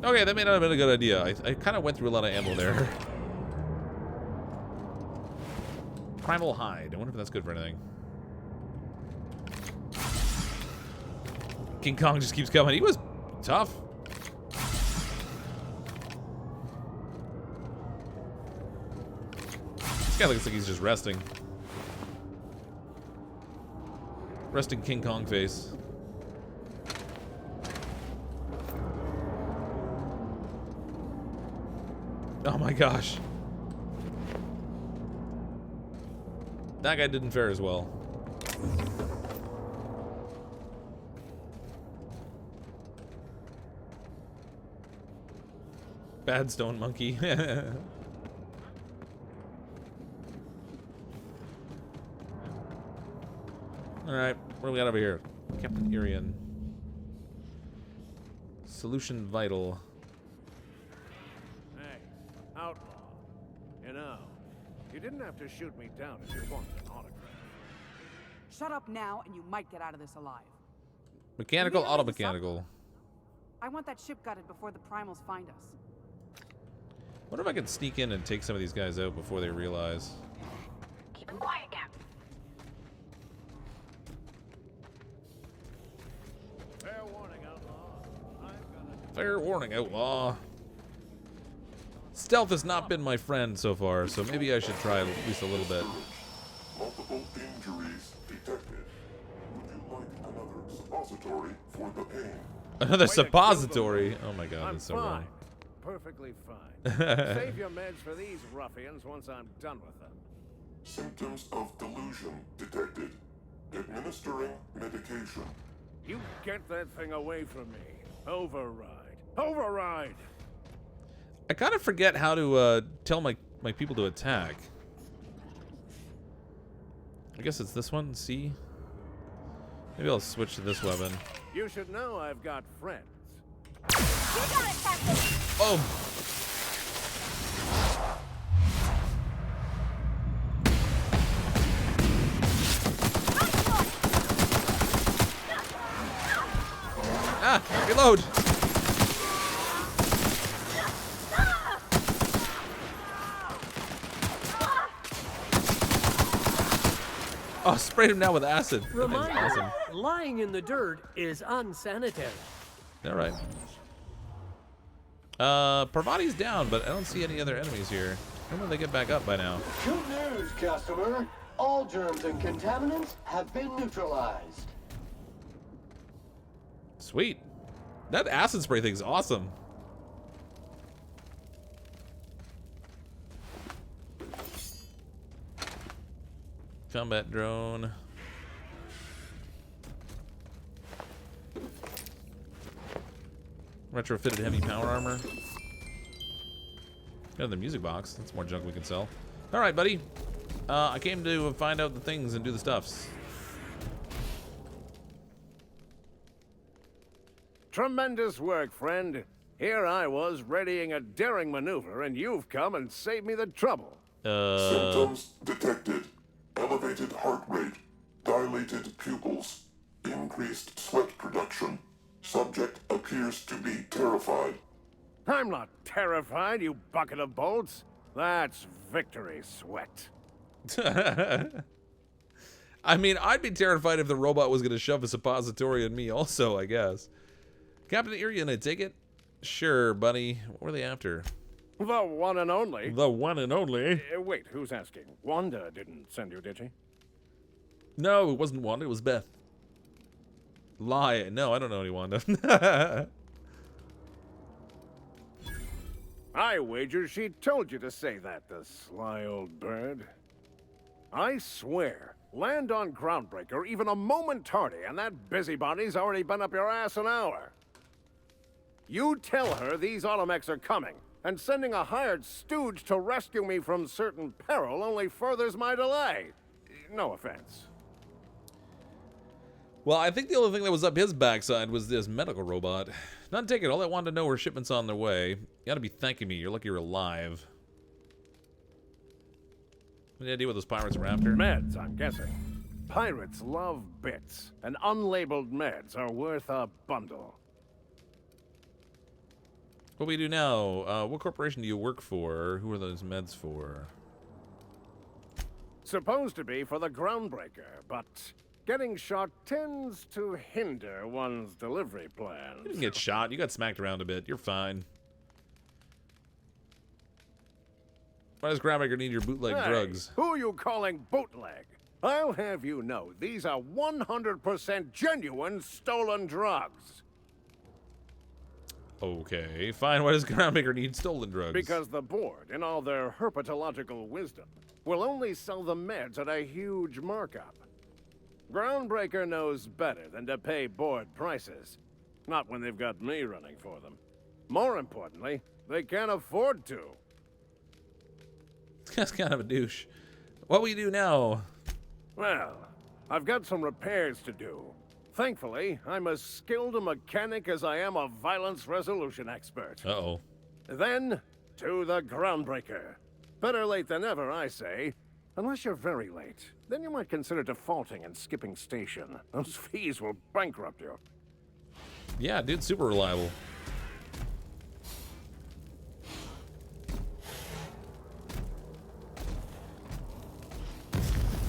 Okay, that may not have been a good idea. I kind of went through a lot of ammo there. Primal hide. I wonder if that's good for anything. King Kong just keeps coming. He was tough. This guy looks like he's just resting. Resting King Kong face. Oh my gosh. That guy didn't fare as well. Bad stone monkey. Alright, what do we got over here? Captain Tyrion. Solution vital. Hey, outlaw. You know, you didn't have to shoot me down if you wanted an autograph. Shut up now, and you might get out of this alive. Mechanical, auto mechanical. I want that ship gutted before the primals find us. Wonder if I can sneak in and take some of these guys out before they realize. Keep him quiet, Cap. Fair warning, outlaw. Fair warning, outlaw. Stealth has not been my friend so far, so maybe I should try at least a little bit. Multiple injuries detected. Would you like another suppository for the pain? Another suppository? Oh my god, that's so wrong. Perfectly fine. Save your meds for these ruffians once I'm done with them. Symptoms of delusion detected. Administering medication. You get that thing away from me. Override. Override! I kind of forget how to tell my people to attack. I guess it's this one, C? Maybe I'll switch to this weapon. You should know I've got friends. You got it, Captain! Oh! Ah! Reload! Oh, sprayed him now with acid. That thing's awesome. Lying in the dirt is unsanitary. All right. Parvati's down, but I don't see any other enemies here. When will they get back up by now? Good news, customer. All germs and contaminants have been neutralized. Sweet. That acid spray thing's awesome. Combat drone. Retrofitted heavy power armor. Got the music box. That's more junk we can sell. All right, buddy. I came to find out the things and do the stuffs. Tremendous work, friend. Here I was readying a daring maneuver, and you've come and saved me the trouble. Symptoms detected. Elevated heart rate. Dilated pupils. Increased sweat production. Subject appears to be terrified. I'm not terrified, you bucket of bolts. That's victory sweat. I mean, I'd be terrified if the robot was going to shove a suppository in me also, I guess. Captain Tyrion, I take it? Sure, buddy. What were they after? The one and only. The one and only? Wait, who's asking? Wanda didn't send you, did she? No, it wasn't Wanda, it was Beth. Lie. No, I don't know any Wanda. I wager she told you to say that, the sly old bird. I swear, Land on Groundbreaker even a moment tardy, and that busybody's already been up your ass an hour. You tell her these automechs are coming, and sending a hired stooge to rescue me from certain peril only furthers my delay. No offense. Well, I think the only thing that was up his backside was this medical robot. None taken. All I wanted to know were shipments on their way. You gotta be thanking me. You're lucky you're alive. Any idea what those pirates are after? Meds, I'm guessing. Pirates love bits, and unlabeled meds are worth a bundle. What do we do now? What corporation do you work for? Who are those meds for? Supposed to be for the Groundbreaker, but getting shot tends to hinder one's delivery plans. You didn't get shot. You got smacked around a bit. You're fine. Why does Groundbreaker need your bootleg drugs? Who are you calling bootleg? I'll have you know, these are 100% genuine stolen drugs. Okay, fine. Why does Groundbreaker need stolen drugs? Because the board, in all their herpetological wisdom, will only sell the meds at a huge markup. Groundbreaker knows better than to pay board prices. Not when they've got me running for them. More importantly, they can't afford to. That's kind of a douche. What will you do now? Well, I've got some repairs to do. Thankfully, I'm as skilled a mechanic as I am a violence resolution expert. Uh-oh. Then, to the Groundbreaker. Better late than never, I say. Unless you're very late. Then you might consider defaulting and skipping station. Those fees will bankrupt you. Yeah, dude, super reliable.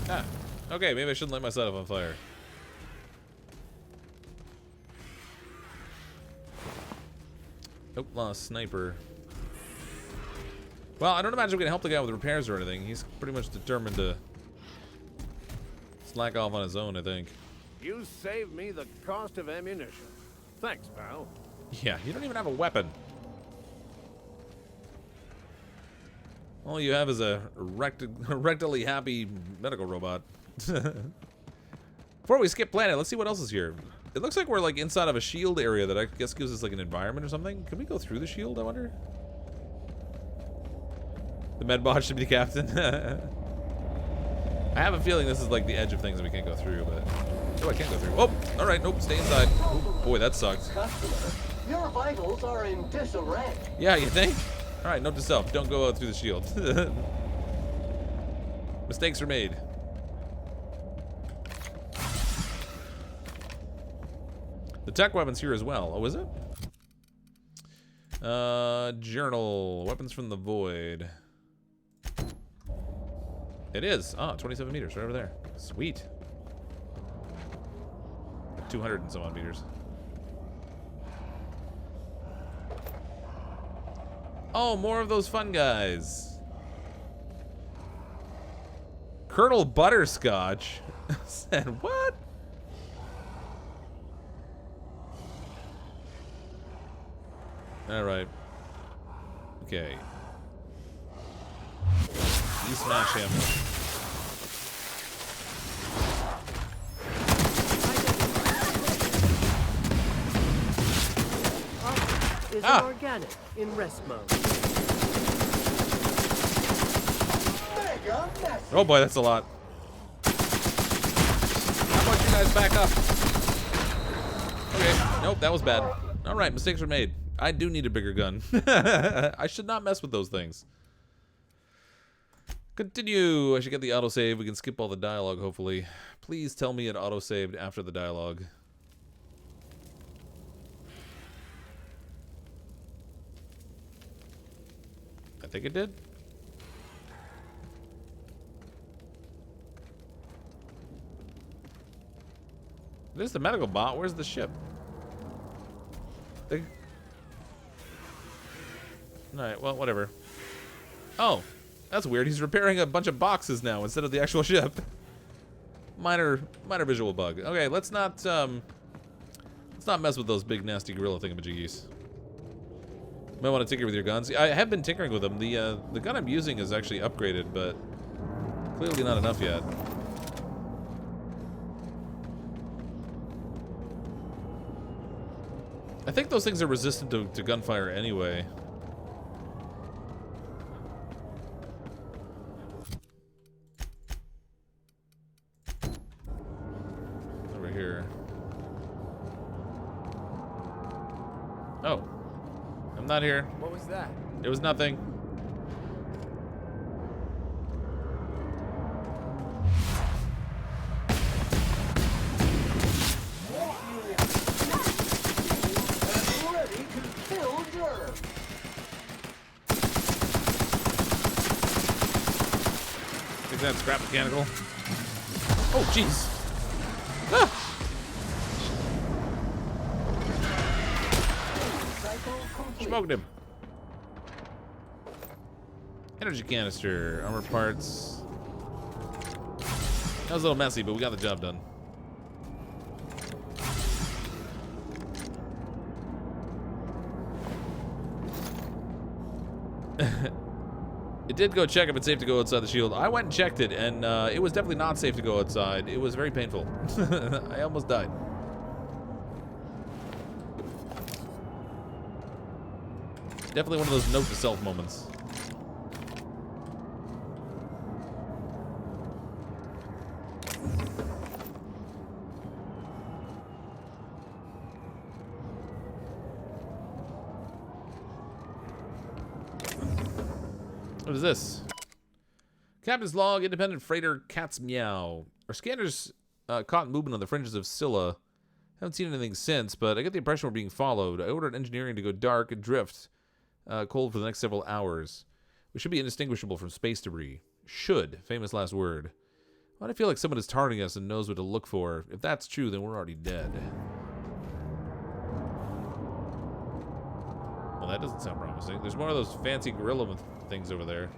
Ah, okay, maybe I shouldn't light myself on fire. Nope, lost sniper. Well, I don't imagine we can help the guy with repairs or anything. He's pretty much determined to slack off on his own, I think. You saved me the cost of ammunition. Thanks, pal. Yeah, you don't even have a weapon. All you have is a rectally happy medical robot. Before we skip planet, let's see what else is here. It looks like we're like inside of a shield area that I guess gives us like an environment or something. Can we go through the shield, I wonder? The medbot should be the captain. I have a feeling this is like the edge of things that we can't go through, but... Oh, I can't go through. Oh, alright, nope, stay inside. Oh, boy, that sucks. Customer, your vitals are in disarray. Yeah, you think? Alright, note to self, don't go out through the shield. Mistakes are made. The tech weapon's here as well. Oh, is it? Journal. Weapons from the void. It is. Ah, 27 meters right over there. Sweet. 200 and some odd meters. Oh, more of those fun guys. Colonel Butterscotch said what? All right. Okay. You smash him. Is an organic in rest mode. Oh boy, that's a lot. How about you guys back up? Okay, nope, that was bad. All right, mistakes were made. I do need a bigger gun. I should not mess with those things. Continue. I should get the autosave. We can skip all the dialogue, hopefully. Please tell me it autosaved after the dialogue. I think it did. There's the medical bot. Where's the ship? Alright, well, whatever. Oh, that's weird. He's repairing a bunch of boxes now instead of the actual ship. Minor visual bug. Okay, let's not mess with those big nasty gorilla thingamajiggies. Might want to tinker with your guns. I have been tinkering with them. The gun I'm using is actually upgraded, but clearly not enough yet. I think those things are resistant to gunfire anyway. Over here. Oh. I'm not here. What was that? It was nothing. That scrap mechanical. Oh, jeez. Ah! Smoked him. Energy canister, armor parts. That was a little messy, but we got the job done. It did go check if it's safe to go outside the shield. I went and checked it, and it was definitely not safe to go outside. It was very painful. I almost died. Definitely one of those note to self moments. What is this? Captain's log, independent freighter Cat's Meow. Our scanners caught movement on the fringes of Scylla. Haven't seen anything since, but I get the impression we're being followed. I ordered engineering to go dark and drift cold for the next several hours. We should be indistinguishable from space debris. Should. Famous last word. Why do I feel like someone is targeting us and knows what to look for? If that's true, then we're already dead. Well, that doesn't sound promising. There's more of those fancy gorilla things over there.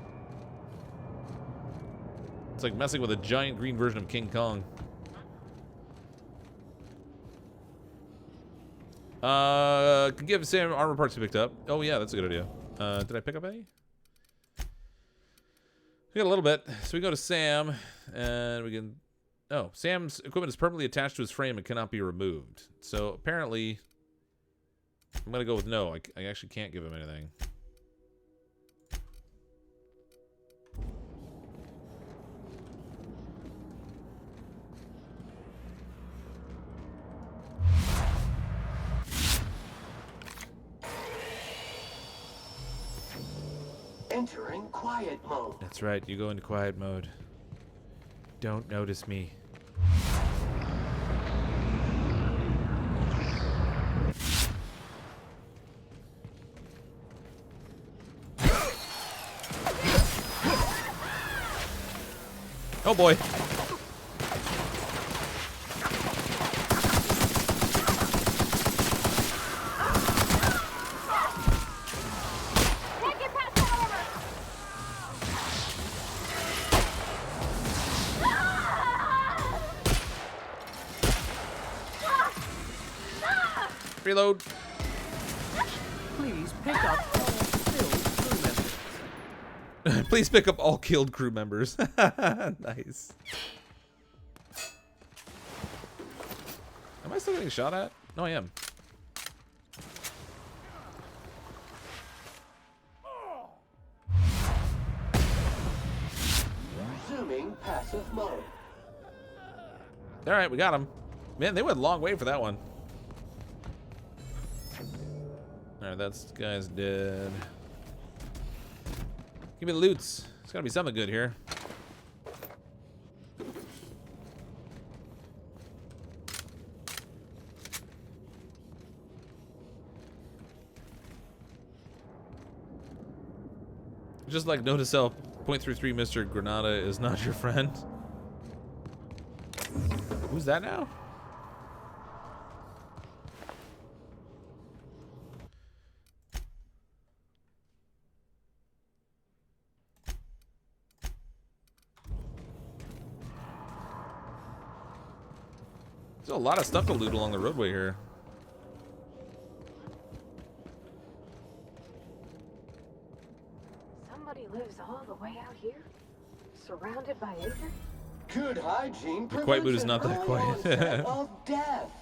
It's like messing with a giant green version of King Kong. Could give Sam armor parts to be picked up. Oh yeah, that's a good idea. Did I pick up any? We got a little bit. So we go to Sam, and we can... Oh, Sam's equipment is permanently attached to his frame and cannot be removed. So apparently... I'm gonna go with no. I actually can't give him anything. Entering quiet mode. That's right, you go into quiet mode. Don't notice me. Oh boy. Reload. Please pick up all killed crew members. Please pick up all killed crew members. Nice. Am I still getting shot at? No, I am. Resuming passive mode. All right, we got him. Man, they went a long way for that one. All right, that guy's dead. Give me the loots. There's gotta be something good here. Just like notice how .33 Mr. Granada is not your friend. Who's that now? There's a lot of stuff to loot along the roadway here. Somebody lives all the way out here, surrounded by acres. Good hygiene. The quiet mood is not that quiet. Of death.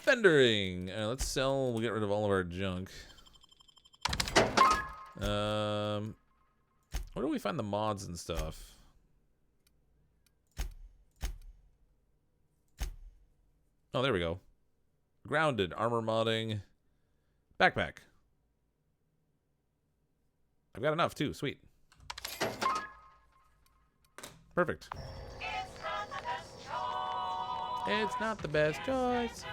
Vendoring. Let's sell. We'll get rid of all of our junk. Where do we find the mods and stuff? Oh, there we go. Grounded, armor modding, backpack. I've got enough too. Sweet. Perfect. It's not the best choice.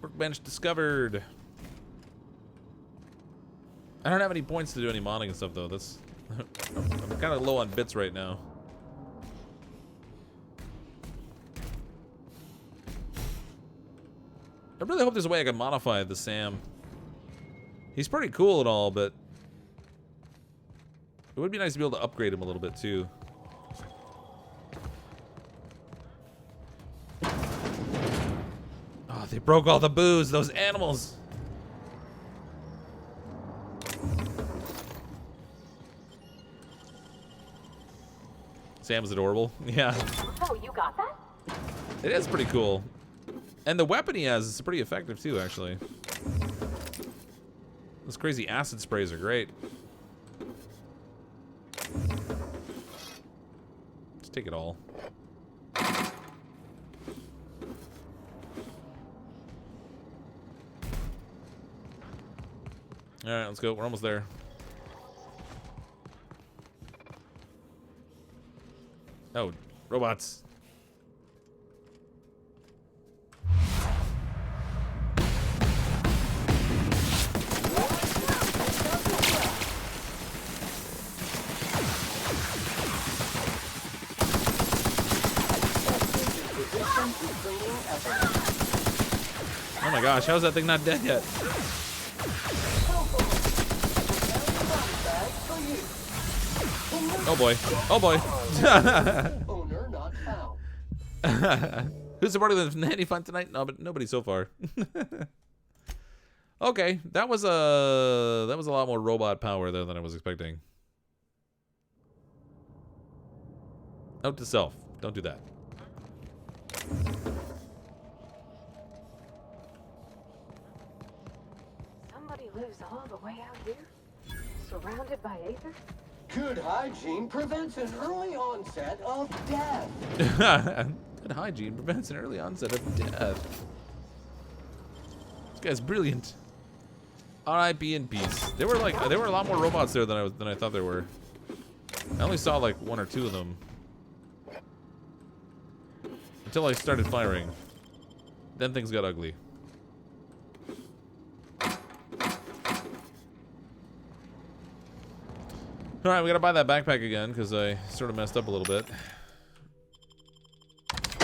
Workbench discovered. I don't have any points to do any modding and stuff though. That's I'm kind of low on bits right now. I really hope there's a way I can modify the Sam. He's pretty cool and all, but it would be nice to be able to upgrade him a little bit too. Oh, they broke all the booze, those animals. Sam's adorable. Yeah. Oh, you got that? It is pretty cool. And the weapon he has is pretty effective too, actually. Those crazy acid sprays are great. Let's take it all. Alright, let's go. We're almost there. Oh, robots. Oh my gosh, how's that thing not dead yet? Oh boy. Oh boy. Owner not found. Who's supporting the nanny fun tonight? No, but nobody so far. Okay, that was a lot more robot power there than I was expecting. Note to self, don't do that. Somebody lives all the way out here, surrounded by aether? Good hygiene prevents an early onset of death. Good hygiene prevents an early onset of death. This guy's brilliant. R.I.P. in peace. There were a lot more robots there than I thought there were. I only saw like 1 or 2 of them until I started firing. Then things got ugly. Alright, we gotta buy that backpack again because I sort of messed up a little bit.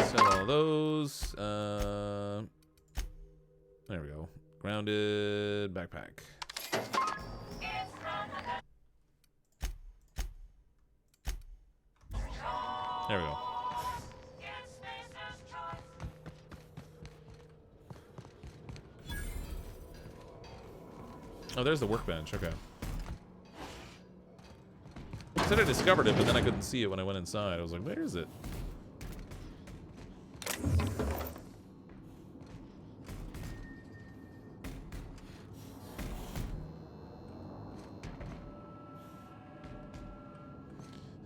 Sell all those. There we go. Grounded backpack. There we go. Oh, there's the workbench. Okay. I said I discovered it, but then I couldn't see it when I went inside. I was like, where is it?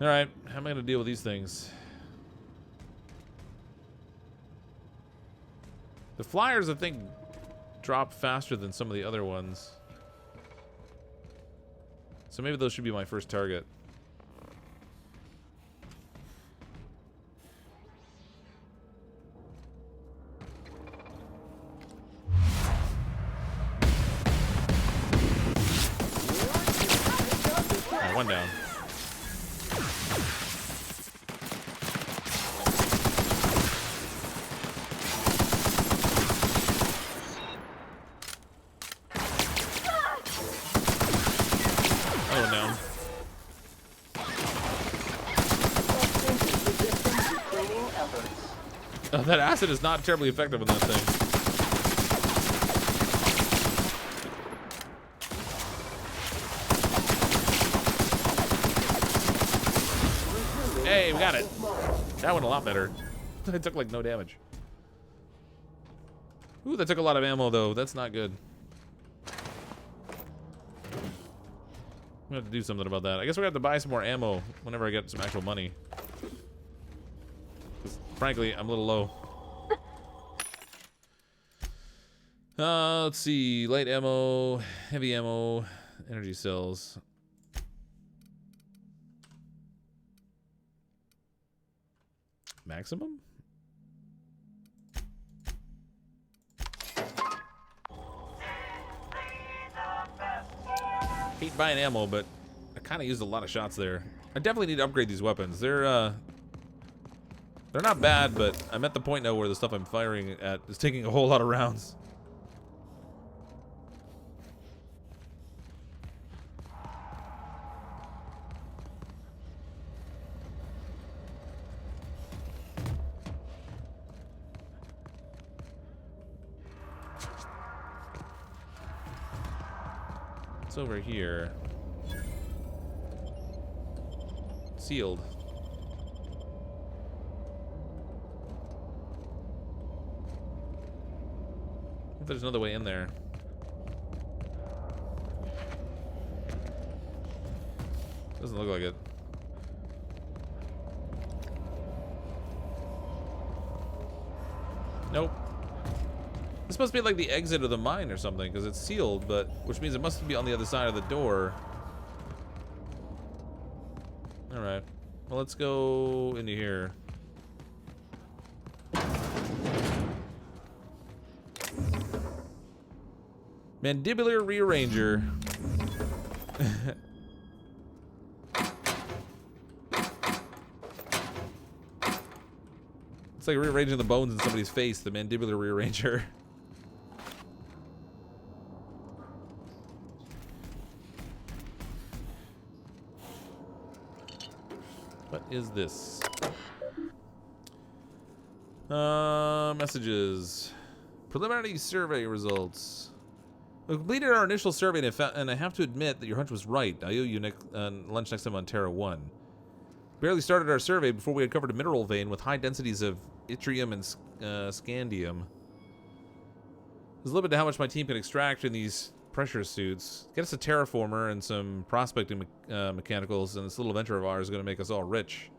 Alright, how am I going to deal with these things? The flyers, I think, drop faster than some of the other ones. So maybe those should be my first target. Alright, one down. Oh, that acid is not terribly effective on that thing. Hey, we got it. That went a lot better. I took like no damage. Ooh, that took a lot of ammo though. That's not good. I'm gonna have to do something about that. I guess we're gonna have to buy some more ammo whenever I get some actual money. 'Cause, frankly, I'm a little low. Let's see. Light ammo, heavy ammo, energy cells. Maximum? Hate buying ammo, but I kind of used a lot of shots there. I definitely need to upgrade these weapons. They're not bad, but I'm at the point now where the stuff I'm firing at is taking a whole lot of rounds. It's over here. Sealed. If there's another way in there. Doesn't look like it. Nope. This must be like the exit of the mine or something, because it's sealed, but which means it must be on the other side of the door. Alright. Well, let's go into here. Mandibular rearranger. It's like rearranging the bones in somebody's face, the mandibular rearranger. What is this? Messages. Preliminary survey results. We completed our initial survey and I have to admit that your hunch was right. I owe you lunch next time on Terra 1. Barely started our survey before we had covered a mineral vein with high densities of yttrium and scandium. There's a limit to how much my team can extract in these pressure suits. Get us a terraformer and some prospecting mechanicals, and this little venture of ours is going to make us all rich.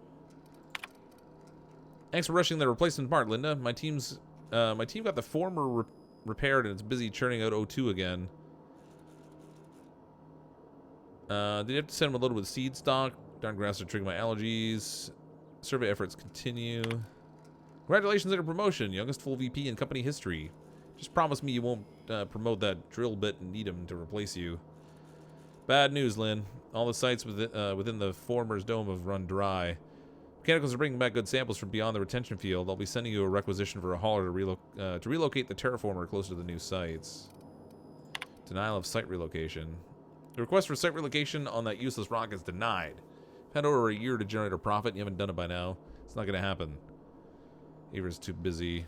Thanks for rushing the replacement part, Linda. My team got the former repaired and it's busy churning out O2 again. Did you have to send them loaded with seed stock? Darn grass are triggering my allergies. Survey efforts continue. Congratulations on your promotion, youngest full VP in company history. Just promise me you won't promote that drill bit and need him to replace you. Bad news, Lynn. All the sites within the former's dome have run dry. Mechanicals are bringing back good samples from beyond the retention field. I'll be sending you a requisition for a hauler to relocate the terraformer closer to the new sites. Denial of site relocation. The request for site relocation on that useless rock is denied. I've had over a year to generate a profit and you haven't done it by now. It's not going to happen. Avery's too busy.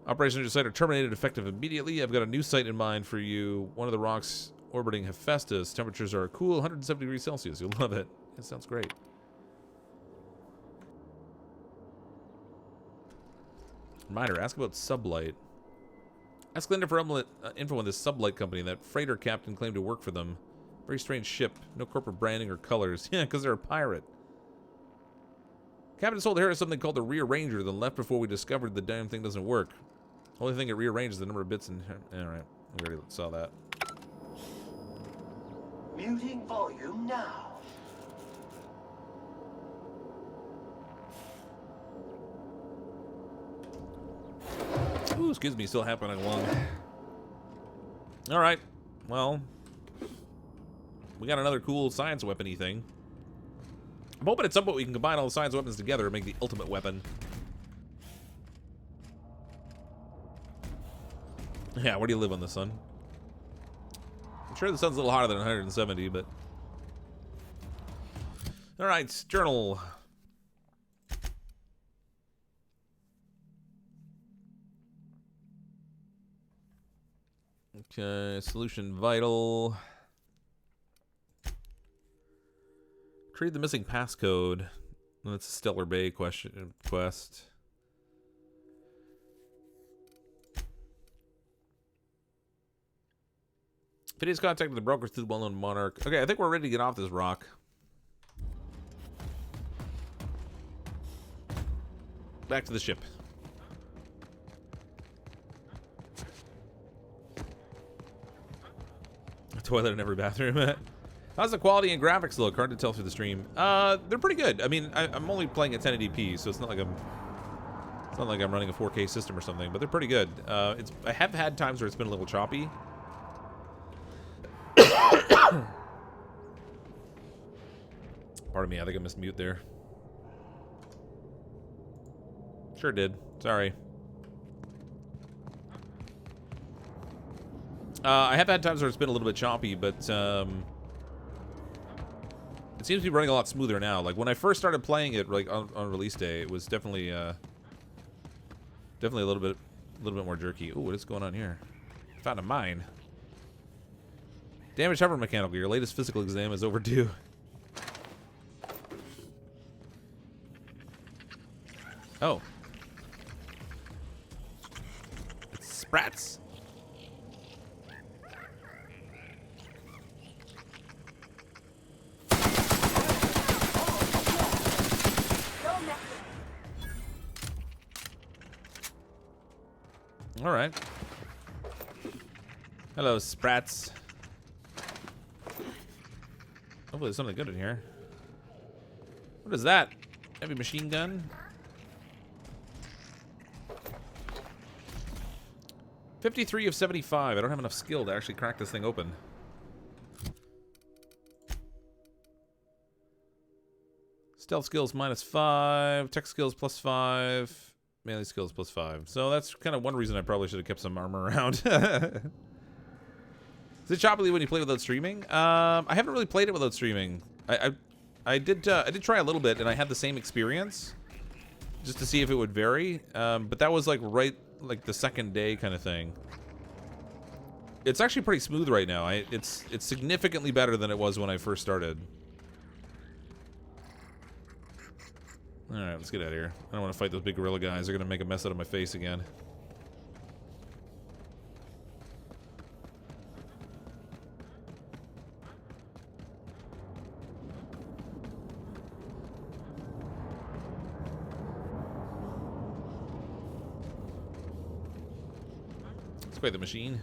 Operations at your site are terminated effective immediately. I've got a new site in mind for you. One of the rocks orbiting Hephaestus. Temperatures are cool, 170 degrees Celsius. You'll love it. It sounds great. Reminder, ask about Sublight. Ask Linda for info on this Sublight company. That freighter captain claimed to work for them. Very strange ship. No corporate branding or colors. Yeah, because they're a pirate. Captain told Harris something called the rearranger, then left before we discovered the damn thing doesn't work. Only thing it rearranges the number of bits in... Alright, we already saw that. Muting volume now. Ooh, excuse me, still happening along. Alright, well... We got another cool science weapon-y thing. I'm hoping at some point we can combine all the science weapons together and make the ultimate weapon. Yeah, where do you live on the sun? I'm sure the sun's a little hotter than 170, but... Alright, journal. Okay, solution vital. Create the missing passcode. That's a Stellar Bay quest. Phineas contacted the broker through the well-known Monarch. Okay, I think we're ready to get off this rock. Back to the ship. A toilet in every bathroom. How's the quality and graphics look? Hard to tell through the stream. They're pretty good. I mean, I'm only playing at 1080p, so it's not like I'm running a 4K system or something, but they're pretty good. I have had times where it's been a little choppy. Pardon me, I think I missed mute there. Sure did. Sorry. I have had times where it's been a little bit choppy, but it seems to be running a lot smoother now. Like when I first started playing it, like on release day, it was definitely a little bit more jerky. Ooh, what is going on here? Found a mine. Damaged hover mechanical. Your latest physical exam is overdue. Oh. It's sprats. All right. Hello, sprats. Hopefully there's something good in here. What is that? Heavy machine gun? 53 of 75. I don't have enough skill to actually crack this thing open. Stealth skills -5. Tech skills +5. Melee skills +5. So that's kind of one reason I probably should have kept some armor around. Is it choppily when you play without streaming? I haven't really played it without streaming. I did try a little bit, and I had the same experience, just to see if it would vary. But that was like the second day kind of thing. It's actually pretty smooth right now. It's significantly better than it was when I first started. All right, let's get out of here. I don't want to fight those big gorilla guys. They're gonna make a mess out of my face again. It's quite the machine.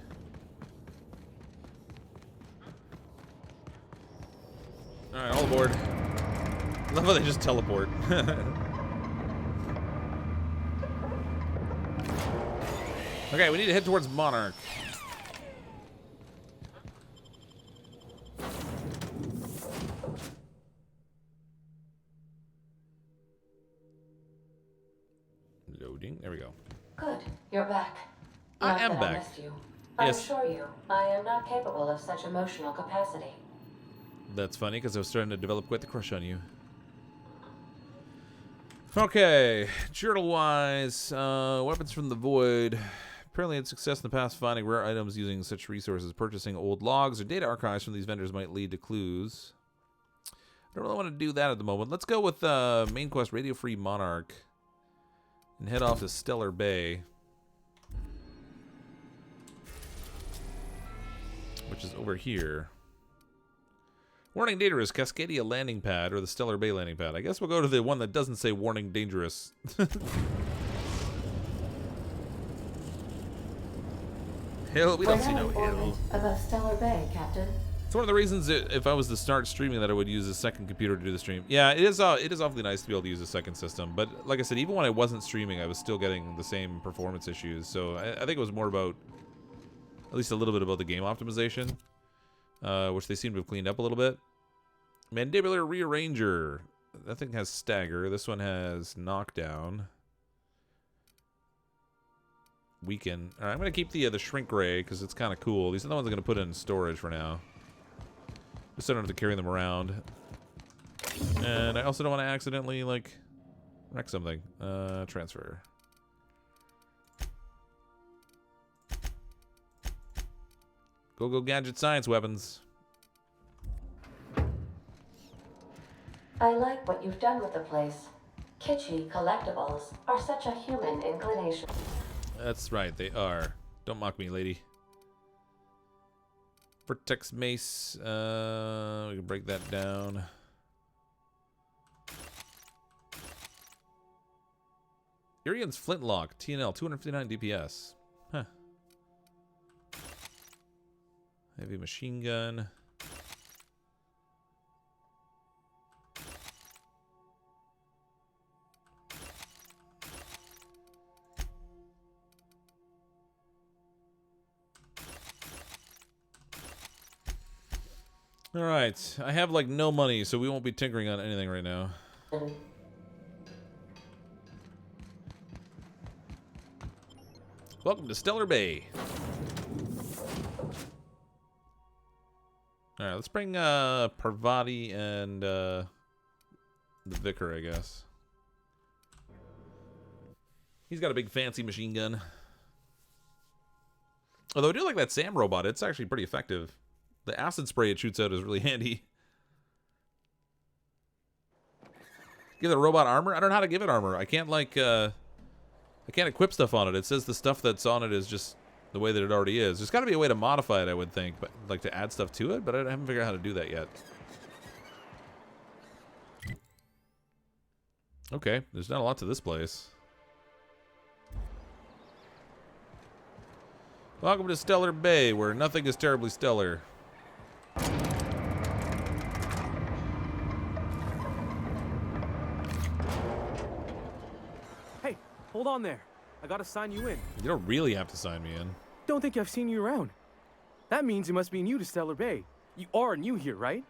All right, all aboard. I love how they just teleport. Okay, we need to head towards Monarch. Loading. There we go. Good. You're back. I Not am that back. I missed you. I Yes. assure you, I am not capable of such emotional capacity. That's funny, because I was starting to develop quite the crush on you. Okay, journal-wise, weapons from the void. Apparently had success in the past finding rare items using such resources. Purchasing old logs or data archives from these vendors might lead to clues. I don't really want to do that at the moment. Let's go with main quest, Radio Free Monarch. And head off to Stellar Bay. Which is over here. Warning dangerous, Cascadia landing pad, or the Stellar Bay landing pad. I guess we'll go to the one that doesn't say warning dangerous. Hill, we don't see no hill. About Stellar Bay, Captain. It's one of the reasons that if I was to start streaming that I would use a second computer to do the stream. Yeah, it is awfully nice to be able to use a second system. But like I said, even when I wasn't streaming, I was still getting the same performance issues. So I think it was more about, at least a little bit about the game optimization. Which they seem to have cleaned up a little bit. Mandibular rearranger. That thing has stagger. This one has knockdown. Weaken. All right, I'm gonna keep the shrink ray because it's kind of cool. These are the ones I'm gonna put in storage for now. Just so I don't have to carry them around. And I also don't want to accidentally like wreck something. Transfer. Go gadget science weapons. I like what you've done with the place. Kitschy collectibles are such a human inclination. That's right, they are. Don't mock me, lady. Vertex mace. We can break that down. Tyrion's flintlock. TNL, 259 DPS. Huh. Heavy machine gun. Alright, I have like no money, so we won't be tinkering on anything right now. Welcome to Stellar Bay. Alright, let's bring Parvati and the Vicar, I guess. He's got a big fancy machine gun. Although I do like that SAM robot, it's actually pretty effective. The acid spray it shoots out is really handy. Give the robot armor? I don't know how to give it armor. I can't like I can't equip stuff on it. It says the stuff that's on it is just the way that it already is. There's got to be a way to modify it, I would think, but like to add stuff to it, but I haven't figured out how to do that yet. Okay, there's not a lot to this place. Welcome to Stellar Bay, where nothing is terribly stellar. Hey, hold on there. I gotta sign you in. You don't really have to sign me in. Don't think I've seen you around. That means you must be new to Stellar Bay. You are new here, right?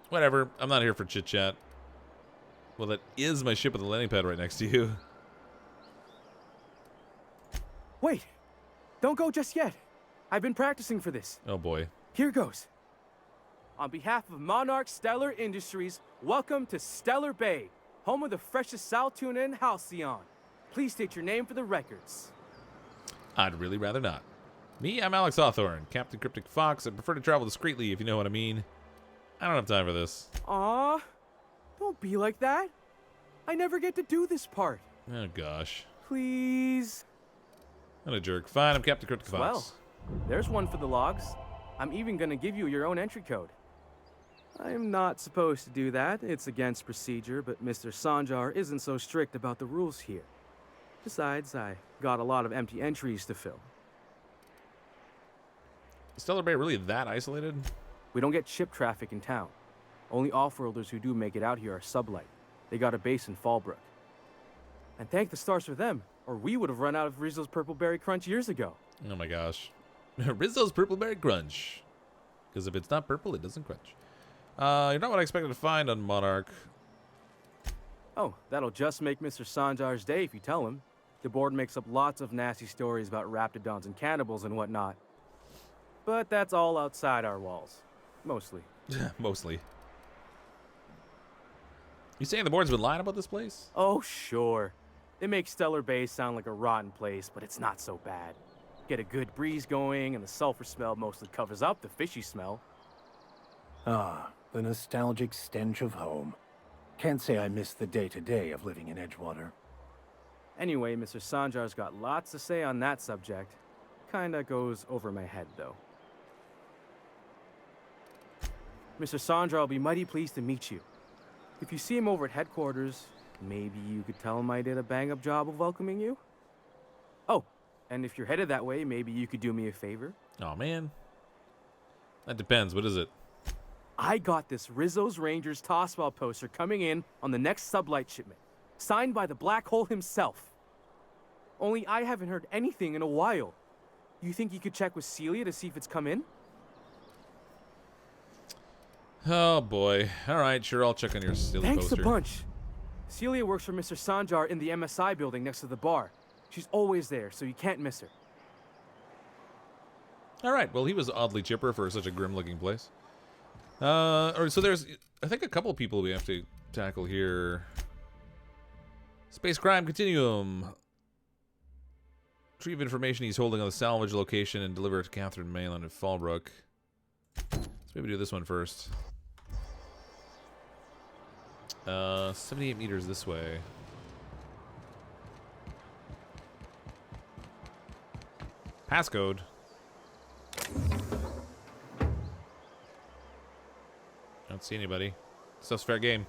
Whatever. I'm not here for chit-chat. Well, that is my ship with the landing pad right next to you. Wait. Don't go just yet. I've been practicing for this. Oh, boy. Here goes. On behalf of Monarch Stellar Industries, welcome to Stellar Bay, home of the freshest sal tuna and halcyon. Please state your name for the records. I'd really rather not. Me, I'm Alex Hawthorne, Captain CrypticFox. I prefer to travel discreetly, if you know what I mean. I don't have time for this. Aw, don't be like that. I never get to do this part. Oh, gosh. Please. What a jerk. Fine, I'm Captain CrypticFox. Well, there's one for the logs. I'm even gonna give you your own entry code. I'm not supposed to do that. It's against procedure, but Mr. Sanjar isn't so strict about the rules here. Besides, I got a lot of empty entries to fill. Is Stellar Bay really that isolated? We don't get ship traffic in town. Only off-worlders who do make it out here are Sublight. They got a base in Fallbrook. And thank the stars for them, or we would have run out of Rizzo's Purple Berry Crunch years ago. Oh my gosh. Rizzo's Purple Berry Crunch. Because if it's not purple, it doesn't crunch. You're not what I expected to find on Monarch. Oh, that'll just make Mr. Sanjar's day if you tell him. The board makes up lots of nasty stories about raptidons and cannibals and whatnot. But that's all outside our walls. Mostly. Mostly. You saying the board's been lying about this place? Oh, sure. They make Stellar Bay sound like a rotten place, but it's not so bad. Get a good breeze going, and the sulfur smell mostly covers up the fishy smell. Ah, the nostalgic stench of home. Can't say I miss the day-to-day of living in Edgewater. Anyway, Mr. Sanjar's got lots to say on that subject. Kinda goes over my head, though. Mr. Sanjar will be mighty pleased to meet you. If you see him over at headquarters, maybe you could tell him I did a bang-up job of welcoming you? Oh, and if you're headed that way, maybe you could do me a favor? Oh, man. That depends. What is it? I got this Rizzo's Rangers Tossball poster coming in on the next Sublight shipment, signed by the Black Hole himself. Only I haven't heard anything in a while. You think you could check with Celia to see if it's come in? Oh, boy. All right, sure, I'll check on your silly Thanks poster. a bunch. Celia works for Mr. Sanjar in the MSI building next to the bar. She's always there, so you can't miss her. All right, well, he was oddly chipper for such a grim-looking place. So there's, I think, a couple people we have to tackle here. Space Crime Continuum. Retrieve information he's holding on the salvage location and deliver it to Catherine Mayland at Fallbrook. Let's maybe do this one first. 78 meters this way. Passcode. Don't see anybody. Stuff's fair game.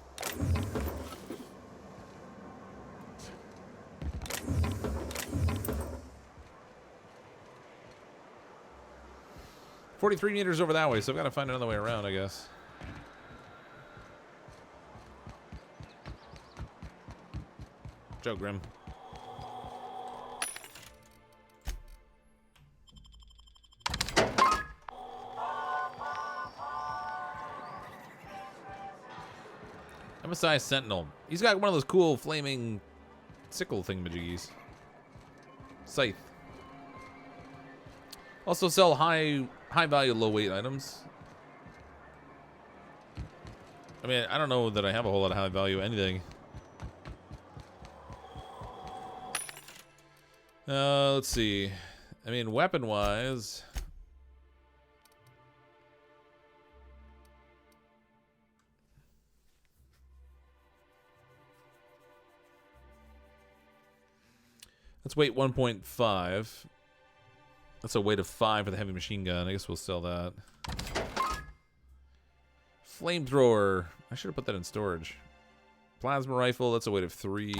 $43 meters over that way, so I've got to find another way around, I guess. Joe Grim. MSI Sentinel. He's got one of those cool flaming sickle thingamajiggies. Scythe. Also sell high value, low weight items. I mean, I don't know that I have a whole lot of high value anything. Let's see. I mean, weapon wise. Let's weight 1.5. That's a weight of 5 for the heavy machine gun. I guess we'll sell that. Flamethrower. I should have put that in storage. Plasma rifle. That's a weight of 3.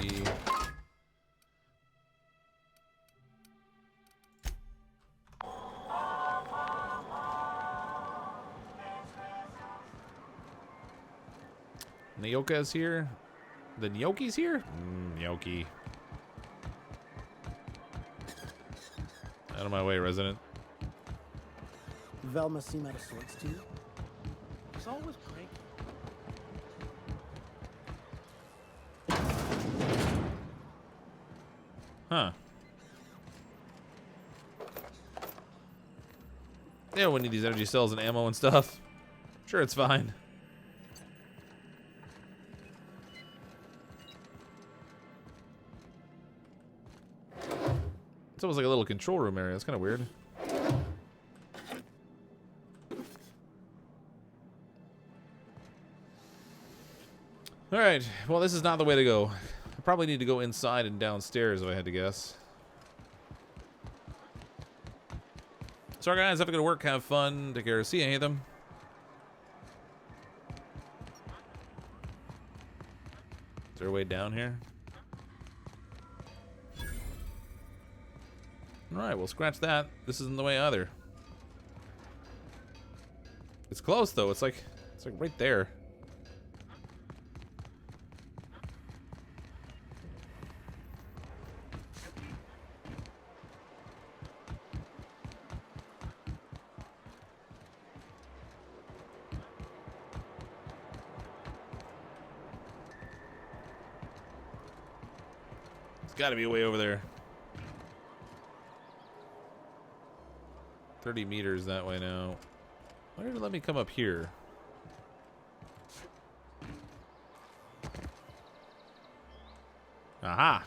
Nyoka's here. The Nyoki's here? Nyoki. Out of my way, resident. Velma seem out of sorts to you? It's always cranky. Huh. Yeah, we need these energy cells and ammo and stuff. Sure, it's fine. It's almost like a little control room area. It's kind of weird. Alright, well, this is not the way to go. I probably need to go inside and downstairs if I had to guess. Sorry, guys. Have a good work. Have fun. Take care. See you, Anthem. Is there a way down here? Alright, well, scratch that. This isn't the way either. It's close, though. It's like right there. It's got to be way over there. 30 meters that way now. Why did it let me come up here? Aha!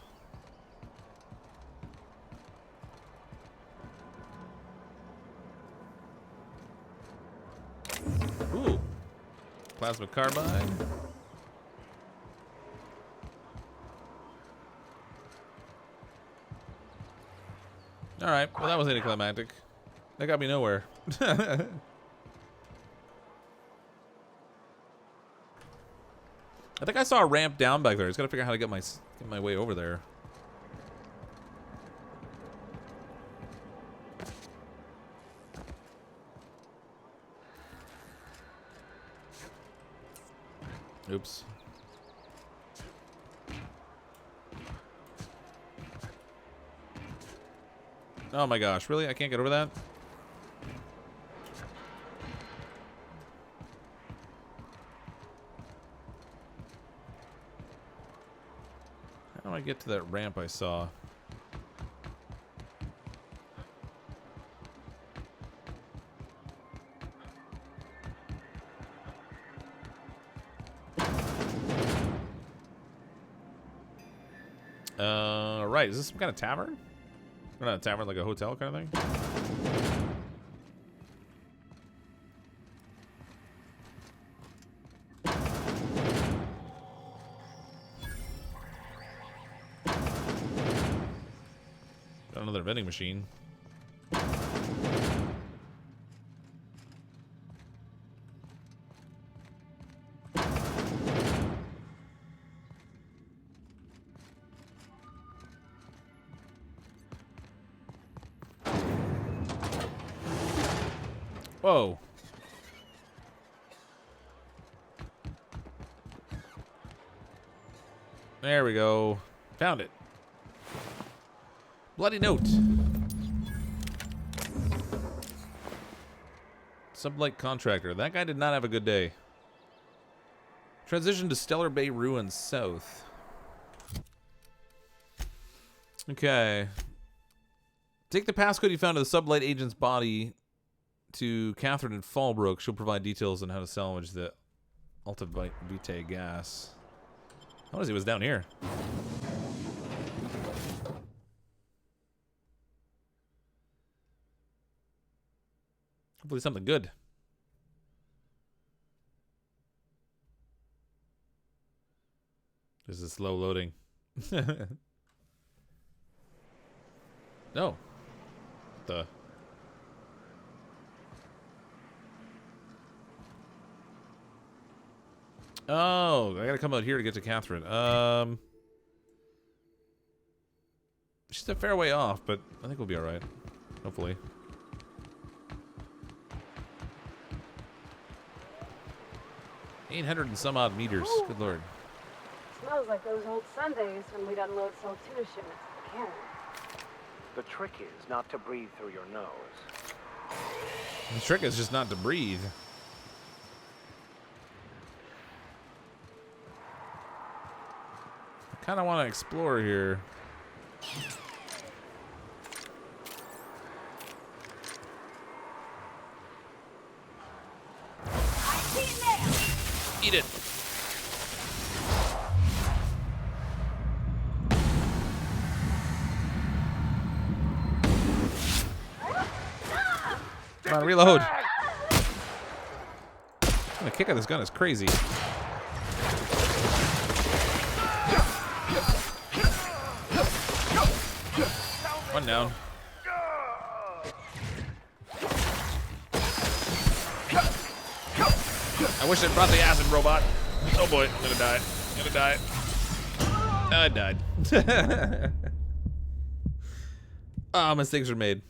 Ooh! Plasma carbine. Alright, well that was anticlimactic. That got me nowhere. I think I saw a ramp down back there. I just gotta figure out how to get my way over there. Oops. Oh my gosh, really? I can't get over that? How do I get to that ramp I saw? Right. Is this some kind of tavern? Or not a tavern, like a hotel kind of thing? another vending machine. Whoa. There we go. Found it. Bloody note. Sublight contractor. That guy did not have a good day. Transition to Stellar Bay Ruins South. Okay. Take the passcode you found to the Sublight agent's body to Catherine in Fallbrook. She'll provide details on how to salvage the Alta Vitae gas. What is he? Was down here. Hopefully something good. This is slow loading. No. The. Oh, I gotta come out here to get to Catherine. She's a fair way off, but I think we'll be alright. Hopefully. $800 and some odd meters. Ooh. Good lord. Smells like those old Sundays when we'd unload sold tuna shipments at the cannon. The trick is not to breathe through your nose. The trick is just not to breathe. I kind of want to explore here. Eat it. Come on, reload. The kick of this gun is crazy. One down. I wish I brought the acid robot. Oh boy, I'm gonna die. I'm gonna die. I died. Ah, mistakes are made.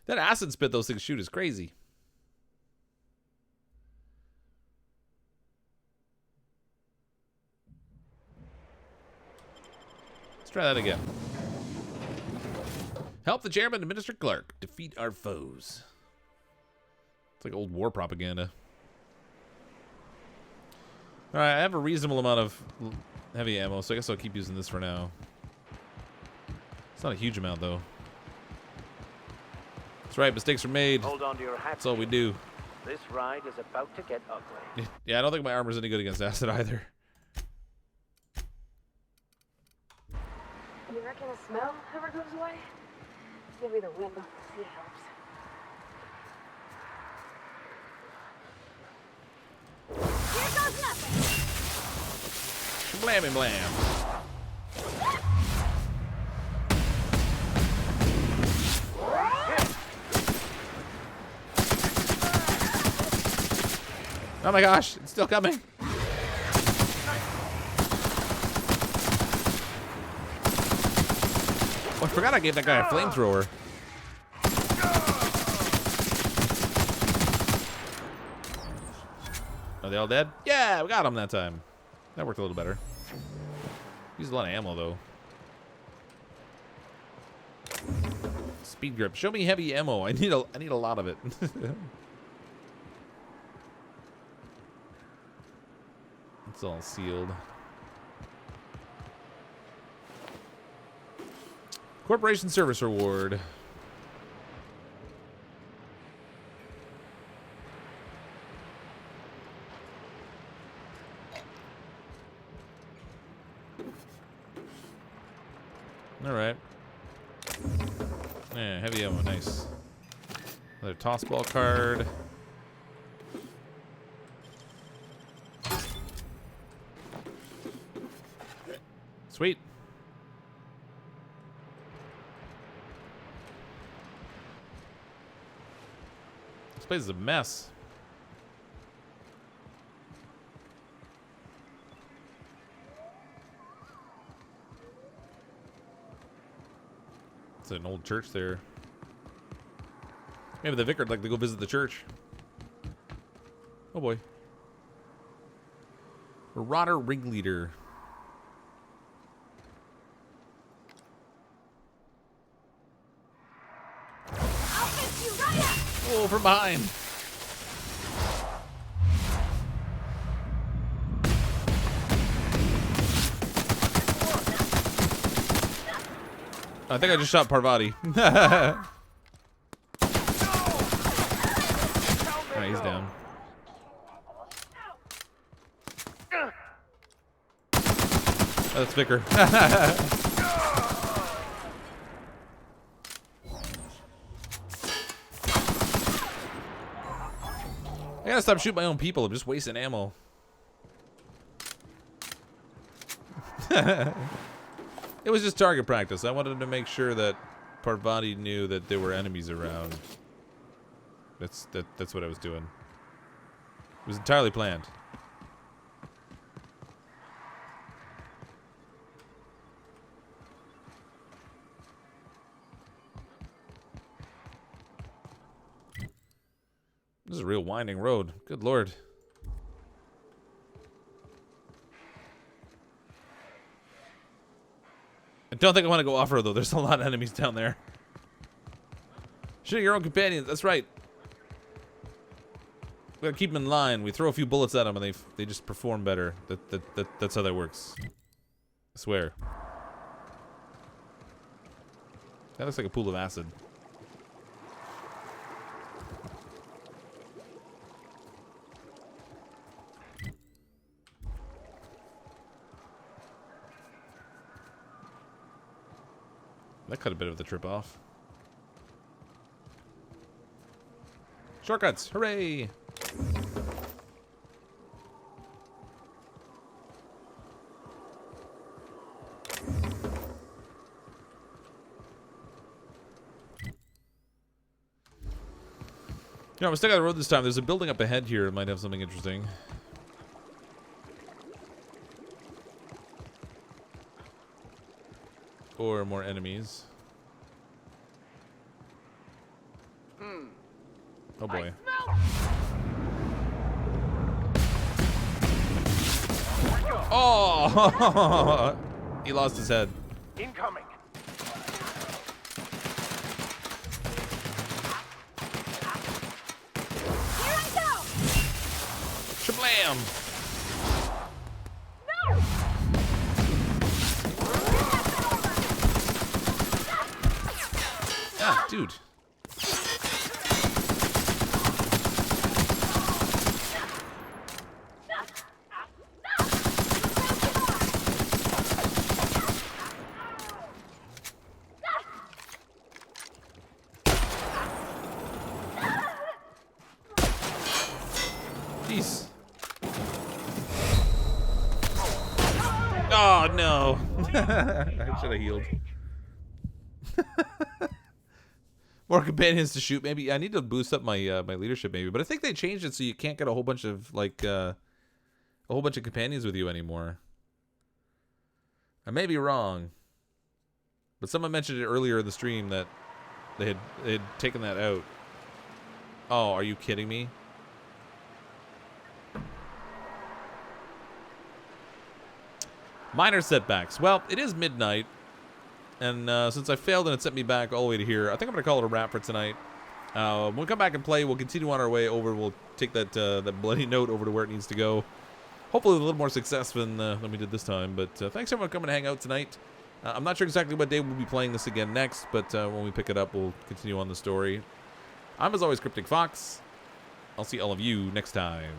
That acid spit those things shoot is crazy. Let's try that again. Help the chairman and Minister Clark defeat our foes. It's like old war propaganda. Alright, I have a reasonable amount of heavy ammo, so I guess I'll keep using this for now. It's not a huge amount, though. That's right, mistakes are made. Hold on to your hat. That's all we do. This ride is about to get ugly. Yeah, I don't think my armor's any good against acid either. You reckon the smell ever goes away? Maybe the wind off the sea helps. Here goes nothing! Blammy blam. Oh my gosh, it's still coming. Oh, I forgot I gave that guy a flamethrower. Are they all dead? Yeah, we got them that time. That worked a little better. Used a lot of ammo though. Speed grip. Show me heavy ammo. I need a lot of it. It's all sealed. Corporation service reward. All right. Yeah, heavy ammo, nice. Another toss ball card. Sweet. This place is a mess. It's an old church there. Maybe the vicar would like to go visit the church. Oh boy. Marauder ringleader. Oh, from behind. I think I just shot Parvati. Alright, he's down. Oh, that's Vicar. I gotta stop shooting my own people. I'm just wasting ammo. It was just target practice. I wanted to make sure that Parvati knew that there were enemies around. That's what I was doing. It was entirely planned. This is a real winding road. Good lord. I don't think I want to go off-road, though. There's a lot of enemies down there. Shoot your own companions. That's right. We gotta keep them in line. We throw a few bullets at them, and they just perform better. That's how that works. I swear. That looks like a pool of acid. That cut a bit of the trip off. Shortcuts! Hooray! Yeah, we're stuck on the road this time. There's a building up ahead here that might have something interesting. Or more enemies. Oh boy. Oh! He lost his head. Incoming. Here I go! Shablam! Ah, dude. Jeez. Oh, no. I should have healed. More companions to shoot. Maybe I need to boost up my my leadership, maybe. But I think they changed it so you can't get a whole bunch of like a whole bunch of companions with you anymore. I may be wrong, but someone mentioned it earlier in the stream that they had taken that out. Oh, are you kidding me? Minor setbacks. Well, it is midnight. And since I failed and it sent me back all the way to here, I think I'm going to call it a wrap for tonight. When we come back and play, we'll continue on our way over. We'll take that that bloody note over to where it needs to go. Hopefully with a little more success than we did this time. But thanks everyone for coming to hang out tonight. I'm not sure exactly what day we'll be playing this again next, but when we pick it up, we'll continue on the story. I'm, as always, CrypticFox. I'll see all of you next time.